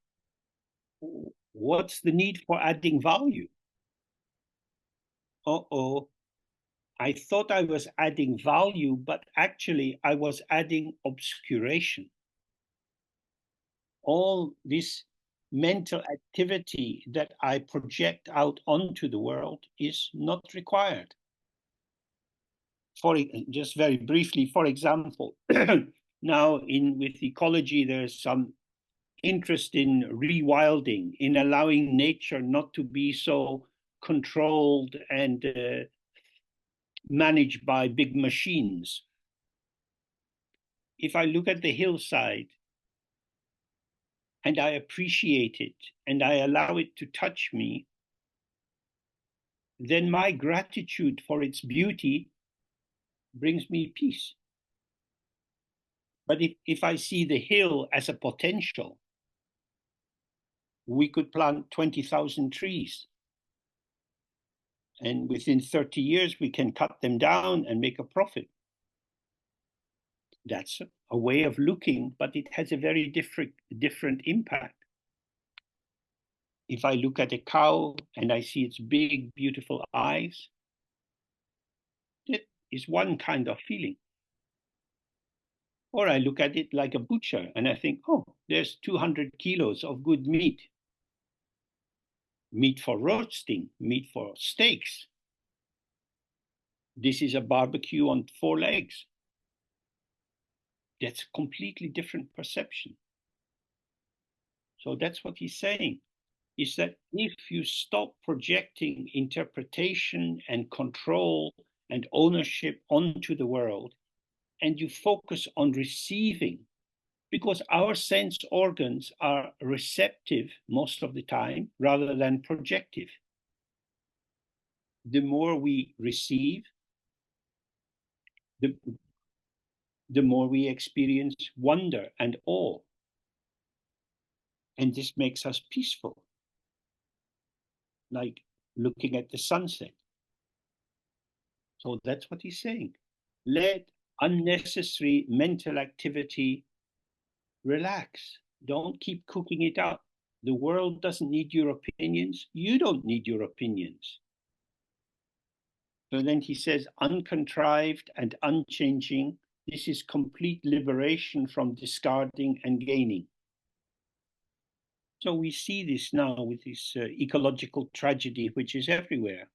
S1: what's the need for adding value? Uh-oh, I thought I was adding value, but actually I was adding obscuration. All this mental activity that I project out onto the world is not required. Just very briefly, for example, now with ecology, there's some interest in rewilding, in allowing nature not to be so controlled and managed by big machines. If I look at the hillside and I appreciate it and I allow it to touch me, then my gratitude for its beauty brings me peace. But if I see the hill as a potential, we could plant 20,000 trees. And within 30 years, we can cut them down and make a profit. That's a way of looking, but it has a very different impact. If I look at a cow and I see its big, beautiful eyes, it is one kind of feeling. Or I look at it like a butcher and I think, oh, there's 200 kilos of good meat. Meat for roasting, meat for steaks. This is a barbecue on 4 legs. That's a completely different perception. So that's what he's saying, is that if you stop projecting interpretation and control and ownership onto the world, and you focus on receiving, because our sense organs are receptive most of the time rather than projective. The more we receive, the more we experience wonder and awe. And this makes us peaceful, like looking at the sunset. So that's what he's saying. Let unnecessary mental activity relax. Don't keep cooking it up. The world doesn't need your opinions. You don't need your opinions. So then he says, uncontrived and unchanging, this is complete liberation from discarding and gaining. So we see this now with this ecological tragedy, which is everywhere.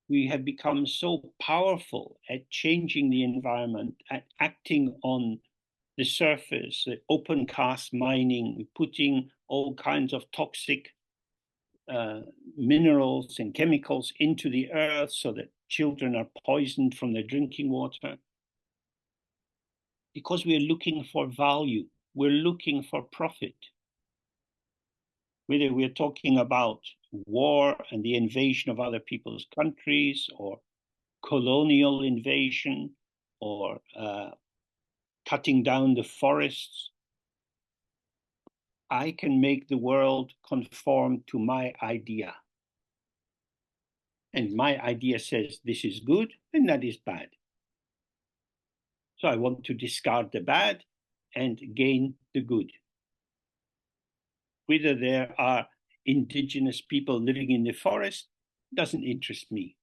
S1: We have become so powerful at changing the environment, at acting on the surface, open cast mining, putting all kinds of toxic minerals and chemicals into the earth so that children are poisoned from their drinking water. Because we're looking for value, we're looking for profit. Whether we're talking about war and the invasion of other people's countries, or colonial invasion, or cutting down the forests, I can make the world conform to my idea. And my idea says this is good and that is bad. So I want to discard the bad and gain the good. Whether there are indigenous people living in the forest doesn't interest me.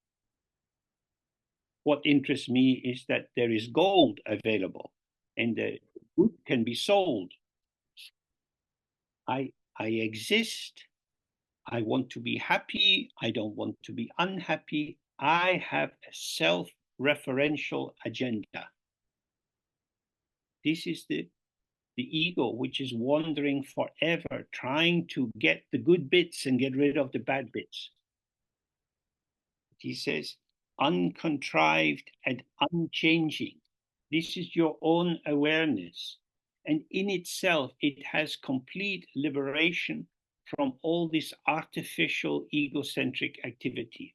S1: What interests me is that there is gold available and the good can be sold. I exist. I want to be happy. I don't want to be unhappy. I have a self-referential agenda. This is the ego, which is wandering forever, trying to get the good bits and get rid of the bad bits. He says, uncontrived and unchanging. This is your own awareness. And in itself, it has complete liberation from all this artificial egocentric activity.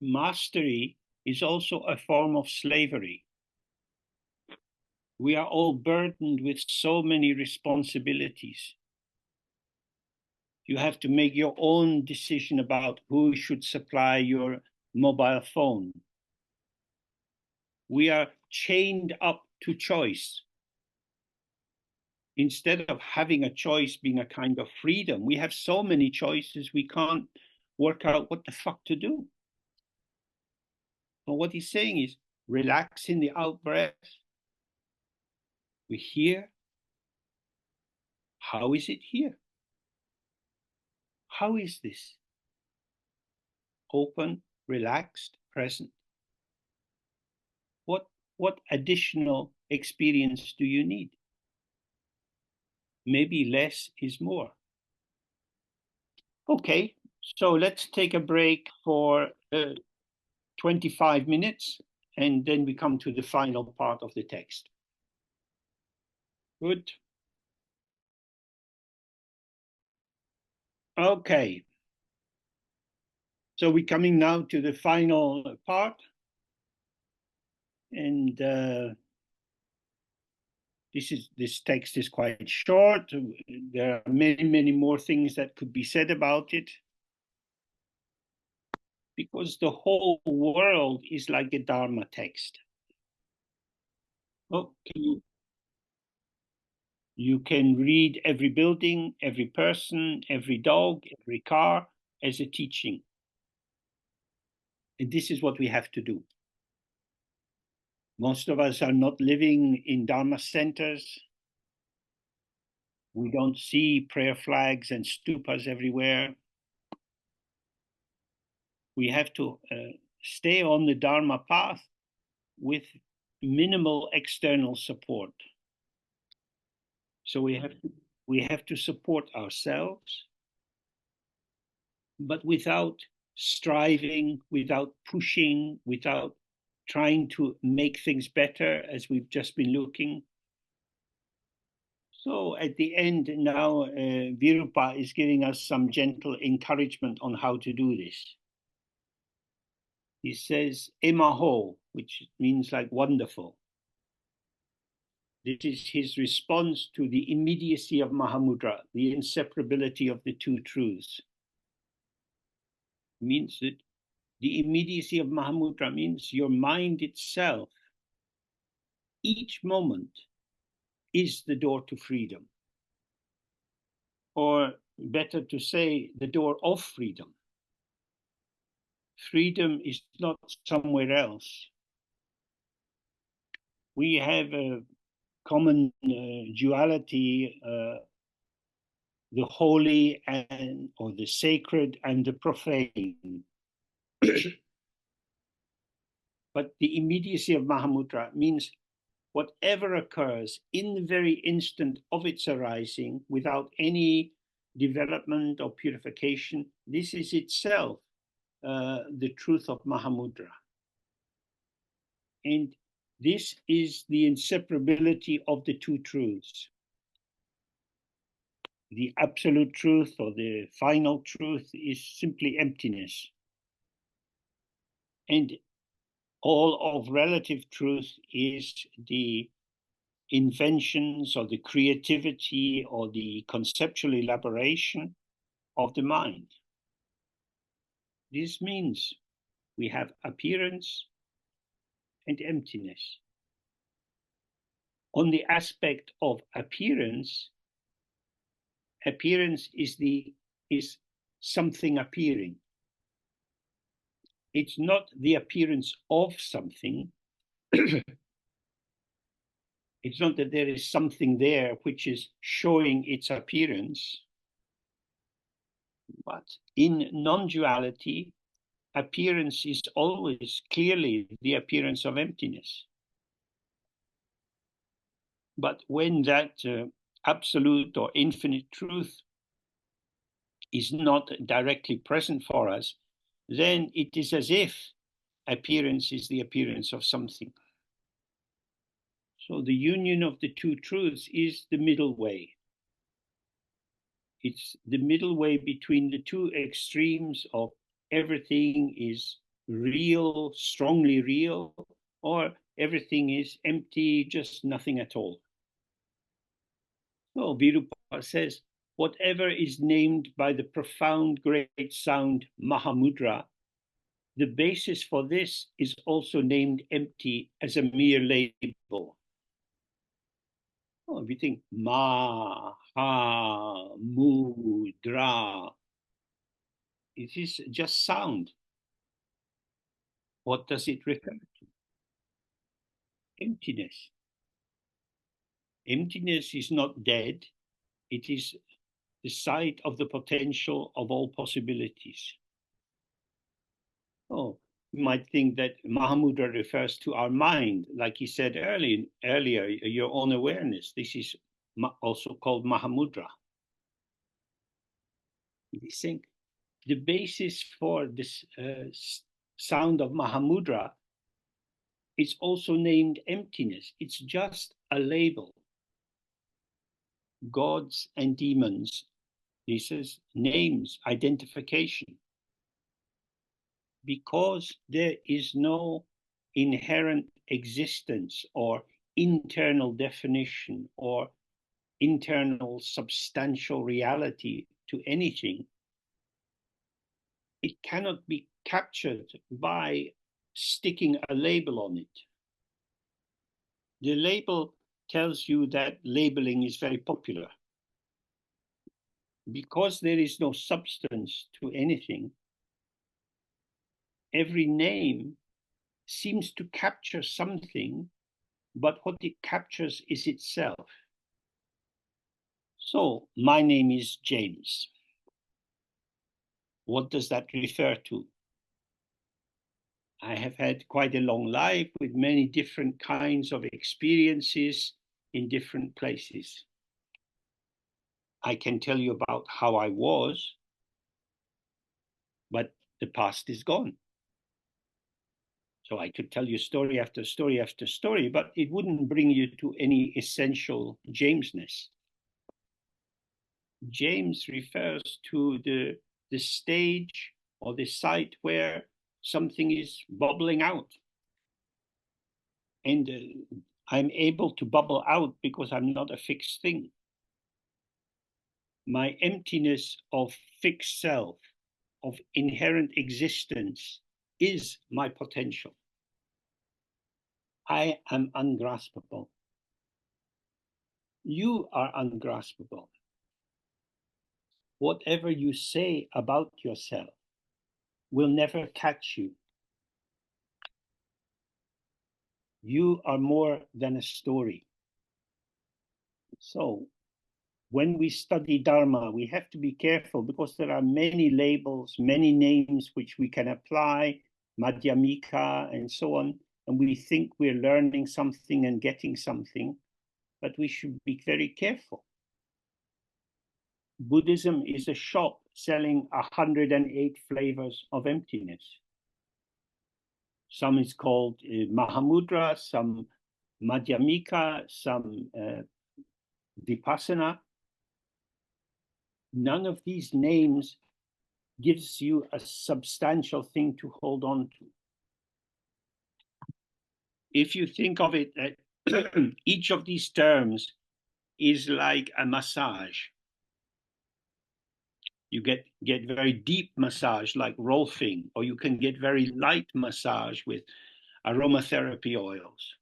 S1: Mastery is also a form of slavery. We are all burdened with so many responsibilities. You have to make your own decision about who should supply your mobile phone. We are chained up to choice. Instead of having a choice being a kind of freedom, we have so many choices we can't work out what the fuck to do. But what he's saying is, relax in the out breath. We're here. How is it here? How is this? Open, relaxed, present. What additional experience do you need? Maybe less is more. Okay, so let's take a break for 25 minutes, and then we come to the final part of the text. Good. Okay. So we're coming now to the final part. And this text is quite short. There are many, many more things that could be said about it. Because the whole world is like a Dharma text. Okay. You can read every building, every person, every dog, every car as a teaching. And this is what we have to do. Most of us are not living in Dharma centers. We don't see prayer flags and stupas everywhere. We have to stay on the Dharma path with minimal external support. So we have to support ourselves, but without striving, without pushing, without trying to make things better, as we've just been looking. So at the end now, Virupa is giving us some gentle encouragement on how to do this. He says, Emaho, which means like wonderful. This is his response to the immediacy of Mahamudra, the inseparability of the two truths. It means that the immediacy of Mahamudra means your mind itself, each moment, is the door to freedom. Or better to say, the door of freedom. Freedom is not somewhere else. We have a common duality, the holy or the sacred and the profane. But the immediacy of Mahamudra means whatever occurs in the very instant of its arising without any development or purification, this is itself the truth of Mahamudra. And this is the inseparability of the two truths. The absolute truth or the final truth is simply emptiness. And all of relative truth is the inventions or the creativity or the conceptual elaboration of the mind. This means we have appearance and emptiness. On the aspect of appearance, appearance is something appearing. It's not the appearance of something. It's not that there is something there which is showing its appearance. But in non-duality, appearance is always clearly the appearance of emptiness. But when that absolute or infinite truth is not directly present for us, then it is as if appearance is the appearance of something. So the union of the two truths is the middle way. It's the middle way between the two extremes of everything is real, strongly real, or everything is empty, just nothing at all. So Virupa says, whatever is named by the profound great sound Mahamudra, the basis for this is also named empty as a mere label. Oh, if you think Ma, Ha, Mudra, it is just sound. What does it refer to? Emptiness. Emptiness is not dead. It is the site of the potential of all possibilities. Oh, you might think that Mahamudra refers to our mind, like he said earlier, your own awareness. This is also called Mahamudra. He's saying the basis for this sound of Mahamudra is also named emptiness. It's just a label. Gods and demons, he says, names, identification. Because there is no inherent existence or internal definition or internal substantial reality to anything, it cannot be captured by sticking a label on it. The label tells you that labeling is very popular. Because there is no substance to anything, every name seems to capture something, but what it captures is itself. So, my name is James. What does that refer to? I have had quite a long life with many different kinds of experiences in different places. I can tell you about how I was, but the past is gone. So I could tell you story after story after story, but it wouldn't bring you to any essential Jamesness. James refers to the stage or the site where something is bubbling out. And I'm able to bubble out because I'm not a fixed thing. My emptiness of fixed self, of inherent existence, is my potential. I am ungraspable. You are ungraspable. Whatever you say about yourself will never catch you. You are more than a story. So when we study Dharma, we have to be careful because there are many labels, many names which we can apply, Madhyamika and so on, and we think we're learning something and getting something, but we should be very careful. Buddhism is a shop selling 108 flavors of emptiness. Some is called Mahamudra, some Madhyamika, some Vipassana. None of these names gives you a substantial thing to hold on to. If you think of it, each of these terms is like a massage. You get very deep massage like Rolfing, or you can get very light massage with aromatherapy oils.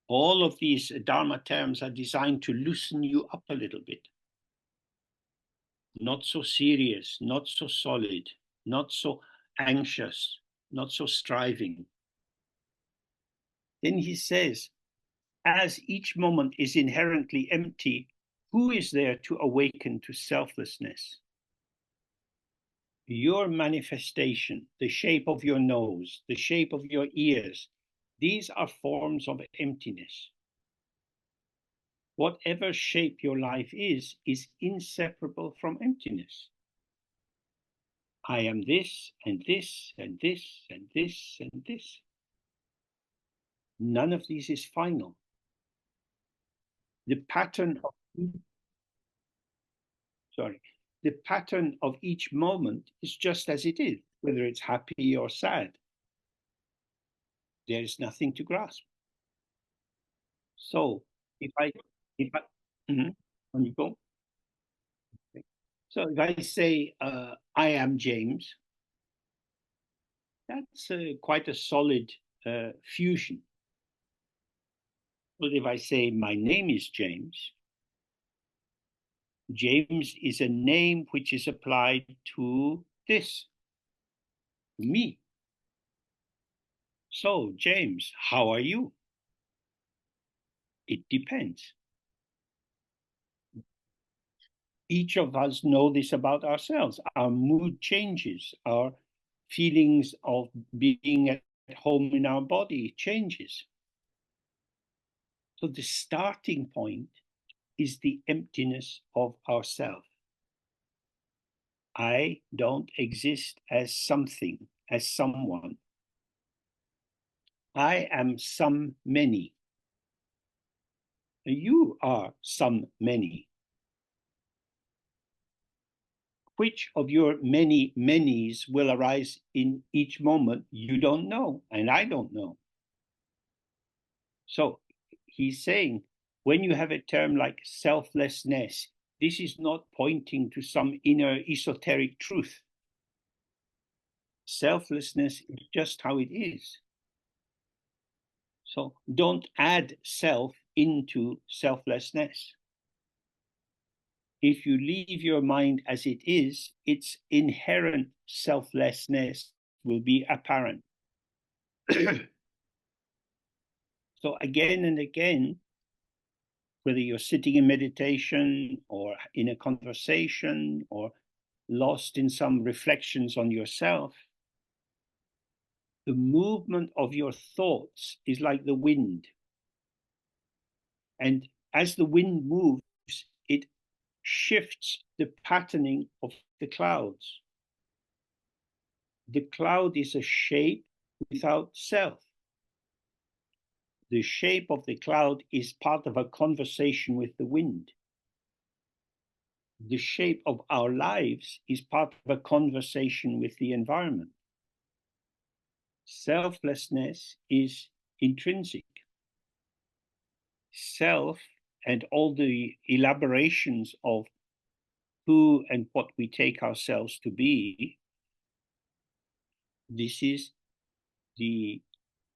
S1: All of these Dharma terms are designed to loosen you up a little bit. Not so serious, not so solid, not so anxious, not so striving. Then he says, as each moment is inherently empty, who is there to awaken to selflessness? Your manifestation, the shape of your nose, the shape of your ears, these are forms of emptiness. Whatever shape your life is inseparable from emptiness. I am this and this and this and this and this. None of these is final. The pattern of each moment is just as it is, whether it's happy or sad. There is nothing to grasp. So if I when you go. So if I say I am James, that's quite a solid fusion. But if I say my name is James, James is a name which is applied to this, me. So, James, how are you? It depends. Each of us know this about ourselves. Our mood changes, our feelings of being at home in our body changes. So the starting point is the emptiness of ourself. I don't exist as something, as someone. I am some many. You are some many. Which of your many manys will arise in each moment, you don't know, and I don't know. So he's saying, when you have a term like selflessness, this is not pointing to some inner esoteric truth. Selflessness is just how it is. So don't add self into selflessness. If you leave your mind as it is, its inherent selflessness will be apparent. So again and again, whether you're sitting in meditation or in a conversation or lost in some reflections on yourself, the movement of your thoughts is like the wind. And as the wind moves, it shifts the patterning of the clouds. The cloud is a shape without self. The shape of the cloud is part of a conversation with the wind. The shape of our lives is part of a conversation with the environment. Selflessness is intrinsic. Self and all the elaborations of who and what we take ourselves to be, this is the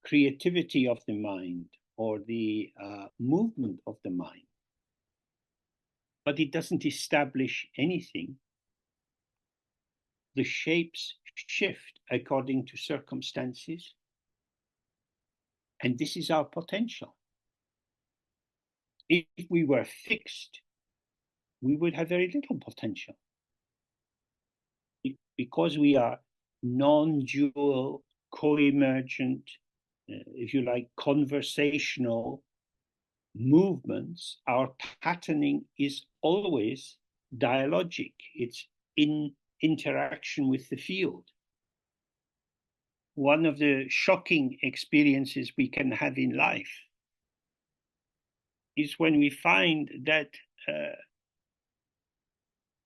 S1: creativity of the mind or the movement of the mind. But it doesn't establish anything. The shapes shift according to circumstances. And this is our potential. If we were fixed, we would have very little potential. Because we are non-dual, co-emergent, if you like, conversational movements, our patterning is always dialogic. It's in interaction with the field. One of the shocking experiences we can have in life is when we find that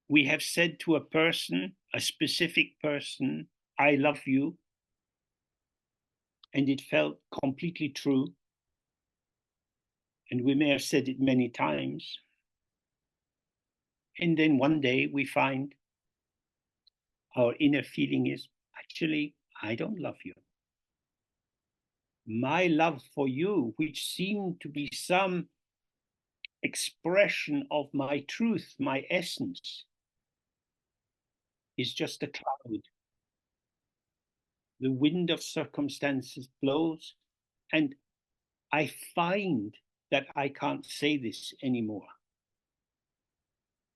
S1: we have said to a person, a specific person, I love you, and it felt completely true. And we may have said it many times. And then one day we find our inner feeling is, actually, I don't love you. My love for you, which seemed to be some expression of my truth, my essence, is just a cloud. The wind of circumstances blows, and I find that I can't say this anymore.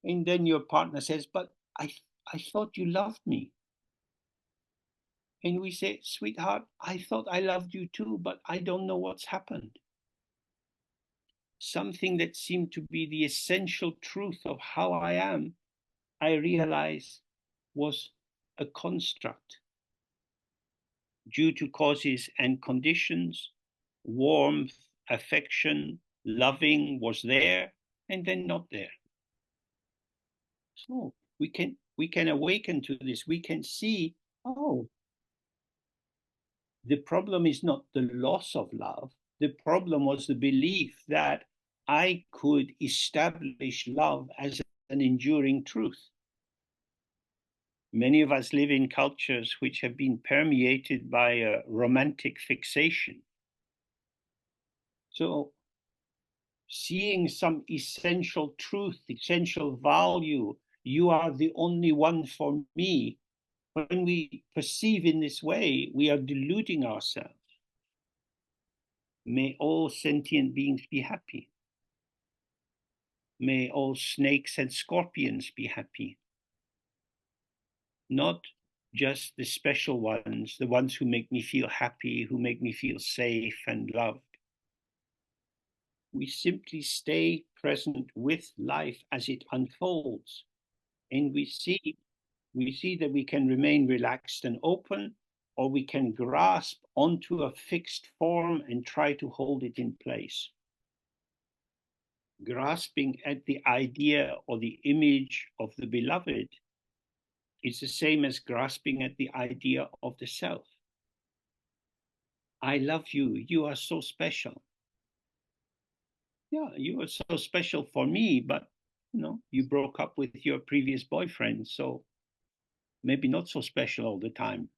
S1: And then your partner says, but I thought you loved me. And we say, sweetheart, I thought I loved you too, but I don't know what's happened. Something that seemed to be the essential truth of how I am, I realize was a construct. Due to causes and conditions, warmth, affection, loving was there, and then not there. So we can awaken to this. We can see, oh, the problem is not the loss of love. The problem was the belief that I could establish love as an enduring truth. Many of us live in cultures which have been permeated by a romantic fixation. So seeing some essential truth, essential value, you are the only one for me. When we perceive in this way, we are deluding ourselves. May all sentient beings be happy. May all snakes and scorpions be happy. Not just the special ones, the ones who make me feel happy, who make me feel safe and loved. We simply stay present with life as it unfolds, and we see that we can remain relaxed and open, or we can grasp onto a fixed form and try to hold it in place. Grasping at the idea or the image of the beloved is the same as grasping at the idea of the self. I love you. You are so special. Yeah, you are so special for me, but you broke up with your previous boyfriend, so maybe not so special all the time.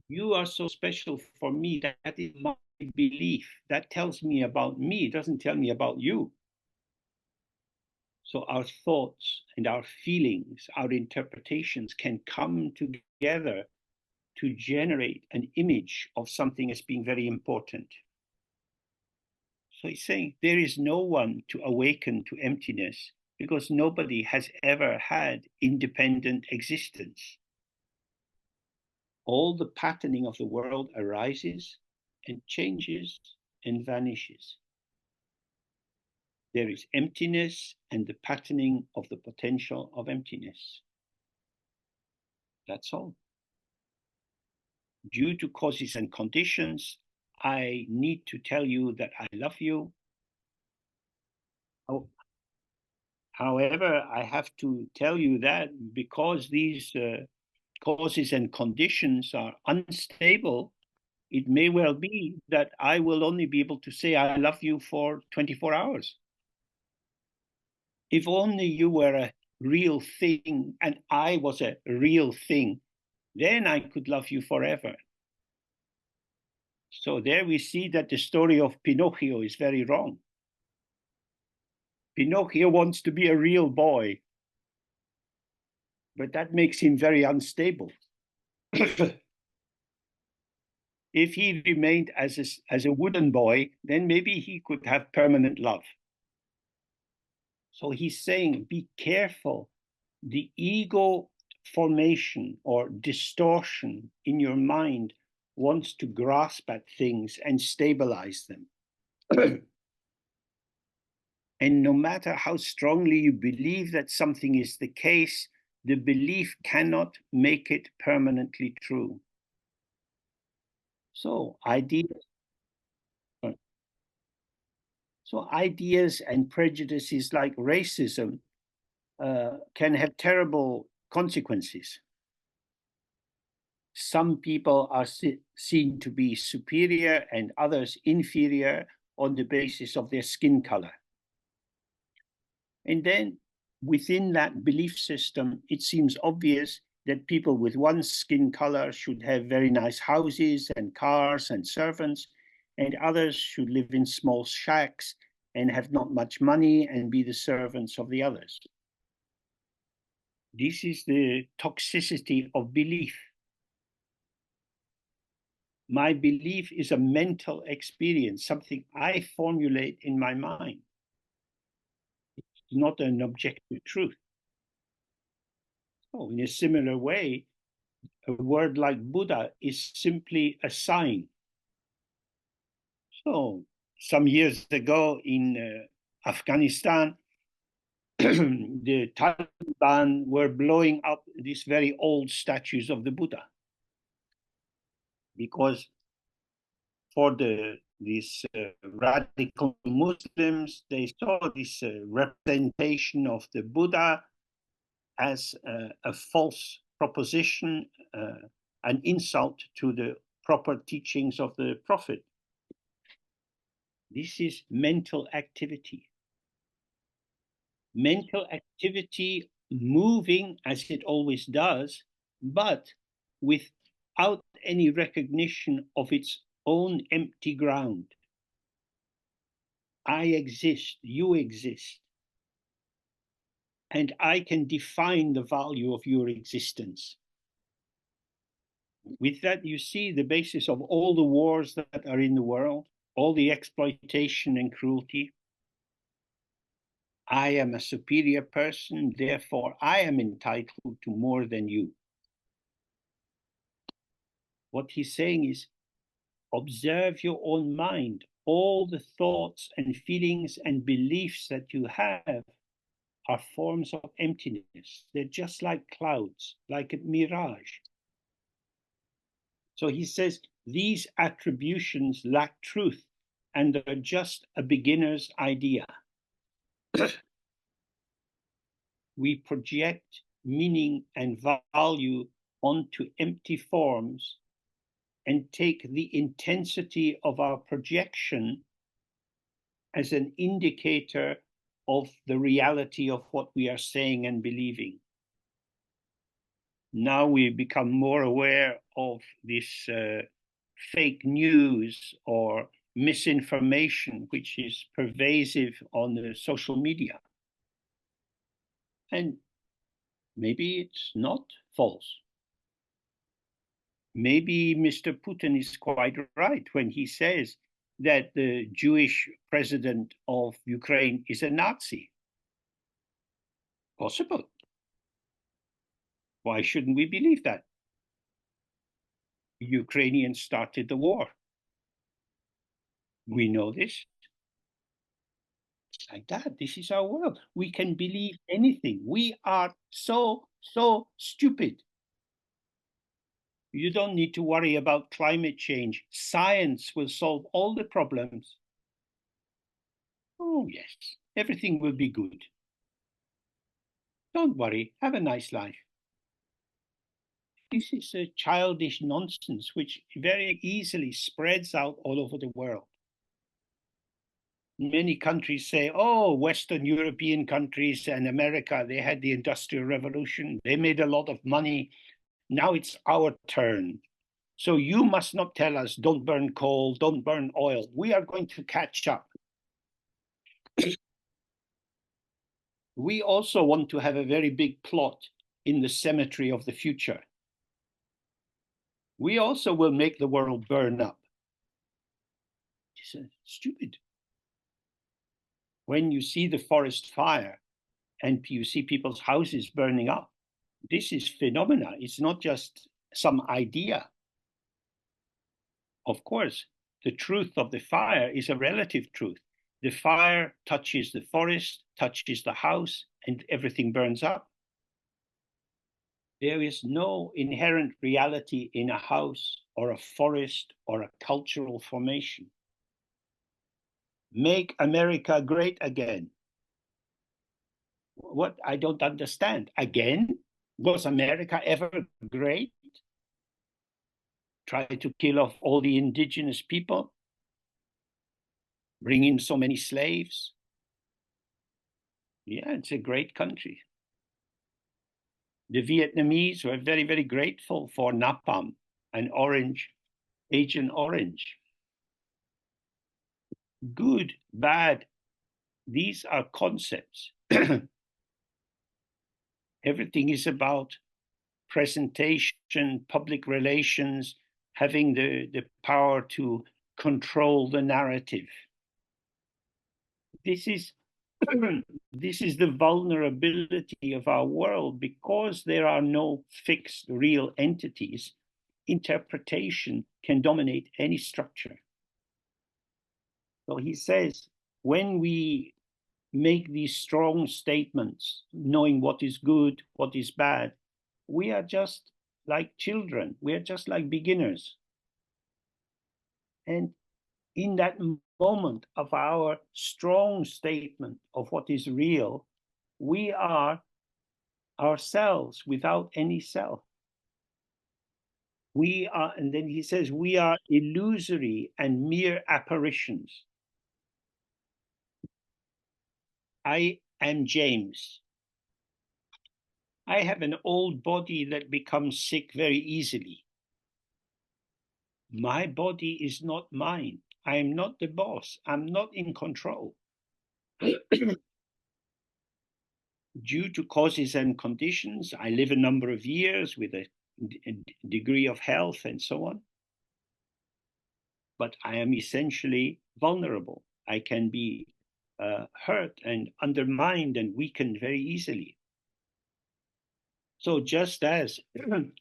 S1: You are so special for me. That is my belief. That tells me about me. It doesn't tell me about you. So our thoughts and our feelings, our interpretations can come together to generate an image of something as being very important. So he's saying there is no one to awaken to emptiness because nobody has ever had independent existence. All the patterning of the world arises and changes and vanishes. There is emptiness and the patterning of the potential of emptiness. That's all. Due to causes and conditions, I need to tell you that I love you. However, I have to tell you that because these causes and conditions are unstable, it may well be that I will only be able to say I love you for 24 hours. If only you were a real thing and I was a real thing, then I could love you forever. So there we see that the story of Pinocchio is very wrong. Pinocchio wants to be a real boy, but that makes him very unstable. If he remained as a wooden boy, then maybe he could have permanent love. So he's saying, be careful. The ego formation or distortion in your mind wants to grasp at things and stabilize them. And no matter how strongly you believe that something is the case, the belief cannot make it permanently true. So ideas and prejudices like racism can have terrible consequences. Some people are seen to be superior and others inferior on the basis of their skin color. And then within that belief system, it seems obvious that people with one skin color should have very nice houses and cars and servants, and others should live in small shacks and have not much money and be the servants of the others. This is the toxicity of belief. My belief is a mental experience, something I formulate in my mind. It's not an objective truth. So in a similar way, a word like Buddha is simply a sign. So some years ago in Afghanistan, the Taliban were blowing up these very old statues of the Buddha because for these radical Muslims, they saw this representation of the Buddha as a false proposition, an insult to the proper teachings of the Prophet. This is mental activity. Mental activity moving as it always does, but without any recognition of its own empty ground. I exist, you exist, and I can define the value of your existence. With that, you see the basis of all the wars that are in the world, all the exploitation and cruelty. I am a superior person, therefore I am entitled to more than you. What he's saying is, observe your own mind. All the thoughts and feelings and beliefs that you have are forms of emptiness. They're just like clouds, like a mirage. So he says, these attributions lack truth and are just a beginner's idea. We project meaning and value onto empty forms and take the intensity of our projection as an indicator of the reality of what we are saying and believing. Now we become more aware of this fake news or misinformation, which is pervasive on the social media. And maybe it's not false. Maybe Mr. Putin is quite right when he says that the Jewish president of Ukraine is a Nazi. Possible. Why shouldn't we believe that? The Ukrainians started the war. We know this. It's like that. This is our world. We can believe anything. We are so stupid. You don't need to worry about climate change. Science will solve all the problems. Oh, yes, everything will be good. Don't worry, have a nice life. This is a childish nonsense which very easily spreads out all over the world. Many countries say, oh, Western European countries and America, they had the Industrial Revolution. They made a lot of money. Now it's our turn. So you must not tell us, don't burn coal, don't burn oil. We are going to catch up. We also want to have a very big plot in the cemetery of the future. We also will make the world burn up. It's stupid. When you see the forest fire and you see people's houses burning up, this is phenomena. It's not just some idea. Of course, the truth of the fire is a relative truth. The fire touches the forest, touches the house, and everything burns up. There is no inherent reality in a house or a forest or a cultural formation. Make America great again. What? I don't understand. Again? Was America ever great? Try to kill off all the indigenous people? Bring in so many slaves? Yeah, it's a great country. The Vietnamese were very, very grateful for napalm and orange, Agent Orange. Good, bad, these are concepts. Everything is about presentation, public relations, having the power to control the narrative. This is the vulnerability of our world. Because there are no fixed real entities, interpretation can dominate any structure. So he says, when we make these strong statements, knowing what is good, what is bad, we are just like children. We are just like beginners. And in that moment of our strong statement of what is real, we are ourselves without any self. We are, and then he says, we are illusory and mere apparitions. I am James. I have an old body that becomes sick very easily. My body is not mine. I am not the boss. I'm not in control. Due to causes and conditions, I live a number of years with a degree of health and so on. But I am essentially vulnerable. I can be hurt and undermined and weakened very easily. So just as,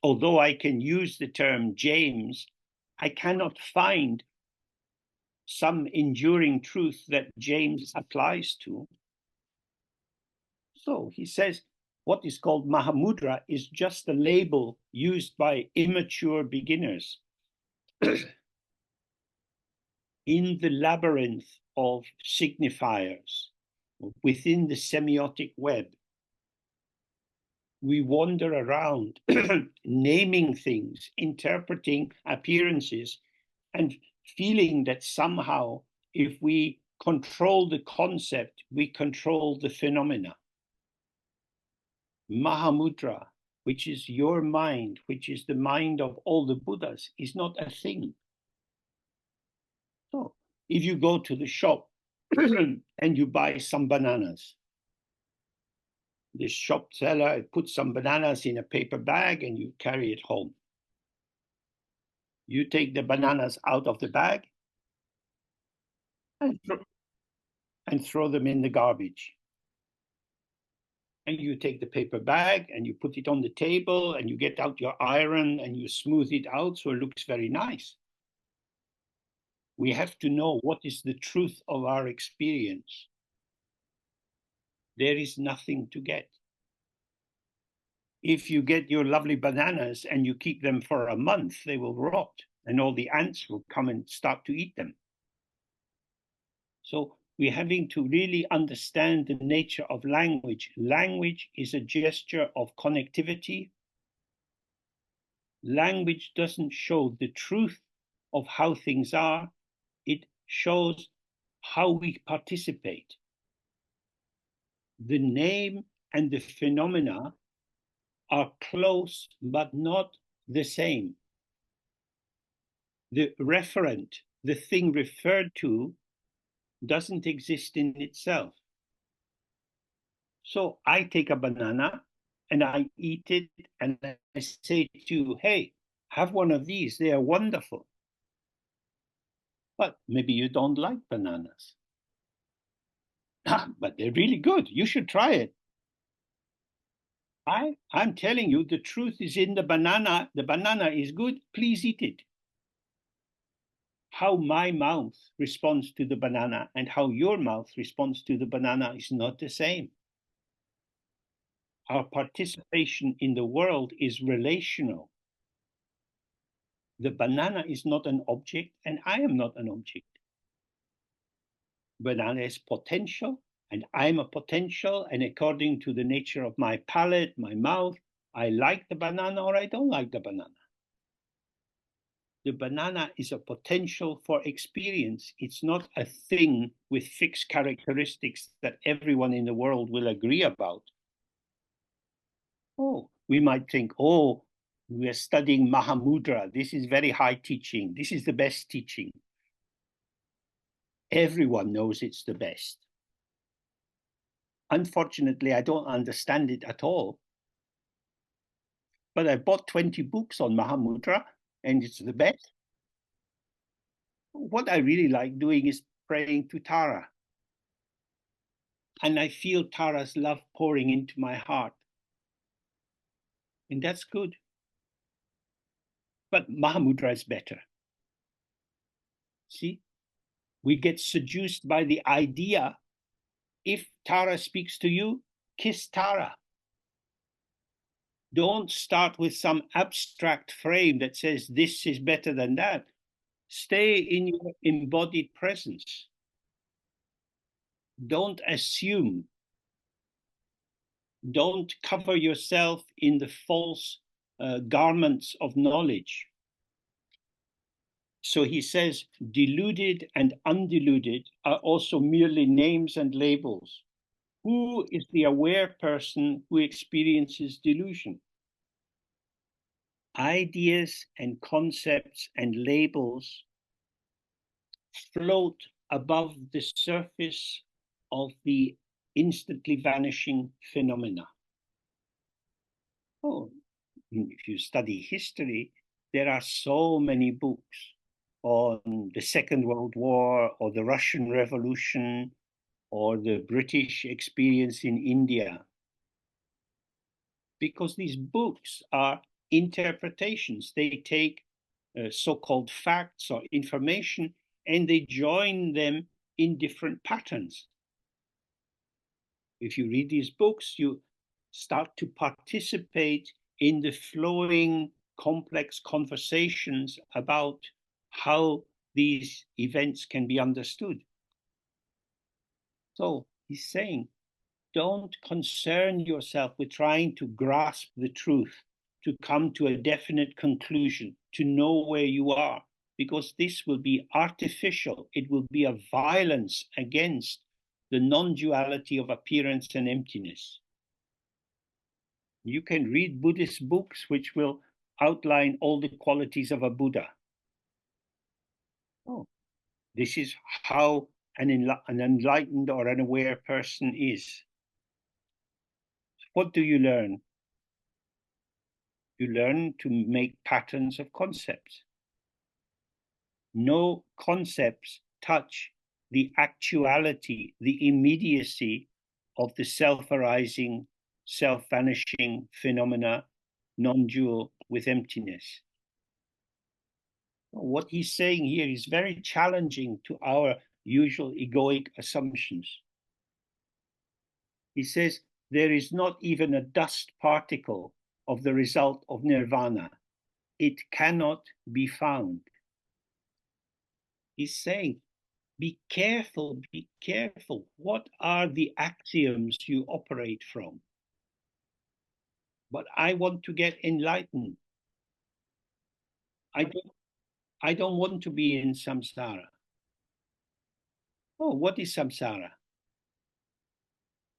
S1: although I can use the term James, I cannot find some enduring truth that James applies to. So he says, what is called Mahamudra is just a label used by immature beginners in the labyrinth of signifiers within the semiotic web. We wander around naming things, interpreting appearances, and feeling that somehow if we control the concept, we control the phenomena. Mahamudra, which is your mind, which is the mind of all the Buddhas, is not a thing. So if you go to the shop and you buy some bananas, the shop seller puts some bananas in a paper bag and you carry it home. You take the bananas out of the bag and throw them in the garbage. And you take the paper bag and you put it on the table and you get out your iron and you smooth it out so it looks very nice. We have to know what is the truth of our experience. There is nothing to get. If you get your lovely bananas and you keep them for a month, they will rot and all the ants will come and start to eat them. So we're having to really understand the nature of language. Language is a gesture of connectivity. Language doesn't show the truth of how things are. It shows how we participate. The name and the phenomena are close, but not the same. The referent, the thing referred to, doesn't exist in itself. So I take a banana and I eat it and I say to you, hey, Have one of these. They are wonderful. But maybe you don't like bananas. But they're really good. You should try it. I'm telling you, the truth is in the banana. The banana is good. Please eat it. How my mouth responds to the banana and how your mouth responds to the banana is not the same. Our participation in the world is relational. The banana is not an object, and I am not an object. Banana is potential, and I'm a potential, and according to the nature of my palate, my mouth, I like the banana or I don't like the banana. The banana is a potential for experience. It's not a thing with fixed characteristics that everyone in the world will agree about. Oh, we might think, oh, we are studying Mahamudra. This is very high teaching. This is the best teaching. Everyone knows it's the best. Unfortunately, I don't understand it at all. But I bought 20 books on Mahamudra, and it's the best. What I really like doing is praying to Tara. And I feel Tara's love pouring into my heart. And that's good. But Mahamudra is better. See, we get seduced by the idea. If Tara speaks to you, kiss Tara. Don't start with some abstract frame that says this is better than that. Stay in your embodied presence. Don't assume. Don't cover yourself in the false garments of knowledge. So he says, deluded and undeluded are also merely names and labels. Who is the aware person who experiences delusion? Ideas and concepts and labels float above the surface of the instantly vanishing phenomena. Oh, if you study history, there are so many books on the Second World War or the Russian Revolution or the British experience in India. Because these books are interpretations. They take so-called facts or information and they join them in different patterns. If you read these books, you start to participate in the flowing, complex conversations about how these events can be understood. So he's saying, don't concern yourself with trying to grasp the truth, to come to a definite conclusion, to know where you are, because this will be artificial. It will be a violence against the non-duality of appearance and emptiness. You can read Buddhist books which will outline all the qualities of a Buddha. Oh, this is how an enlightened or an aware person is. What do you learn? You learn to make patterns of concepts. No concepts touch the actuality, the immediacy of the self-arising, self-vanishing phenomena, non-dual with emptiness. What he's saying here is very challenging to our usual egoic assumptions. He says, there is not even a dust particle of the result of nirvana. It cannot be found. He's saying, be careful, be careful. What are the axioms you operate from? But I want to get enlightened. I don't want to be in samsara. Oh, what is samsara?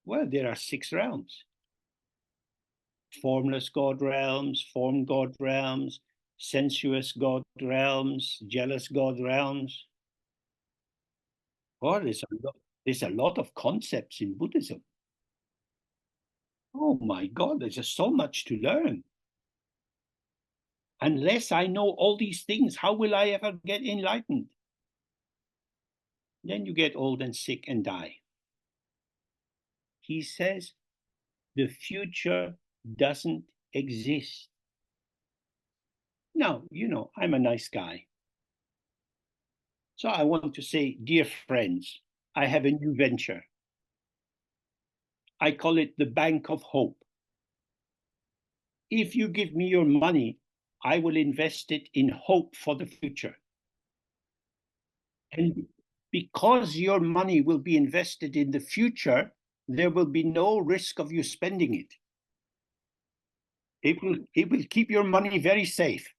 S1: Well, there are 6 realms. Formless God realms, formed God realms, sensuous God realms, jealous God realms. Oh, there's a lot of concepts in Buddhism. Oh my God, there's just so much to learn. Unless I know all these things, how will I ever get enlightened? Then you get old and sick and die. He says, the future doesn't exist. Now, I'm a nice guy. So I want to say, dear friends, I have a new venture. I call it the Bank of Hope. If you give me your money, I will invest it in hope for the future. And because your money will be invested in the future, there will be no risk of you spending it. It will keep your money very safe.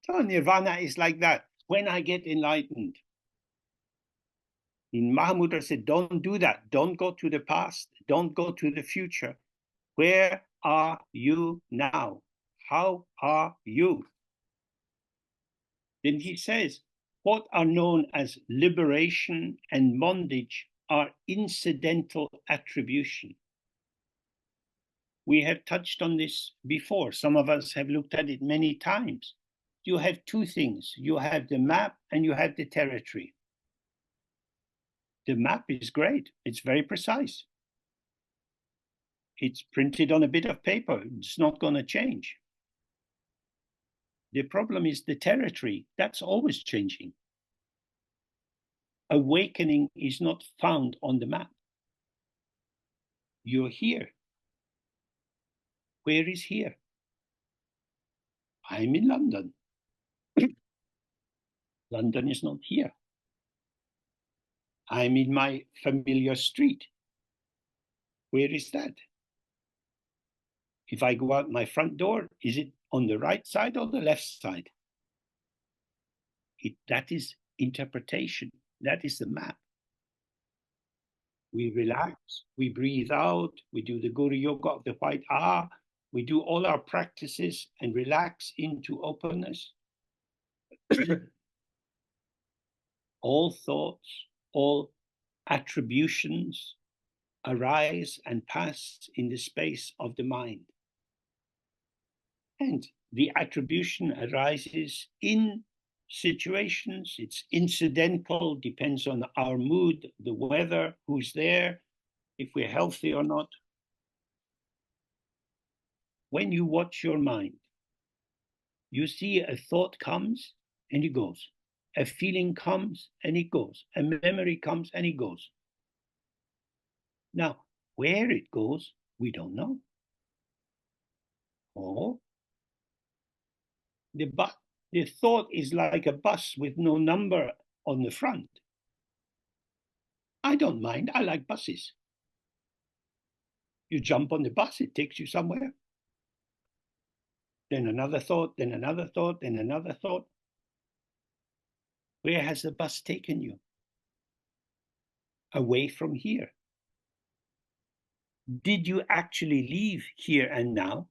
S1: So nirvana is like that. When I get enlightened, Mahamudra said, don't do that. Don't go to the past. Don't go to the future. Where are you now? How are you? Then he says, what are known as liberation and bondage are incidental attribution. We have touched on this before. Some of us have looked at it many times. You have two things. You have the map and you have the territory. The map is great. It's very precise. It's printed on a bit of paper. It's not going to change. The problem is the territory. That's always changing. Awakening is not found on the map. You're here. Where is here? I'm in London. London is not here. I'm in my familiar street. Where is that? If I go out my front door, is it on the right side or the left side? That is interpretation. That is the map. We relax, we breathe out, we do the Guru Yoga of the white Ah, we do all our practices and relax into openness. All thoughts, all attributions arise and pass in the space of the mind. And the attribution arises in situations, it's incidental, depends on our mood, the weather, who's there, if we're healthy or not. When you watch your mind, you see a thought comes and it goes. A feeling comes and it goes. A memory comes and it goes. Now, where it goes, we don't know. Or the thought is like a bus with no number on the front. I don't mind. I like buses. You jump on the bus, it takes you somewhere. Then another thought, then another thought, then another thought. Where has the bus taken you? Away from here. Did you actually leave here and now?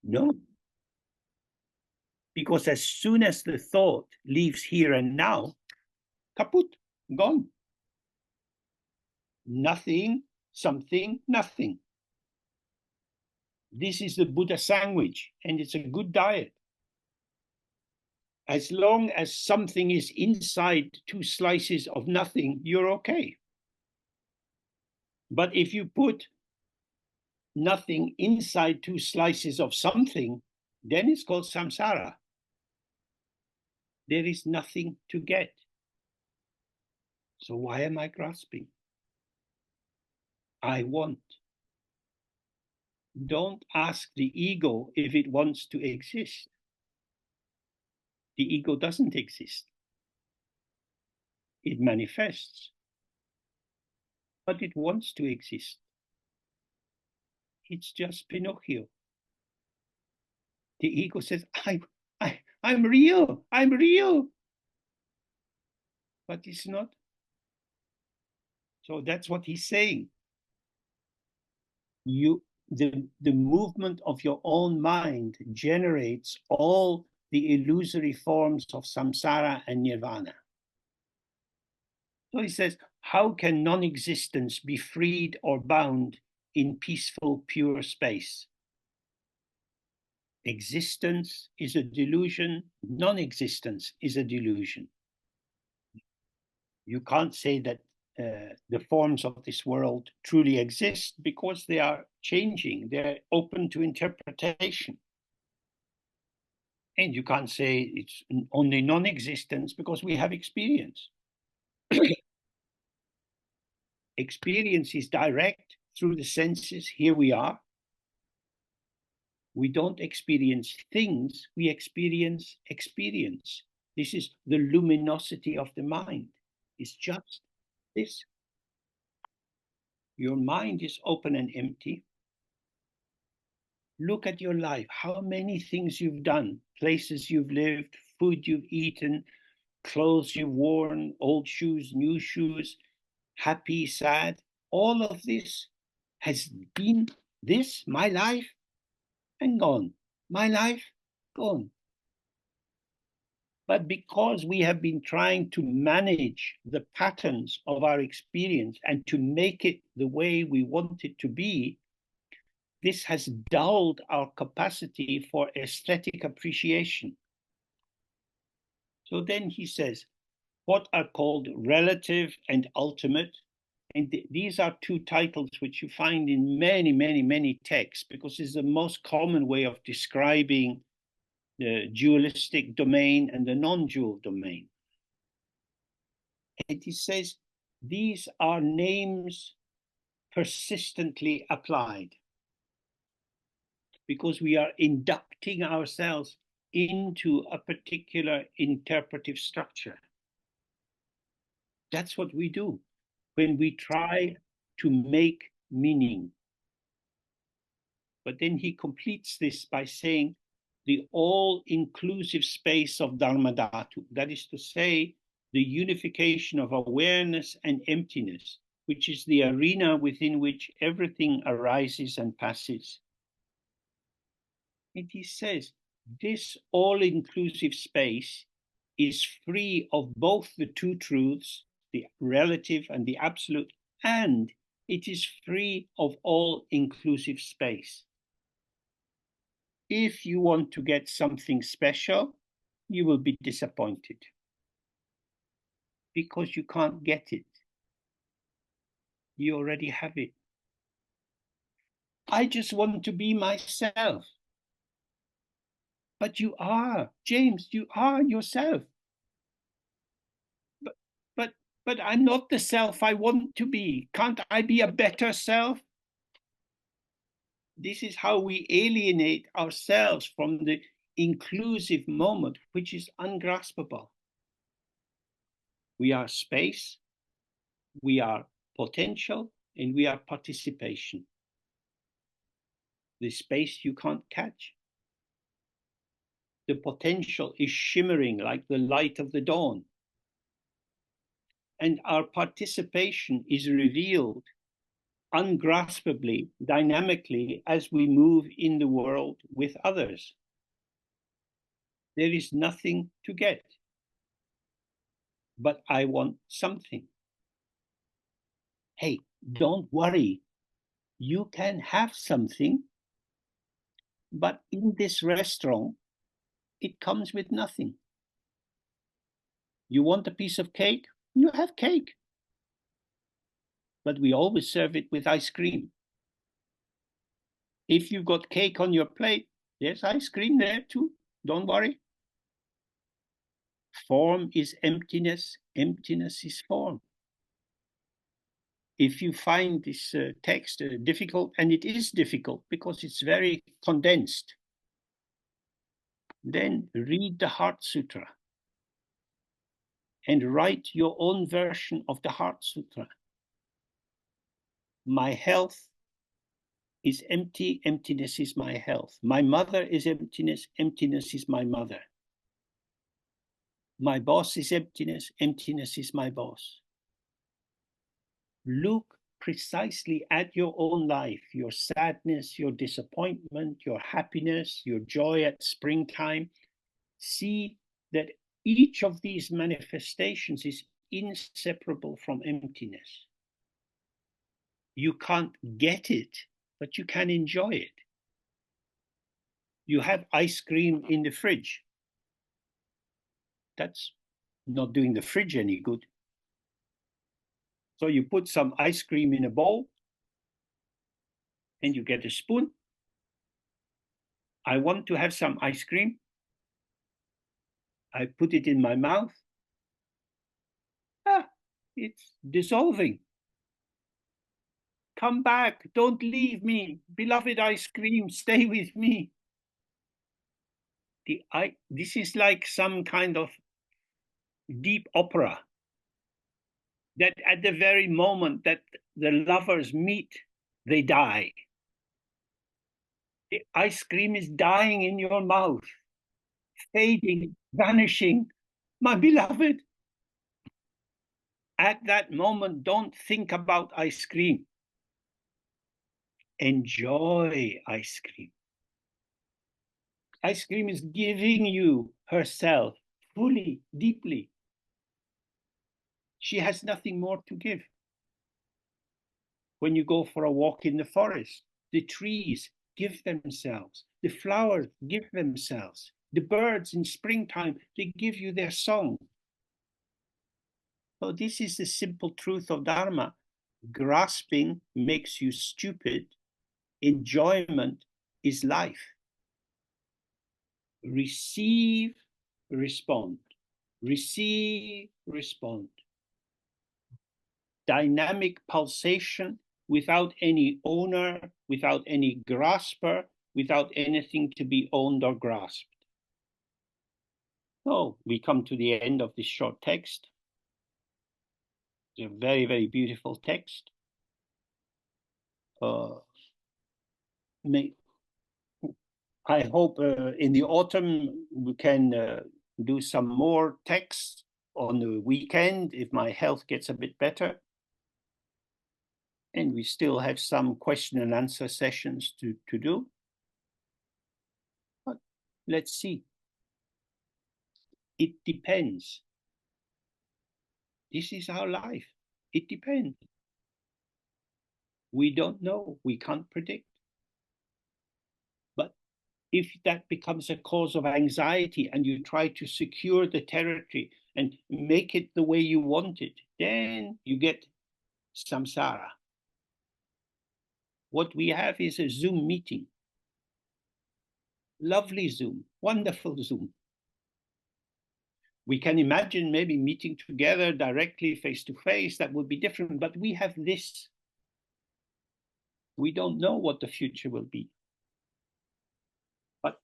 S1: No. Because as soon as the thought leaves here and now, kaput, gone. Nothing, something, nothing. This is the Buddha sandwich, and it's a good diet. As long as something is inside two slices of nothing, you're okay. But if you put nothing inside two slices of something, then it's called samsara. There is nothing to get. So why am I grasping? I want. Don't ask the ego if it wants to exist. The ego doesn't exist. It manifests, but it wants to exist. It's just Pinocchio. The ego says, I'm real, I'm real. But it's not. So that's what he's saying. The movement of your own mind generates all the illusory forms of samsara and nirvana. So he says, how can non-existence be freed or bound in peaceful, pure space? Existence is a delusion. Non-existence is a delusion. You can't say that the forms of this world truly exist because they are changing. They're open to interpretation. And you can't say it's only non-existence because we have experience. Experience is direct through the senses. Here we are. We don't experience things, we experience experience. This is the luminosity of the mind. It's just this. Your mind is open and empty. Look at your life, how many things you've done, places you've lived, food you've eaten, clothes you've worn, old shoes, new shoes, happy, sad. All of this has been this, my life, and gone. My life, gone. But because we have been trying to manage the patterns of our experience and to make it the way we want it to be, this has dulled our capacity for aesthetic appreciation. So then he says, what are called relative and ultimate? And these are two titles which you find in many, many, many texts, because it's the most common way of describing the dualistic domain and the non-dual domain. And he says, these are names persistently applied because we are inducting ourselves into a particular interpretive structure. That's what we do when we try to make meaning. But then he completes this by saying the all-inclusive space of Dharmadhatu, that is to say, the unification of awareness and emptiness, which is the arena within which everything arises and passes. And he says, this all-inclusive space is free of both the two truths, the relative and the absolute, and it is free of all-inclusive space. If you want to get something special, you will be disappointed because you can't get it. You already have it. I just want to be myself. But you are, James, you are yourself. But I'm not the self I want to be. Can't I be a better self? This is how we alienate ourselves from the inclusive moment, which is ungraspable. We are space, we are potential, and we are participation. The space you can't catch. The potential is shimmering like the light of the dawn. And our participation is revealed ungraspably, dynamically, as we move in the world with others. There is nothing to get, but I want something. Hey, don't worry. You can have something, but in this restaurant, it comes with nothing. You want a piece of cake? You have cake. But we always serve it with ice cream. If you've got cake on your plate, there's ice cream there too. Don't worry. Form is emptiness. Emptiness is form. If you find this text difficult, and it is difficult because it's very condensed, then read the Heart Sutra and write your own version of the Heart Sutra. My health is empty, emptiness is my health. My mother is emptiness, emptiness is my mother. My boss is emptiness, emptiness is my boss. Look precisely at your own life, your sadness, your disappointment, your happiness, your joy at springtime. See that each of these manifestations is inseparable from emptiness. You can't get it, but you can enjoy it. You have ice cream in the fridge. That's not doing the fridge any good. So you put some ice cream in a bowl and you get a spoon. I want to have some ice cream. I put it in my mouth. Ah, it's dissolving. Come back. Don't leave me. Beloved ice cream, stay with me. This is like some kind of deep opera that at the very moment that the lovers meet, they die. The ice cream is dying in your mouth, fading, vanishing. My beloved, at that moment, don't think about ice cream. Enjoy ice cream. Ice cream is giving you herself fully, deeply. She has nothing more to give. When you go for a walk in the forest, the trees give themselves, the flowers give themselves, the birds in springtime, they give you their song. So this is the simple truth of Dharma. Grasping makes you stupid. Enjoyment is life. Receive, respond. Receive, respond. Dynamic pulsation without any owner, without any grasper, without anything to be owned or grasped. So we come to the end of this short text. It's a very, very beautiful text. I hope in the autumn we can do some more texts on the weekend if my health gets a bit better. And we still have some question and answer sessions to do. But let's see. It depends. This is our life. It depends. We don't know. We can't predict. But if that becomes a cause of anxiety and you try to secure the territory and make it the way you want it, then you get samsara. What we have is a Zoom meeting. Lovely Zoom, wonderful Zoom. We can imagine maybe meeting together directly face to face. That would be different, but we have this. We don't know what the future will be. But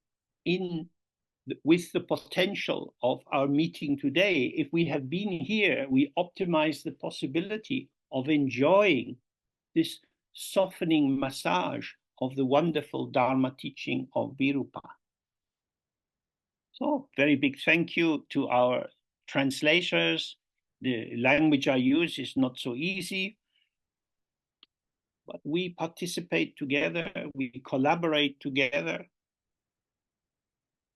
S1: with the potential of our meeting today, if we have been here, we optimize the possibility of enjoying this softening massage of the wonderful Dharma teaching of Virupa. So very big thank you to our translators. The language I use is not so easy, but we participate together, we collaborate together.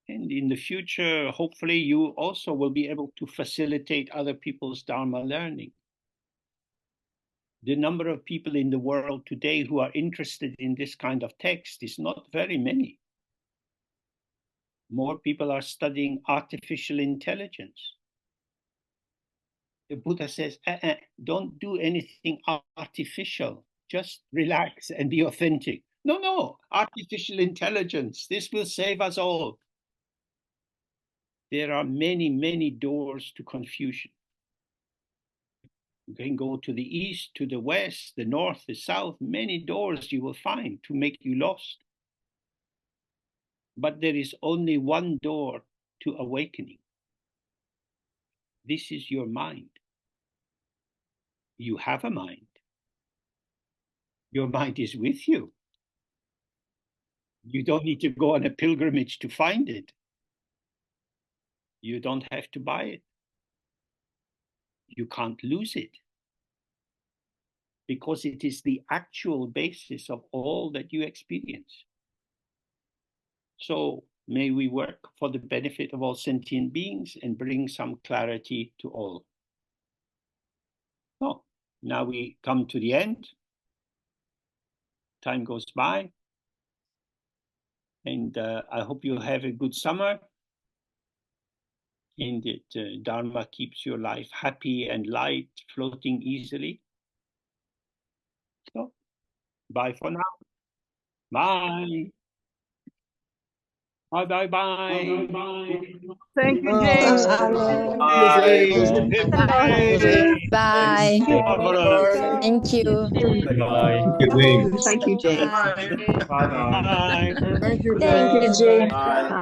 S1: And in the future, hopefully you also will be able to facilitate other people's Dharma learning. The number of people in the world today who are interested in this kind of text is not very many. More people are studying artificial intelligence. The Buddha says, don't do anything artificial. Just relax and be authentic. No, artificial intelligence. This will save us all. There are many, many doors to confusion. You can go to the east, to the west, the north, the south. Many doors you will find to make you lost. But there is only one door to awakening. This is your mind. You have a mind. Your mind is with you. You don't need to go on a pilgrimage to find it. You don't have to buy it. You can't lose it. Because it is the actual basis of all that you experience. So may we work for the benefit of all sentient beings and bring some clarity to all. So now we come to the end. Time goes by. And I hope you have a good summer, and that Dharma keeps your life happy and light, floating easily. So, bye for now. Bye. Bye, bye, bye.
S2: Thank you, James.
S3: Bye. Thank you.
S4: Bye.
S2: Thank you, James.
S1: Bye.
S2: Thank you,
S3: Thank
S2: James.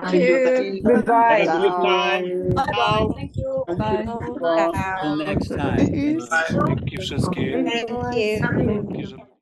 S3: Thank you.
S2: Goodbye.
S1: Have a good time.
S3: Bye bye. Thank you. Bye.
S4: Till next time.
S3: Tschüss.
S4: Thank you wszystkim.
S3: Thank you.
S4: Dzięki, że